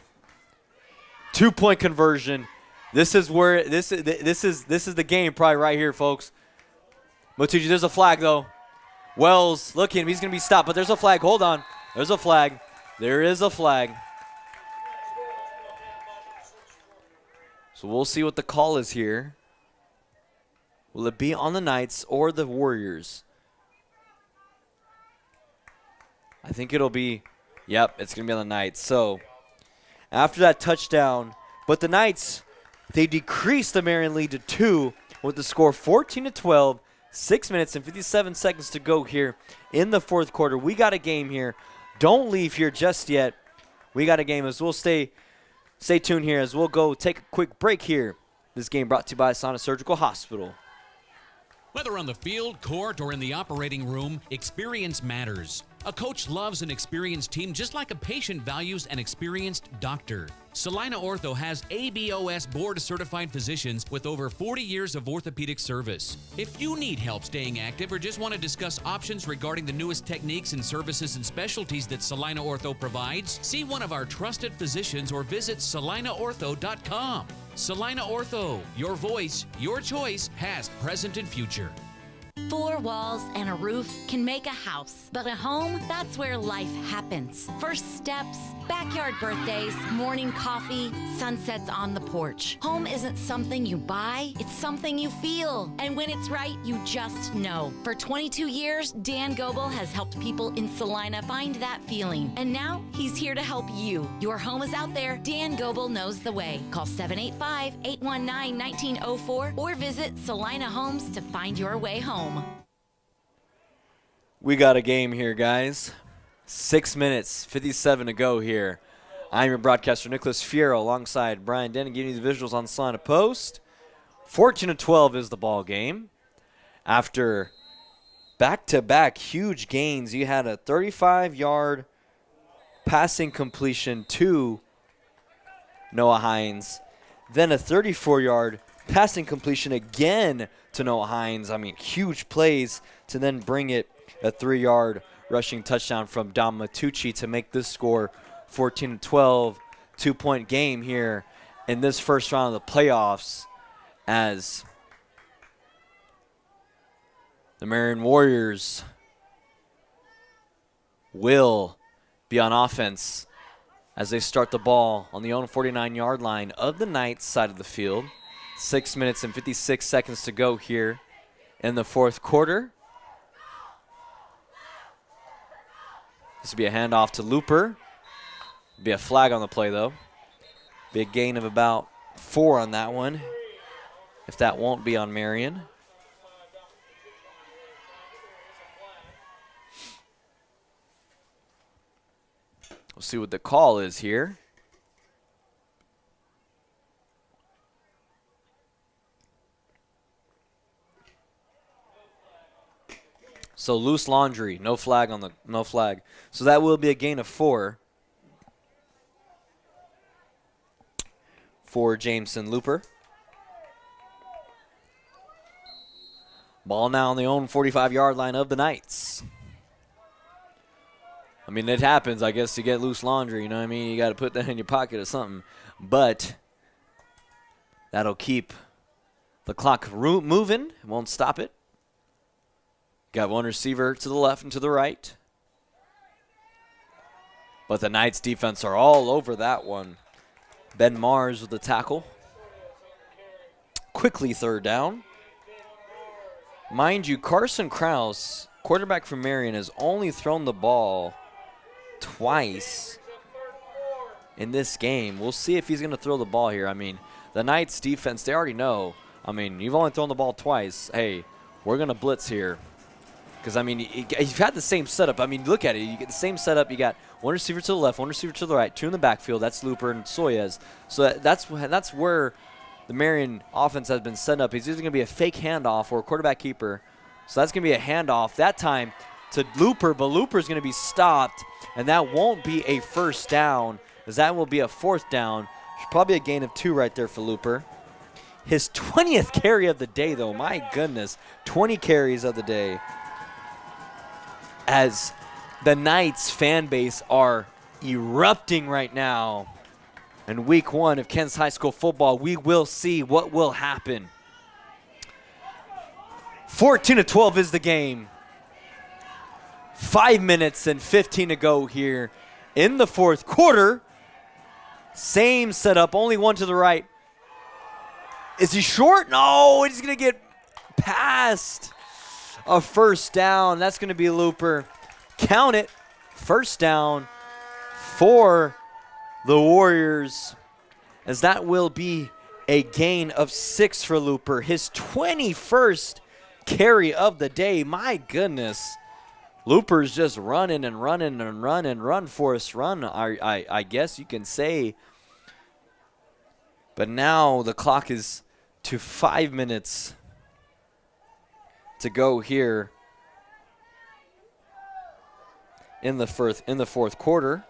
2-point conversion. This is where this is the game probably right here, folks. Matucci, there's a flag though. Wells, look at him. He's going to be stopped, but there's a flag. Hold on. There's a flag. There is a flag. So we'll see what the call is here. Will it be on the Knights or the Warriors? I think it'll be, yep, it's going to be on the Knights. So after that touchdown, but the Knights, they decreased the Marion lead to 2 with the score 14-12. 6 minutes and 57 seconds to go here in the 4th quarter. We got a game here. Don't leave here just yet. We got a game as we'll stay tuned here as we'll go take a quick break here. This game brought to you by Salina Surgical Hospital. Whether on the field, court, or in the operating room, experience matters. A coach loves an experienced team just like a patient values an experienced doctor. Salina Ortho has ABOS board-certified physicians with over 40 years of orthopedic service. If you need help staying active or just want to discuss options regarding the newest techniques and services and specialties that Salina Ortho provides, see one of our trusted physicians or visit salinaortho.com. Salina Ortho, your voice, your choice, past, present, and future. 4 walls and a roof can make a house, but a home, that's where life happens. First steps, backyard birthdays, morning coffee, sunsets on the porch. Home isn't something you buy, it's something you feel. And when it's right, you just know. For 22 years, Dan Goebel has helped people in Salina find that feeling. And now he's here to help you. Your home is out there. Dan Goebel knows the way. Call 785-819-1904 or visit Salina Homes to find your way home. We got a game here, guys. 6 minutes, 57 to go here. I'm your broadcaster, Nicholas Fiero, alongside Brian Denton, giving you the visuals on Salina Post. 14-12 is the ball game. After back-to-back huge gains, you had a 35-yard passing completion to Noah Hines, then a 34-yard passing completion again to Noah Hines. I mean, huge plays to then bring it a 3-yard rushing touchdown from Dom Matucci to make this score 14-12, 2-point game here in this first round of the playoffs, as the Marion Warriors will be on offense as they start the ball on the own 49-yard line of the Knights side of the field. 6 minutes and 56 seconds to go here in the fourth quarter. This will be a handoff to Looper. Be a flag on the play, though. Be a gain of about 4 on that one, if that won't be on Marion. We'll see what the call is here. So loose laundry, no flag. So that will be a gain of 4 for Jameson Looper. Ball now on the own 45-yard line of the Knights. I mean, it happens. I guess you get loose laundry, you know what I mean? You got to put that in your pocket or something. But that'll keep the clock moving. It won't stop it. Got one receiver to the left and to the right. But the Knights defense are all over that one. Ben Mars with the tackle. Quickly third down. Mind you, Carson Krause, quarterback from Marion, has only thrown the ball twice in this game. We'll see if he's going to throw the ball here. I mean, the Knights defense, they already know. I mean, you've only thrown the ball twice. Hey, we're going to blitz here. Because, I mean, you've had the same setup. I mean, look at it. You get the same setup. You got one receiver to the left, one receiver to the right, 2 in the backfield. That's Looper and Soyez. So that's where the Marion offense has been set up. It's either going to be a fake handoff or a quarterback keeper. So that's going to be a handoff that time to Looper, but Looper's going to be stopped, and that won't be a first down, as that will be a 4th down. Probably a gain of 2 right there for Looper. His 20th carry of the day, though. My goodness, 20 carries of the day. As the Knights fan base are erupting right now in week 1 of Kansas High School football, we will see what will happen. 14-12 is the game. 5 minutes and 15 to go here in the fourth quarter. Same setup, only one to the right. Is he short? No, he's going to get past a first down. That's going to be Looper. Count it. First down for the Warriors, as that will be a gain of 6 for Looper. His 21st carry of the day. My goodness. Looper's just running and running and run, Forrest, run, I guess you can say. But now the clock is to 5 minutes to go here in the fourth quarter.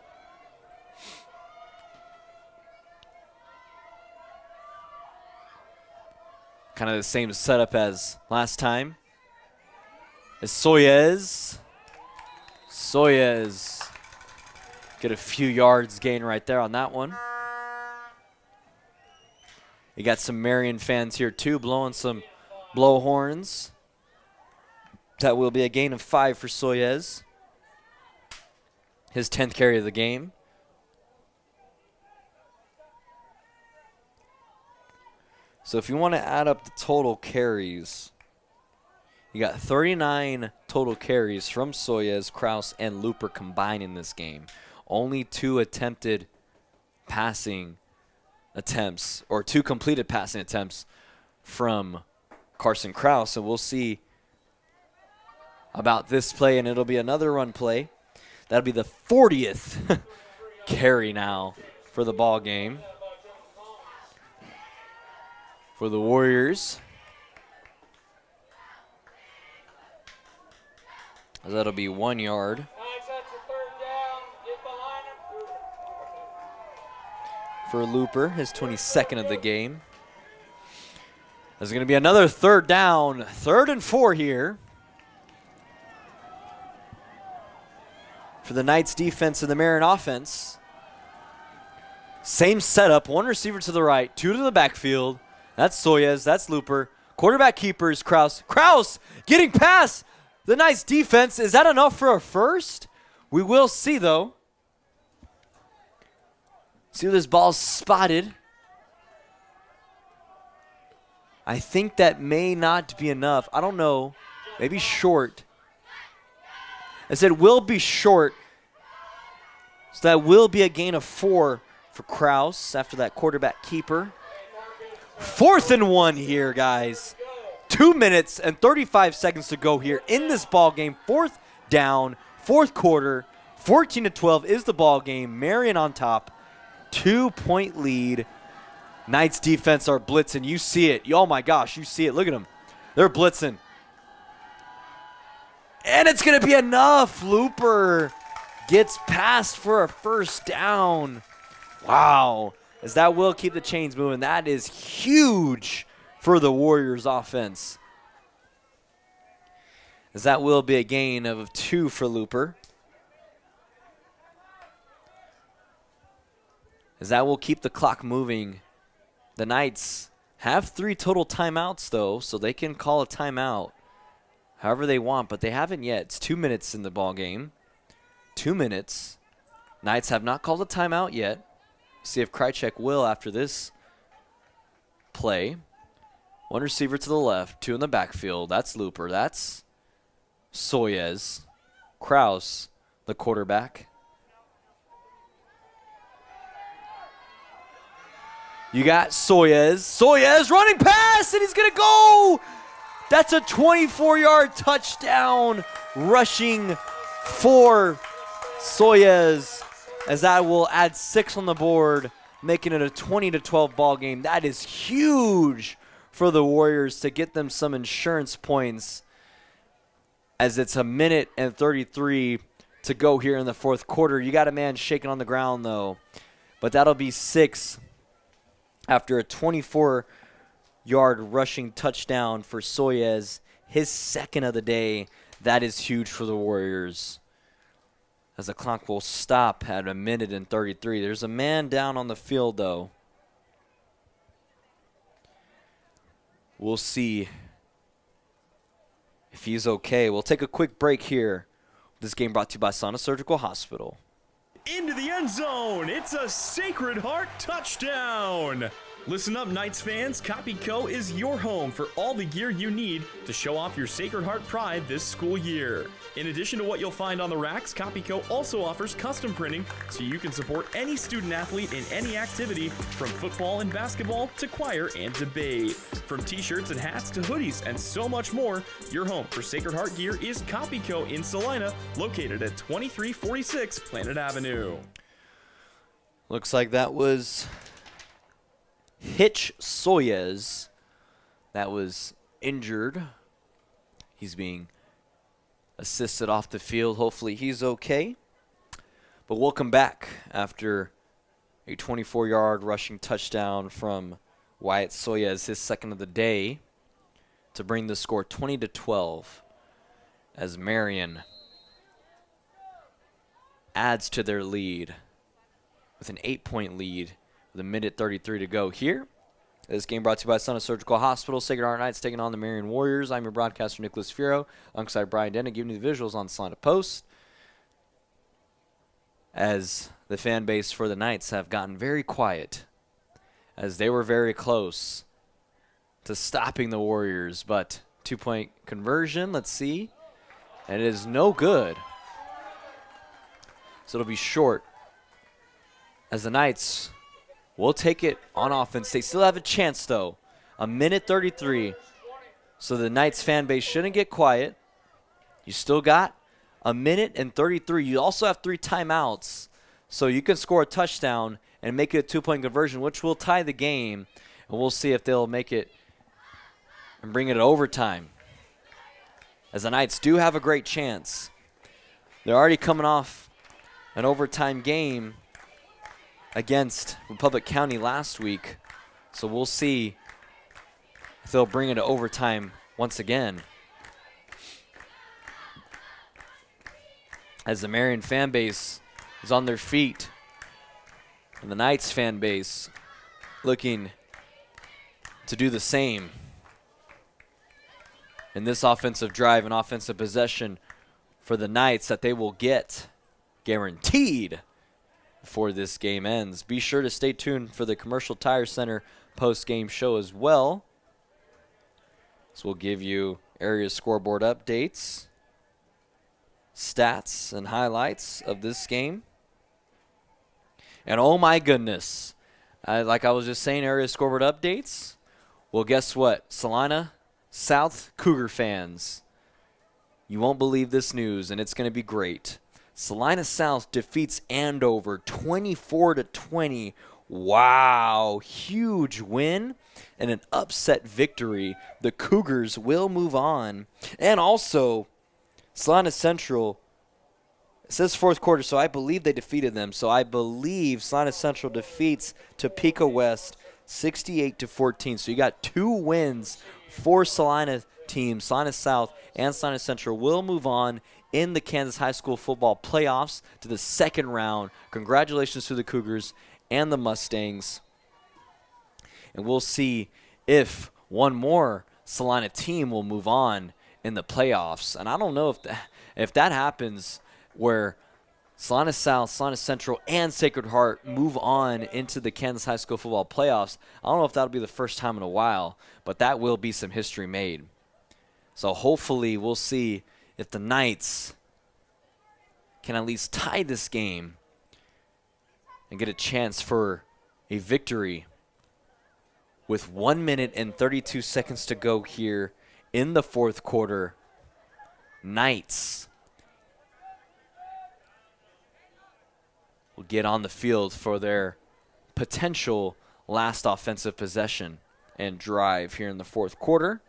Kind of the same setup as last time. As Soyez get a few yards gain right there on that one. You got some Marion fans here too, blowing some blow horns. That will be a gain of 5 for Soyez. His 10th carry of the game. So if you want to add up the total carries, you got 39 total carries from Soyez, Kraus, and Looper combined in this game. Only 2 attempted passing attempts, or 2 completed passing attempts from Carson Kraus. And we'll see about this play, and it'll be another run play. That'll be the 40th carry now for the ball game for the Warriors. That'll be 1 yard. For Looper, his 22nd of the game. There's going to be another 3rd down, 3rd and 4 here for the Knights defense and the Marion offense. Same setup, 1 receiver to the right, 2 to the backfield. That's Soyez, that's Looper. Quarterback keeper is Kraus. Kraus getting past the Knights defense. Is that enough for a first? We will see, though. See where this ball's spotted. I think that may not be enough. I don't know. Maybe short. I said will be short. So that will be a gain of 4 for Kraus after that quarterback keeper. 4th and 1 here, guys. 2 minutes and 35 seconds to go here in this ball game. 4th down, 4th quarter. 14-12 is the ball game. Marion on top. 2-point lead. Knights defense are blitzing. You see it. Oh, my gosh, you see it. Look at them. They're blitzing. And it's going to be enough. Looper gets past for a 1st down. Wow. As that will keep the chains moving. That is huge for the Warriors offense. As that will be a gain of 2 for Looper. As that will keep the clock moving. The Knights have 3 total timeouts, though, so they can call a timeout however they want, but they haven't yet. It's 2 minutes in the ball game. 2 minutes. Knights have not called a timeout yet. See if Krychek will after this play. 1 receiver to the left, 2 in the backfield. That's Looper. That's Soyez. Kraus, the quarterback. You got Soyez. Soyez running pass, and he's going to go. That's a 24-yard touchdown rushing for Soyez, as that will add 6 on the board, making it a 20-12 ball game. That is huge for the Warriors to get them some insurance points, as it's a minute and 33 to go here in the 4th quarter. You got a man shaking on the ground, though, but that'll be 6 after a 24-yard rushing touchdown for Soyez, his 2nd of the day. That is huge for the Warriors, as the clock will stop at a minute and 33. There's a man down on the field, though. We'll see if he's okay. We'll take a quick break here. This game brought to you by Salina Surgical Hospital. Into the end zone. It's a Sacred Heart touchdown. Listen up, Knights fans. Copyco is your home for all the gear you need to show off your Sacred Heart pride this school year. In addition to what you'll find on the racks, Copyco also offers custom printing so you can support any student athlete in any activity, from football and basketball to choir and debate. From t-shirts and hats to hoodies and so much more, your home for Sacred Heart gear is Copyco in Salina, located at 2346 Planet Avenue. Looks like that was Hitch Soyez that was injured. He's being assisted off the field. Hopefully he's okay. But we'll come back after a 24-yard rushing touchdown from Wyatt Soyez, his 2nd of the day, to bring the score 20-12 as Marion adds to their lead with an 8-point lead with a minute 33 to go here This game brought to you by Son of Surgical Hospital. Sacred Heart Knights taking on the Marion Warriors. I'm your broadcaster, Nicholas Furo, alongside Brian Denna, giving you the visuals on Salina Post. As the fan base for the Knights have gotten very quiet, as they were very close to stopping the Warriors, but 2-point conversion, let's see, and it is no good. So it'll be short, as the Knights will take it on offense. They still have a chance, though. 1:33, so the Knights fan base shouldn't get quiet. You still got 1:33. You also have 3 timeouts, so you can score a touchdown and make it a 2-point conversion, which will tie the game, and we'll see if they'll make it and bring it to overtime, as the Knights do have a great chance. They're already coming off an overtime game against Republic County last week, so we'll see if they'll bring it to overtime once again. As the Marion fan base is on their feet, and the Knights fan base looking to do the same in this offensive drive and offensive possession for the Knights that they will get guaranteed before this game ends. Be sure to stay tuned for the Commercial Tire Center post-game show as well. So we'll give you area scoreboard updates, stats, and highlights of this game. And oh my goodness, like I was just saying, area scoreboard updates. Well, guess what? Salina South Cougar fans, you won't believe this news, and it's going to be great. Salina South defeats Andover 24-20. Wow, huge win and an upset victory. The Cougars will move on. And also, Salina Central, it says fourth quarter, so I believe they defeated them. So I believe Salina Central defeats Topeka West 68-14. So you got 2 wins for Salina teams. Salina South and Salina Central will move on in the Kansas High School football playoffs to the second round. Congratulations to the Cougars and the Mustangs. And we'll see if one more Salina team will move on in the playoffs. And I don't know if that happens, where Salina South, Salina Central, and Sacred Heart move on into the Kansas High School football playoffs. I don't know if that'll be the first time in a while, but that will be some history made. So hopefully we'll see if the Knights can at least tie this game and get a chance for a victory with 1 minute and 32 seconds to go here in the fourth quarter. Knights will get on the field for their potential last offensive possession and drive here in the fourth quarter.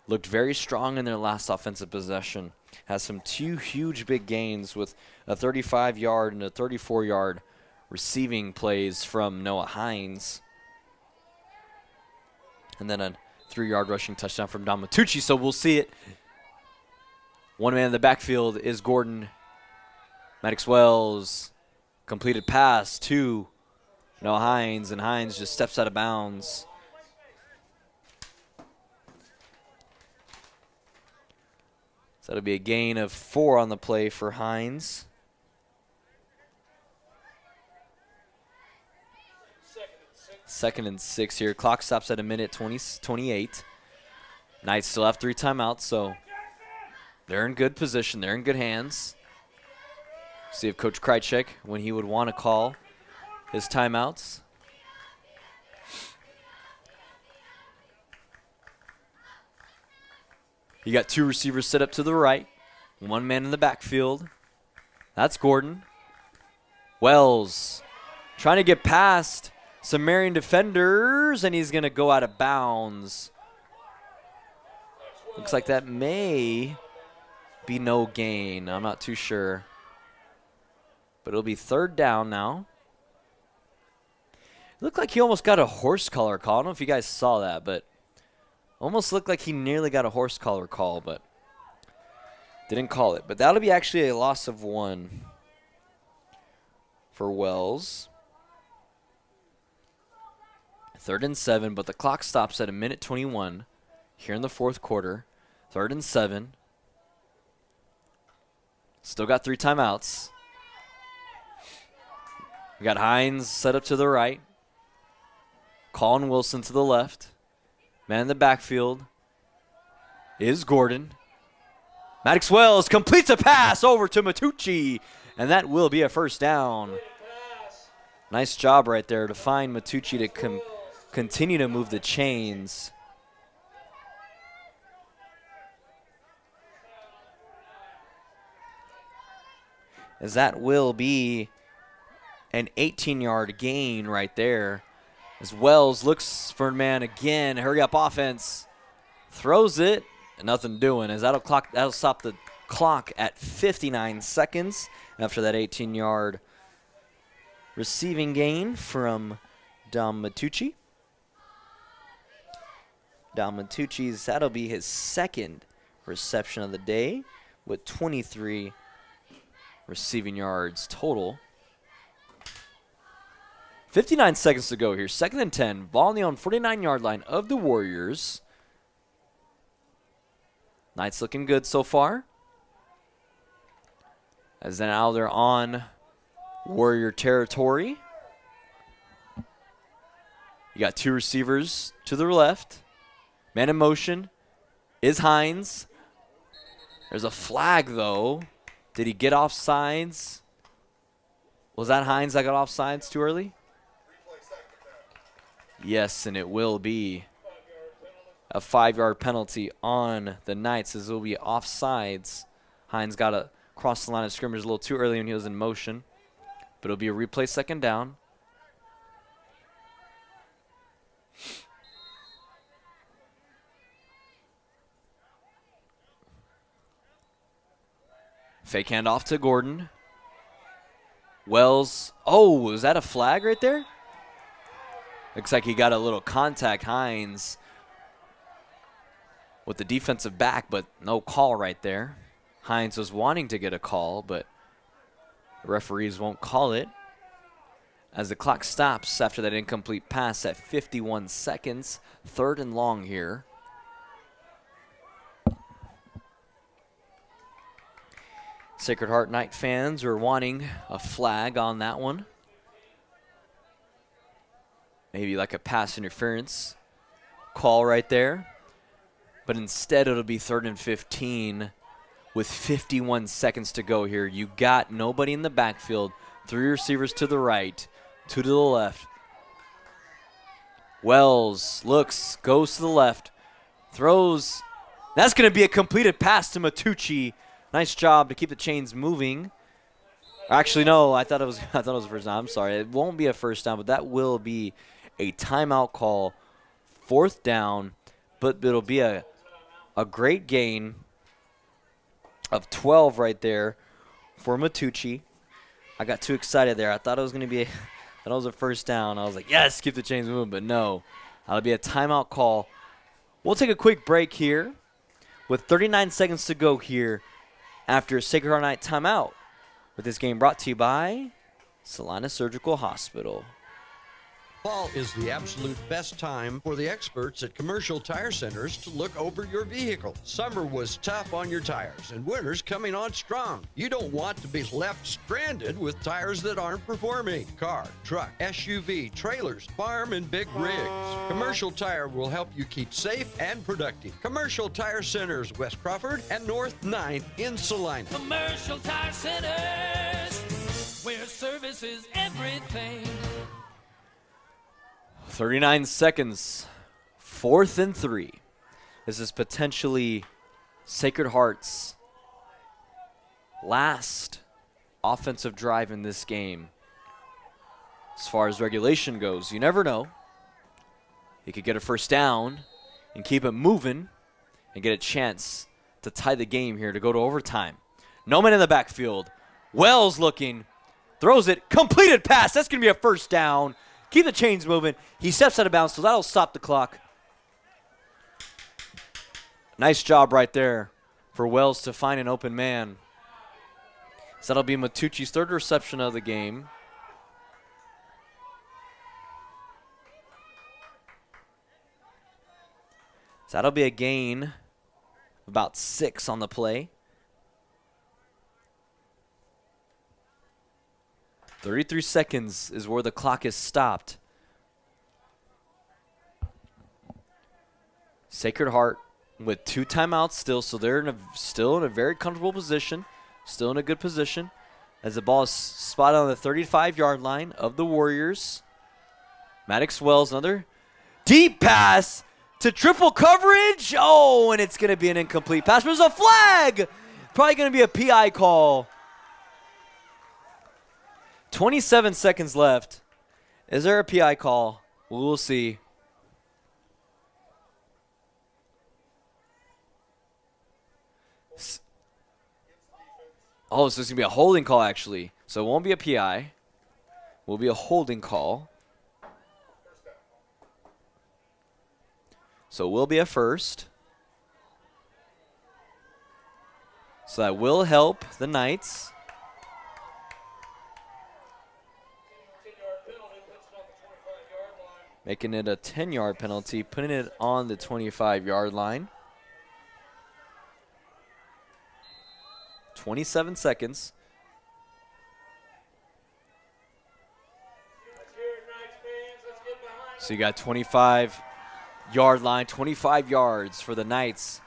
Looked very strong in their last offensive possession. Has some 2 huge big gains with a 35-yard and a 34-yard receiving plays from Noah Hines. And then a 3-yard rushing touchdown from Don Matucci. So we'll see it. One man in the backfield is Gordon. Maddox Wells, completed pass to Noah Hines, and Hines just steps out of bounds. So that'll be a gain of 4 on the play for Hines. Second and 6 here. Clock stops at 1:28. Knights still have 3 timeouts, so they're in good position. They're in good hands. See if Coach Krychek, when he would want to call his timeouts. You got 2 receivers set up to the right. 1 man in the backfield. That's Gordon. Wells trying to get past some Marion defenders, and he's going to go out of bounds. Looks like that may be no gain. I'm not too sure. But it'll be 3rd down now. It looked like he almost got a horse collar call. I don't know if you guys saw that, but almost looked like he nearly got a horse collar call, but didn't call it. But that'll be actually a loss of 1 for Wells. 3rd and 7, but the clock stops at 1:21 here in the fourth quarter. 3rd and 7. Still got 3 timeouts. We got Hines set up to the right. Colin Wilson to the left. Man in the backfield is Gordon. Maddox Wells completes a pass over to Matucci, and that will be a first down. Nice job right there to find Matucci to continue to move the chains. As that will be an 18-yard gain right there. As Wells looks for a man again. Hurry up offense. Throws it. And nothing doing. As that'll stop the clock at 59 seconds after that 18-yard receiving gain from Dom Matucci. Dom Matucci's, that'll be his second reception of the day with 23 receiving yards total. 59 seconds to go here. 2nd and 10. Ball on the own 49-yard line of the Warriors. Knights looking good so far. As then now they're on Warrior territory. You got 2 receivers to the left. Man in motion is Hines. There's a flag, though. Did he get offsides? Was that Hines that got offsides too early? Yes, and it will be a 5-yard penalty on the Knights, as it will be offsides. Hines got to cross the line of scrimmage a little too early when he was in motion. But it'll be a replay 2nd down. Fake handoff to Gordon. Wells. Oh, was that a flag right there? Looks like he got a little contact, Hines, with the defensive back, but no call right there. Hines was wanting to get a call, but the referees won't call it. As the clock stops after that incomplete pass at 51 seconds. 3rd and long here. Sacred Heart Knight fans are wanting a flag on that one. Maybe like a pass interference call right there. But instead it'll be 3rd and 15 with 51 seconds to go here. You got nobody in the backfield. 3 receivers to the right, 2 to the left. Wells looks, goes to the left, throws. That's going to be a completed pass to Matucci. Nice job to keep the chains moving. Actually, no, I thought it was a first down. I'm sorry. It won't be a first down, but that will be a timeout call. 4th down, but it'll be a great gain of 12 right there for Matucci. I got too excited there. I thought it was going to be that was a first down. I was like, yes, keep the chains moving, but no. That'll be a timeout call. We'll take a quick break here with 39 seconds to go here after a Sacred Heart Night timeout, with this game brought to you by Salina Surgical Hospital. Fall is the absolute best time for the experts at Commercial Tire Centers to look over your vehicle. Summer was tough on your tires, and winter's coming on strong. You don't want to be left stranded with tires that aren't performing. Car, truck, SUV, trailers, farm, and big rigs. Commercial Tire will help you keep safe and productive. Commercial Tire Centers, West Crawford and North 9th in Salina. Commercial Tire Centers, where service is everything. 39 seconds, 4th and 3. This is potentially Sacred Heart's last offensive drive in this game. As far as regulation goes, you never know. He could get a first down and keep it moving and get a chance to tie the game here to go to overtime. No man in the backfield. Wells looking, throws it, completed pass. That's going to be a first down. Keep the chains moving. He steps out of bounds, so that'll stop the clock. Nice job right there for Wells to find an open man. So that'll be Matucci's 3rd reception of the game. So that'll be a gain of about 6 on the play. 33 seconds is where the clock is stopped. Sacred Heart with 2 timeouts still, so they're still in a very comfortable position, still in a good position, as the ball is spotted on the 35-yard line of the Warriors. Maddox Wells, another deep pass to triple coverage. Oh, and it's going to be an incomplete pass. There's a flag. Probably going to be a PI call. 27 seconds left. Is there a PI call? We'll see. Oh, so it's going to be a holding call, actually. So it won't be a PI. It will be a holding call. So it will be a first. So that will help the Knights. Making it a 10-yard penalty, putting it on the 25-yard line. 27 seconds. So you got 25-yard line, 25 yards for the Knights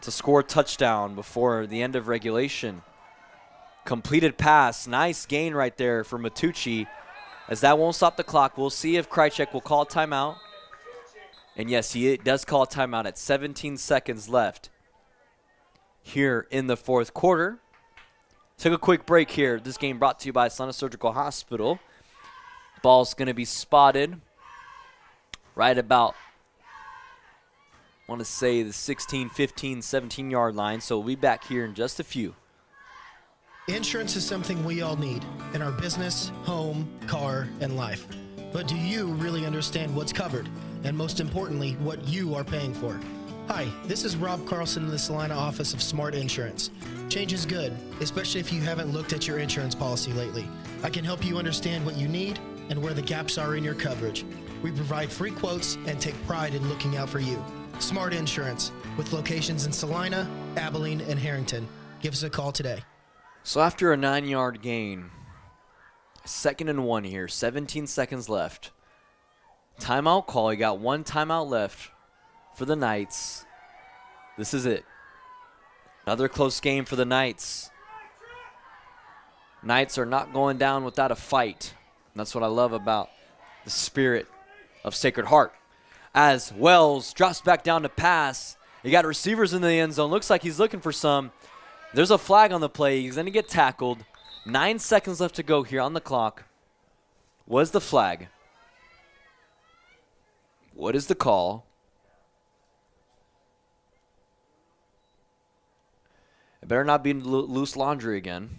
to score a touchdown before the end of regulation. Completed pass, nice gain right there for Matucci, as that won't stop the clock. We'll see if Krychek will call a timeout. And yes, he does call a timeout at 17 seconds left here in the fourth quarter. Took a quick break here. This game brought to you by Salina Surgical Hospital. Ball's going to be spotted right about, I want to say, the 16, 15, 17-yard line. So we'll be back here in just a few. Insurance is something we all need in our business, home, car, and life. But do you really understand what's covered? And most importantly, what you are paying for? Hi, this is Rob Carlson in the Salina office of Smart Insurance. Change is good, especially if you haven't looked at your insurance policy lately. I can help you understand what you need and where the gaps are in your coverage. We provide free quotes and take pride in looking out for you. Smart Insurance, with locations in Salina, Abilene, and Harrington. Give us a call today. So after a 9-yard gain, 2nd and 1 here, 17 seconds left. Timeout call. You got 1 timeout left for the Knights. This is it. Another close game for the Knights. Knights are not going down without a fight. And that's what I love about the spirit of Sacred Heart. As Wells drops back down to pass, you got receivers in the end zone. Looks like he's looking for some. There's a flag on the play. He's going to get tackled. 9 seconds left to go here on the clock. What is the flag? What is the call? It better not be loose laundry again.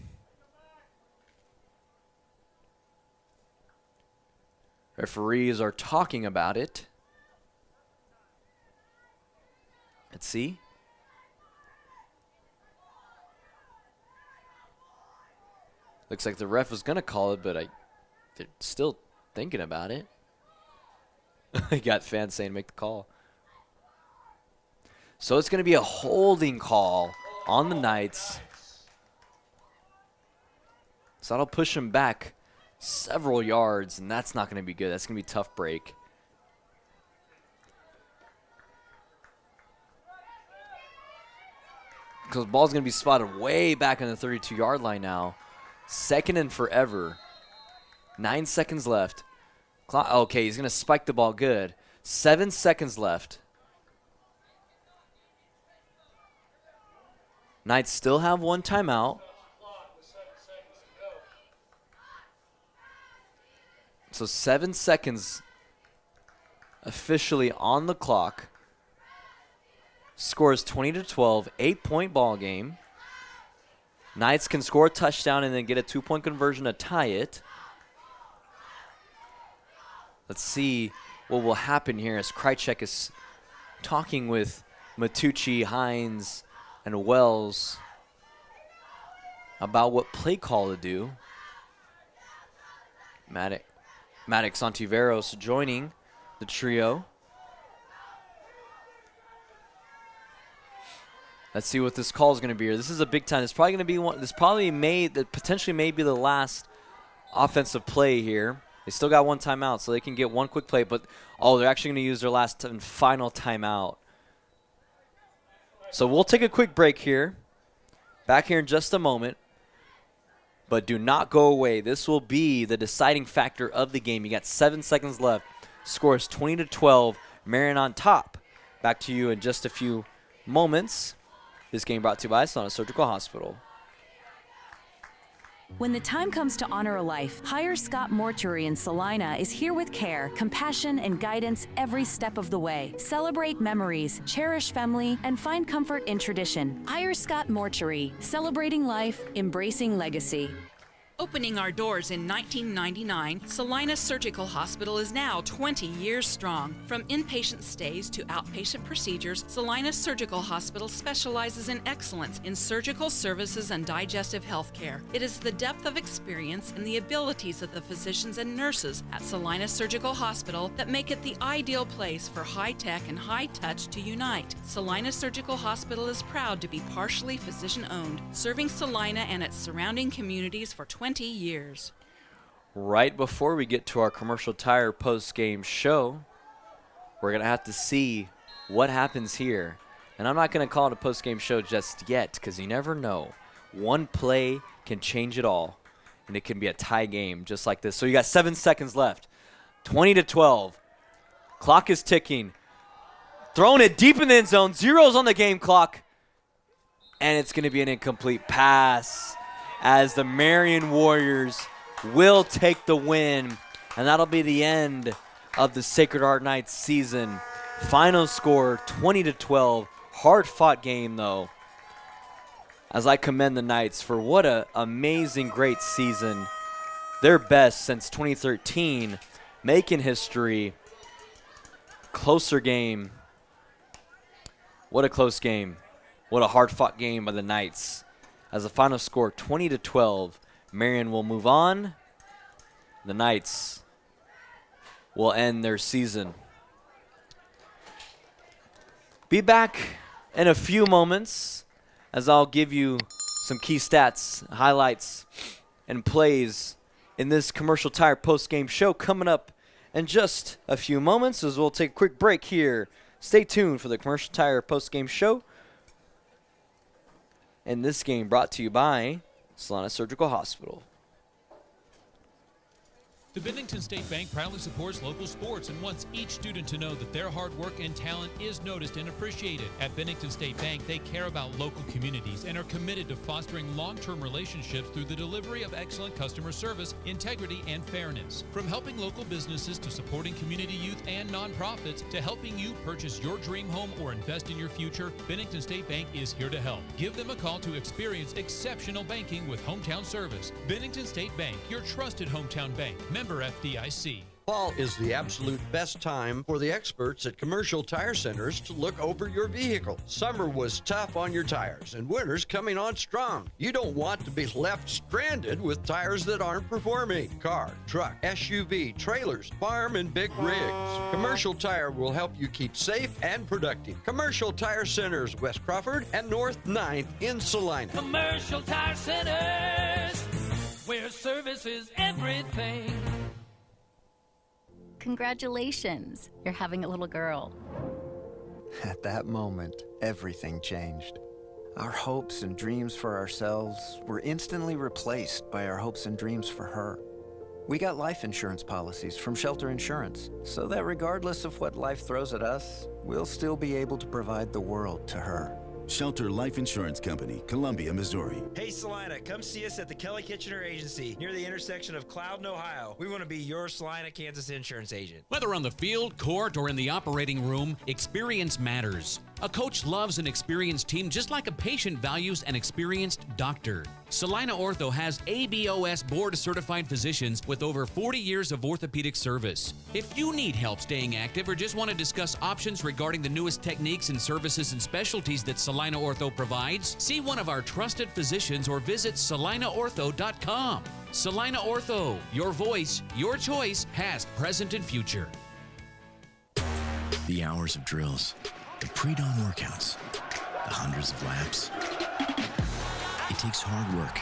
Referees are talking about it. Let's see. Looks like the ref was going to call it, but they're still thinking about it. I got fans saying make the call. So it's going to be a holding call on the Knights. So that'll push them back several yards, and that's not going to be good. That's going to be a tough break. Because the ball's going to be spotted way back on the 32-yard line now. 2nd and forever. 9 seconds left. Okay, he's going to spike the ball good. 7 seconds left. Knights still have 1 timeout. So 7 seconds officially on the clock. Scores 20-12, 8-point ball game. Knights can score a touchdown and then get a 2-point conversion to tie it. Let's see what will happen here as Krychek is talking with Matucci, Hines, and Wells about what play call to do. Maddox Ontiveros joining the trio. Let's see what this call is going to be here. This is a big time. It's probably going to be one. This probably potentially may be the last offensive play here. They still got one timeout, so they can get one quick play. But they're actually going to use their last and final timeout. So we'll take a quick break here. Back here in just a moment. But do not go away. This will be the deciding factor of the game. You got 7 seconds left. Score is 20-12. Marion on top. Back to you in just a few moments. This game brought to you by Salina Surgical Hospital. When the time comes to honor a life, Hire Scott Mortuary in Salina is here with care, compassion, and guidance every step of the way. Celebrate memories, cherish family, and find comfort in tradition. Hire Scott Mortuary, celebrating life, embracing legacy. Opening our doors in 1999, Salina Surgical Hospital is now 20 years strong. From inpatient stays to outpatient procedures, Salina Surgical Hospital specializes in excellence in surgical services and digestive health care. It is the depth of experience and the abilities of the physicians and nurses at Salina Surgical Hospital that make it the ideal place for high-tech and high-touch to unite. Salina Surgical Hospital is proud to be partially physician-owned, serving Salina and its surrounding communities for 20 years. Right before we get to our commercial tire post-game show, we're going to have to see what happens here. And I'm not going to call it a post-game show just yet because you never know. One play can change it all, and it can be a tie game just like this. So you got 7 seconds left. 20-12. Clock is ticking. Throwing it deep in the end zone. Zeros on the game clock. And it's going to be an incomplete pass, as the Marion Warriors will take the win. And that'll be the end of the Sacred Heart Knights season. Final score, 20-12. Hard-fought game, though, as I commend the Knights for what an amazing, great season. Their best since 2013, making history. Closer game. What a close game. What a hard-fought game by the Knights. As a final score, 20-12, Marion will move on. The Knights will end their season. Be back in a few moments as I'll give you some key stats, highlights, and plays in this commercial tire post-game show coming up in just a few moments as we'll take a quick break here. Stay tuned for the commercial tire post-game show. And this game brought to you by Salina Surgical Hospital. The Bennington State Bank proudly supports local sports and wants each student to know that their hard work and talent is noticed and appreciated. At Bennington State Bank, they care about local communities and are committed to fostering long-term relationships through the delivery of excellent customer service, integrity, and fairness. From helping local businesses to supporting community youth and nonprofits to helping you purchase your dream home or invest in your future, Bennington State Bank is here to help. Give them a call to experience exceptional banking with hometown service. Bennington State Bank, your trusted hometown bank. Member FDIC. Fall is the absolute best time for the experts at Commercial Tire Centers to look over your vehicle. Summer was tough on your tires, and winter's coming on strong. You don't want to be left stranded with tires that aren't performing. Car, truck, SUV, trailers, farm, and big rigs. Commercial Tire will help you keep safe and productive. Commercial Tire Centers, West Crawford and North 9th in Salina. Commercial Tire Centers, where service is everything. Congratulations, you're having a little girl. At that moment, everything changed. Our hopes and dreams for ourselves were instantly replaced by our hopes and dreams for her. We got life insurance policies from Shelter Insurance, so that regardless of what life throws at us, we'll still be able to provide the world to her. Shelter Life Insurance Company, Columbia, Missouri. Hey, Salina, come see us at the Kelly Kitchener Agency near the intersection of Cloud and Ohio. We want to be your Salina, Kansas insurance agent. Whether on the field, court, or in the operating room, experience matters. A coach loves an experienced team just like a patient values an experienced doctor. Salina Ortho has ABOS board-certified physicians with over 40 years of orthopedic service. If you need help staying active or just want to discuss options regarding the newest techniques and services and specialties that Salina Ortho provides, see one of our trusted physicians or visit salinaortho.com. Salina Ortho, your voice, your choice, past, present, and future. The hours of drills, the pre-dawn workouts, the hundreds of laps. It takes hard work,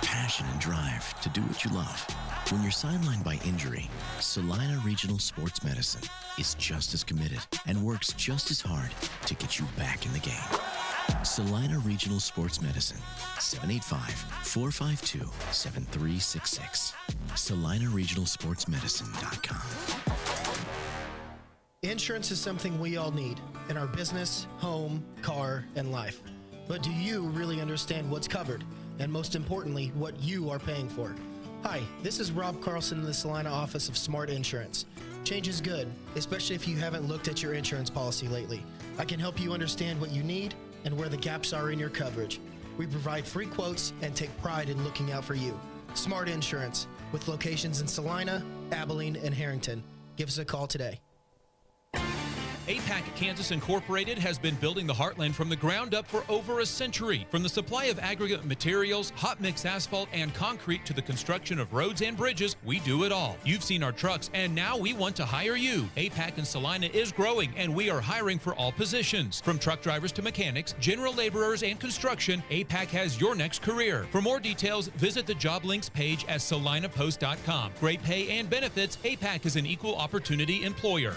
passion, and drive to do what you love. When you're sidelined by injury, Salina Regional Sports Medicine is just as committed and works just as hard to get you back in the game. Salina Regional Sports Medicine, 785-452-7366. SalinaRegionalSportsMedicine.com. Insurance is something we all need in our business, home, car, and life. But do you really understand what's covered? And most importantly, what you are paying for? Hi, this is Rob Carlson in the Salina office of Smart Insurance. Change is good, especially if you haven't looked at your insurance policy lately. I can help you understand what you need and where the gaps are in your coverage. We provide free quotes and take pride in looking out for you. Smart Insurance, with locations in Salina, Abilene, and Harrington. Give us a call today. APAC Kansas Incorporated has been building the heartland from the ground up for over a century. From the supply of aggregate materials, hot mix asphalt, and concrete to the construction of roads and bridges, we do it all. You've seen our trucks, and now we want to hire you. APAC in Salina is growing, and we are hiring for all positions. From truck drivers to mechanics, general laborers, and construction, APAC has your next career. For more details, visit the job links page at salinapost.com. Great pay and benefits, APAC is an equal opportunity employer.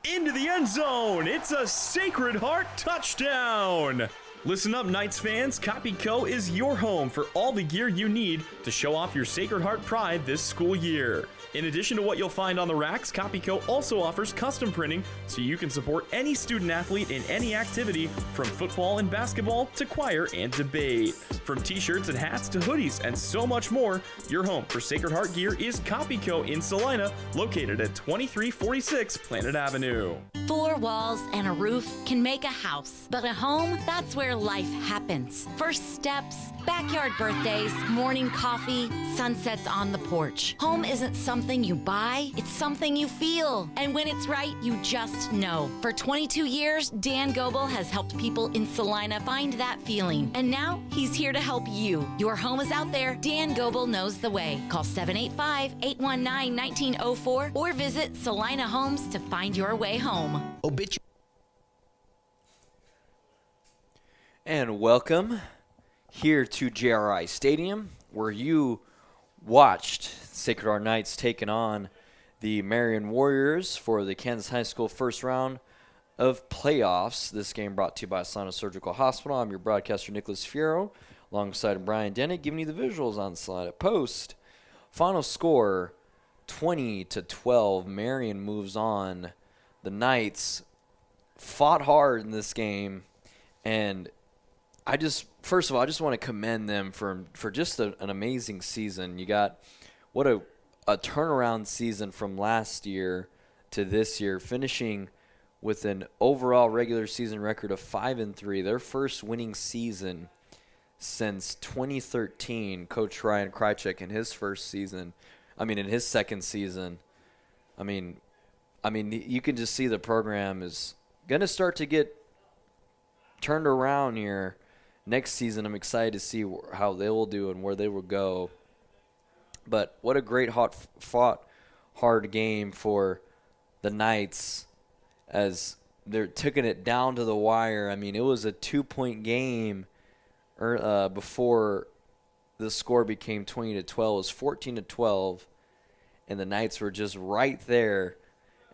Into the end zone. It's a Sacred Heart touchdown. Listen up, Knights fans. Copy Co. is your home for all the gear you need to show off your Sacred Heart pride this school year. In addition to what you'll find on the racks, Copy Co. also offers custom printing so you can support any student athlete in any activity, from football and basketball to choir and debate. From t-shirts and hats to hoodies and so much more, your home for Sacred Heart gear is Copy Co. in Salina, located at 2346 Planet Avenue. 4 walls and a roof can make a house, but a home, that's where life happens. First steps, backyard birthdays, morning coffee, sunsets on the porch. Home isn't something you buy, it's something you feel. And when it's right, you just know. For 22 years, Dan Goebel has helped people in Salina find that feeling. And now he's here to help you. Your home is out there. Dan Goebel knows the way. Call 785-819-1904 or visit Salina Homes to find your way home. And welcome here to JRI Stadium, where you watched Sacred Heart Knights taking on the Marion Warriors for the Kansas High School first round of playoffs. This game brought to you by Salina Surgical Hospital. I'm your broadcaster, Nicholas Fierro, alongside Brian Dennett, giving you the visuals on Salina Post. Final score, 20-12. Marion moves on. The Knights fought hard in this game, and first of all, I just want to commend them for just an amazing season. You got what a turnaround season from last year to this year, finishing with an overall regular season record of 5-3, their first winning season since 2013. Coach Ryan Krychek in his second season. I mean, you can just see the program is going to start to get turned around here next season. I'm excited to see how they will do and where they will go. But what a great fought hard game for the Knights as they're taking it down to the wire. I mean, it was a 2-point game before the score became 20-12. It was 14-12, and the Knights were just right there.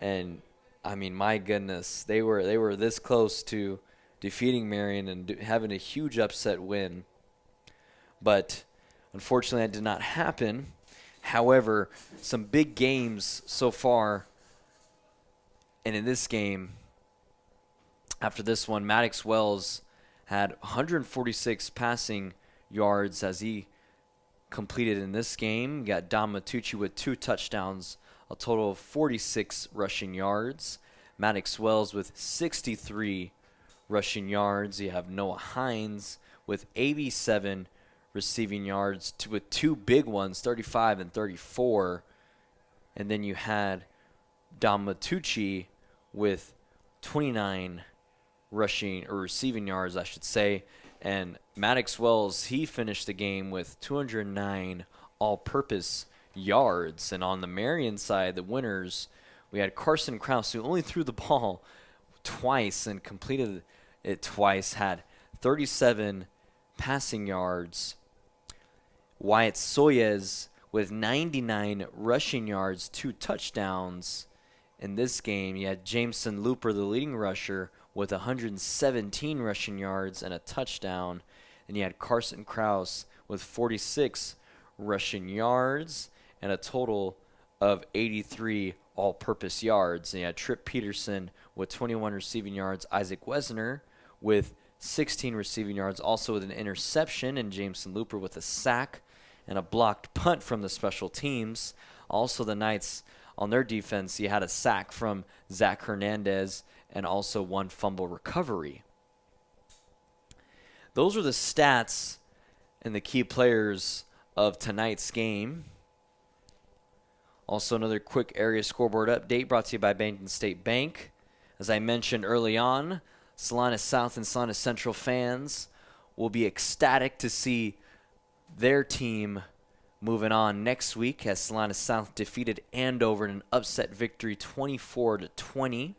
And I mean, my goodness, they were this close to defeating Marion and having a huge upset win. But unfortunately, that did not happen. However, some big games so far. And in this game, after this one, Maddox Wells had 146 passing yards as he completed in this game. You got Dom Matucci with 2 touchdowns, a total of 46 rushing yards. Maddox Wells with 63 rushing yards. You have Noah Hines with 87 receiving yards with 2 big ones, 35 and 34. And then you had Dom Matucci with 29 rushing or receiving yards, I should say. And Maddox Wells, he finished the game with 209 all-purpose yards. And on the Marion side, the winners, we had Carson Krause, who only threw the ball twice and completed it twice, had 37 passing yards. Wyatt Soyez with 99 rushing yards, 2 touchdowns in this game. You had Jameson Looper, the leading rusher, with 117 rushing yards and a touchdown. And you had Carson Krause with 46 rushing yards and a total of 83 all-purpose yards. And you had Trip Peterson with 21 receiving yards, Isaac Wesner with 16 receiving yards, also with an interception, and Jameson Looper with a sack and a blocked punt from the special teams. Also the Knights, on their defense, you had a sack from Zach Hernandez and also 1 fumble recovery. Those are the stats and the key players of tonight's game. Also another quick area scoreboard update brought to you by Bennington State Bank. As I mentioned early on, Salina South and Salina Central fans will be ecstatic to see their team moving on next week as Salina South defeated Andover in an upset victory 24-20.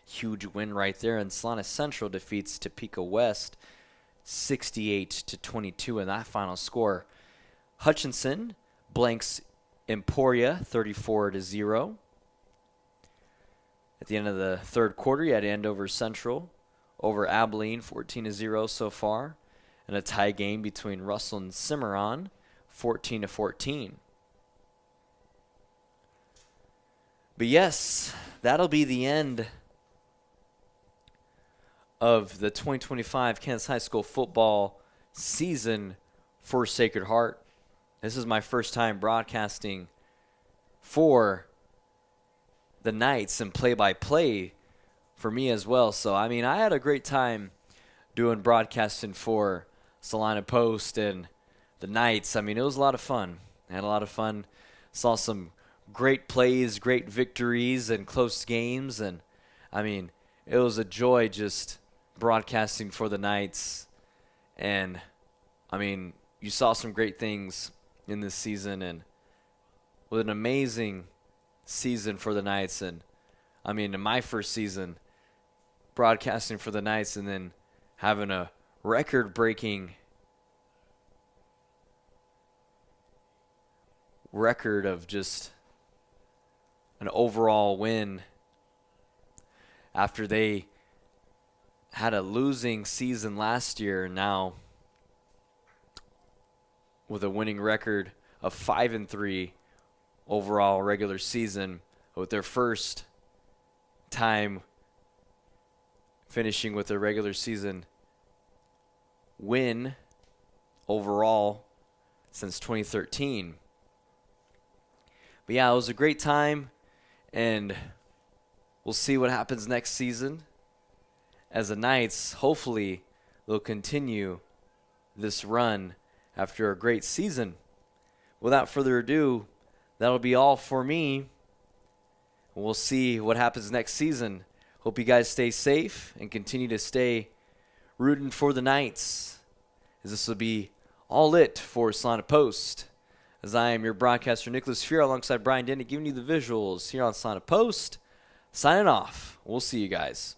Huge win right there. And Salina Central defeats Topeka West 68-22 in that final score. Hutchinson blanks Emporia 34-0. At the end of the third quarter, you had Andover Central over Abilene 14-0 so far, and a tie game between Russell and Cimarron 14-14. But yes, that'll be the end of the 2025 Kansas High School football season for Sacred Heart. This is my first time broadcasting for the Knights and play-by-play for me as well. So, I mean, I had a great time doing broadcasting for Salina Post and the Knights. I mean, it was a lot of fun. I had a lot of fun. Saw some great plays, great victories, and close games. And, I mean, it was a joy just broadcasting for the Knights. And, I mean, you saw some great things in this season, and with an amazing season for the Knights. And, I mean, in my first season, broadcasting for the Knights and then having a record-breaking record of just an overall win after they had a losing season last year, and now with a winning record of 5-3 overall regular season, with their first time finishing with a regular season win overall since 2013. But yeah, it was a great time, and we'll see what happens next season. As the Knights, hopefully, they'll continue this run after a great season. Without further ado, that'll be all for me. We'll see what happens next season. Hope you guys stay safe and continue to stay rooting for the Knights, as this will be all it for Salina Post. As I am your broadcaster, Nicholas Fuhr, alongside Brian Denny, giving you the visuals here on Salina Post. Signing off. We'll see you guys.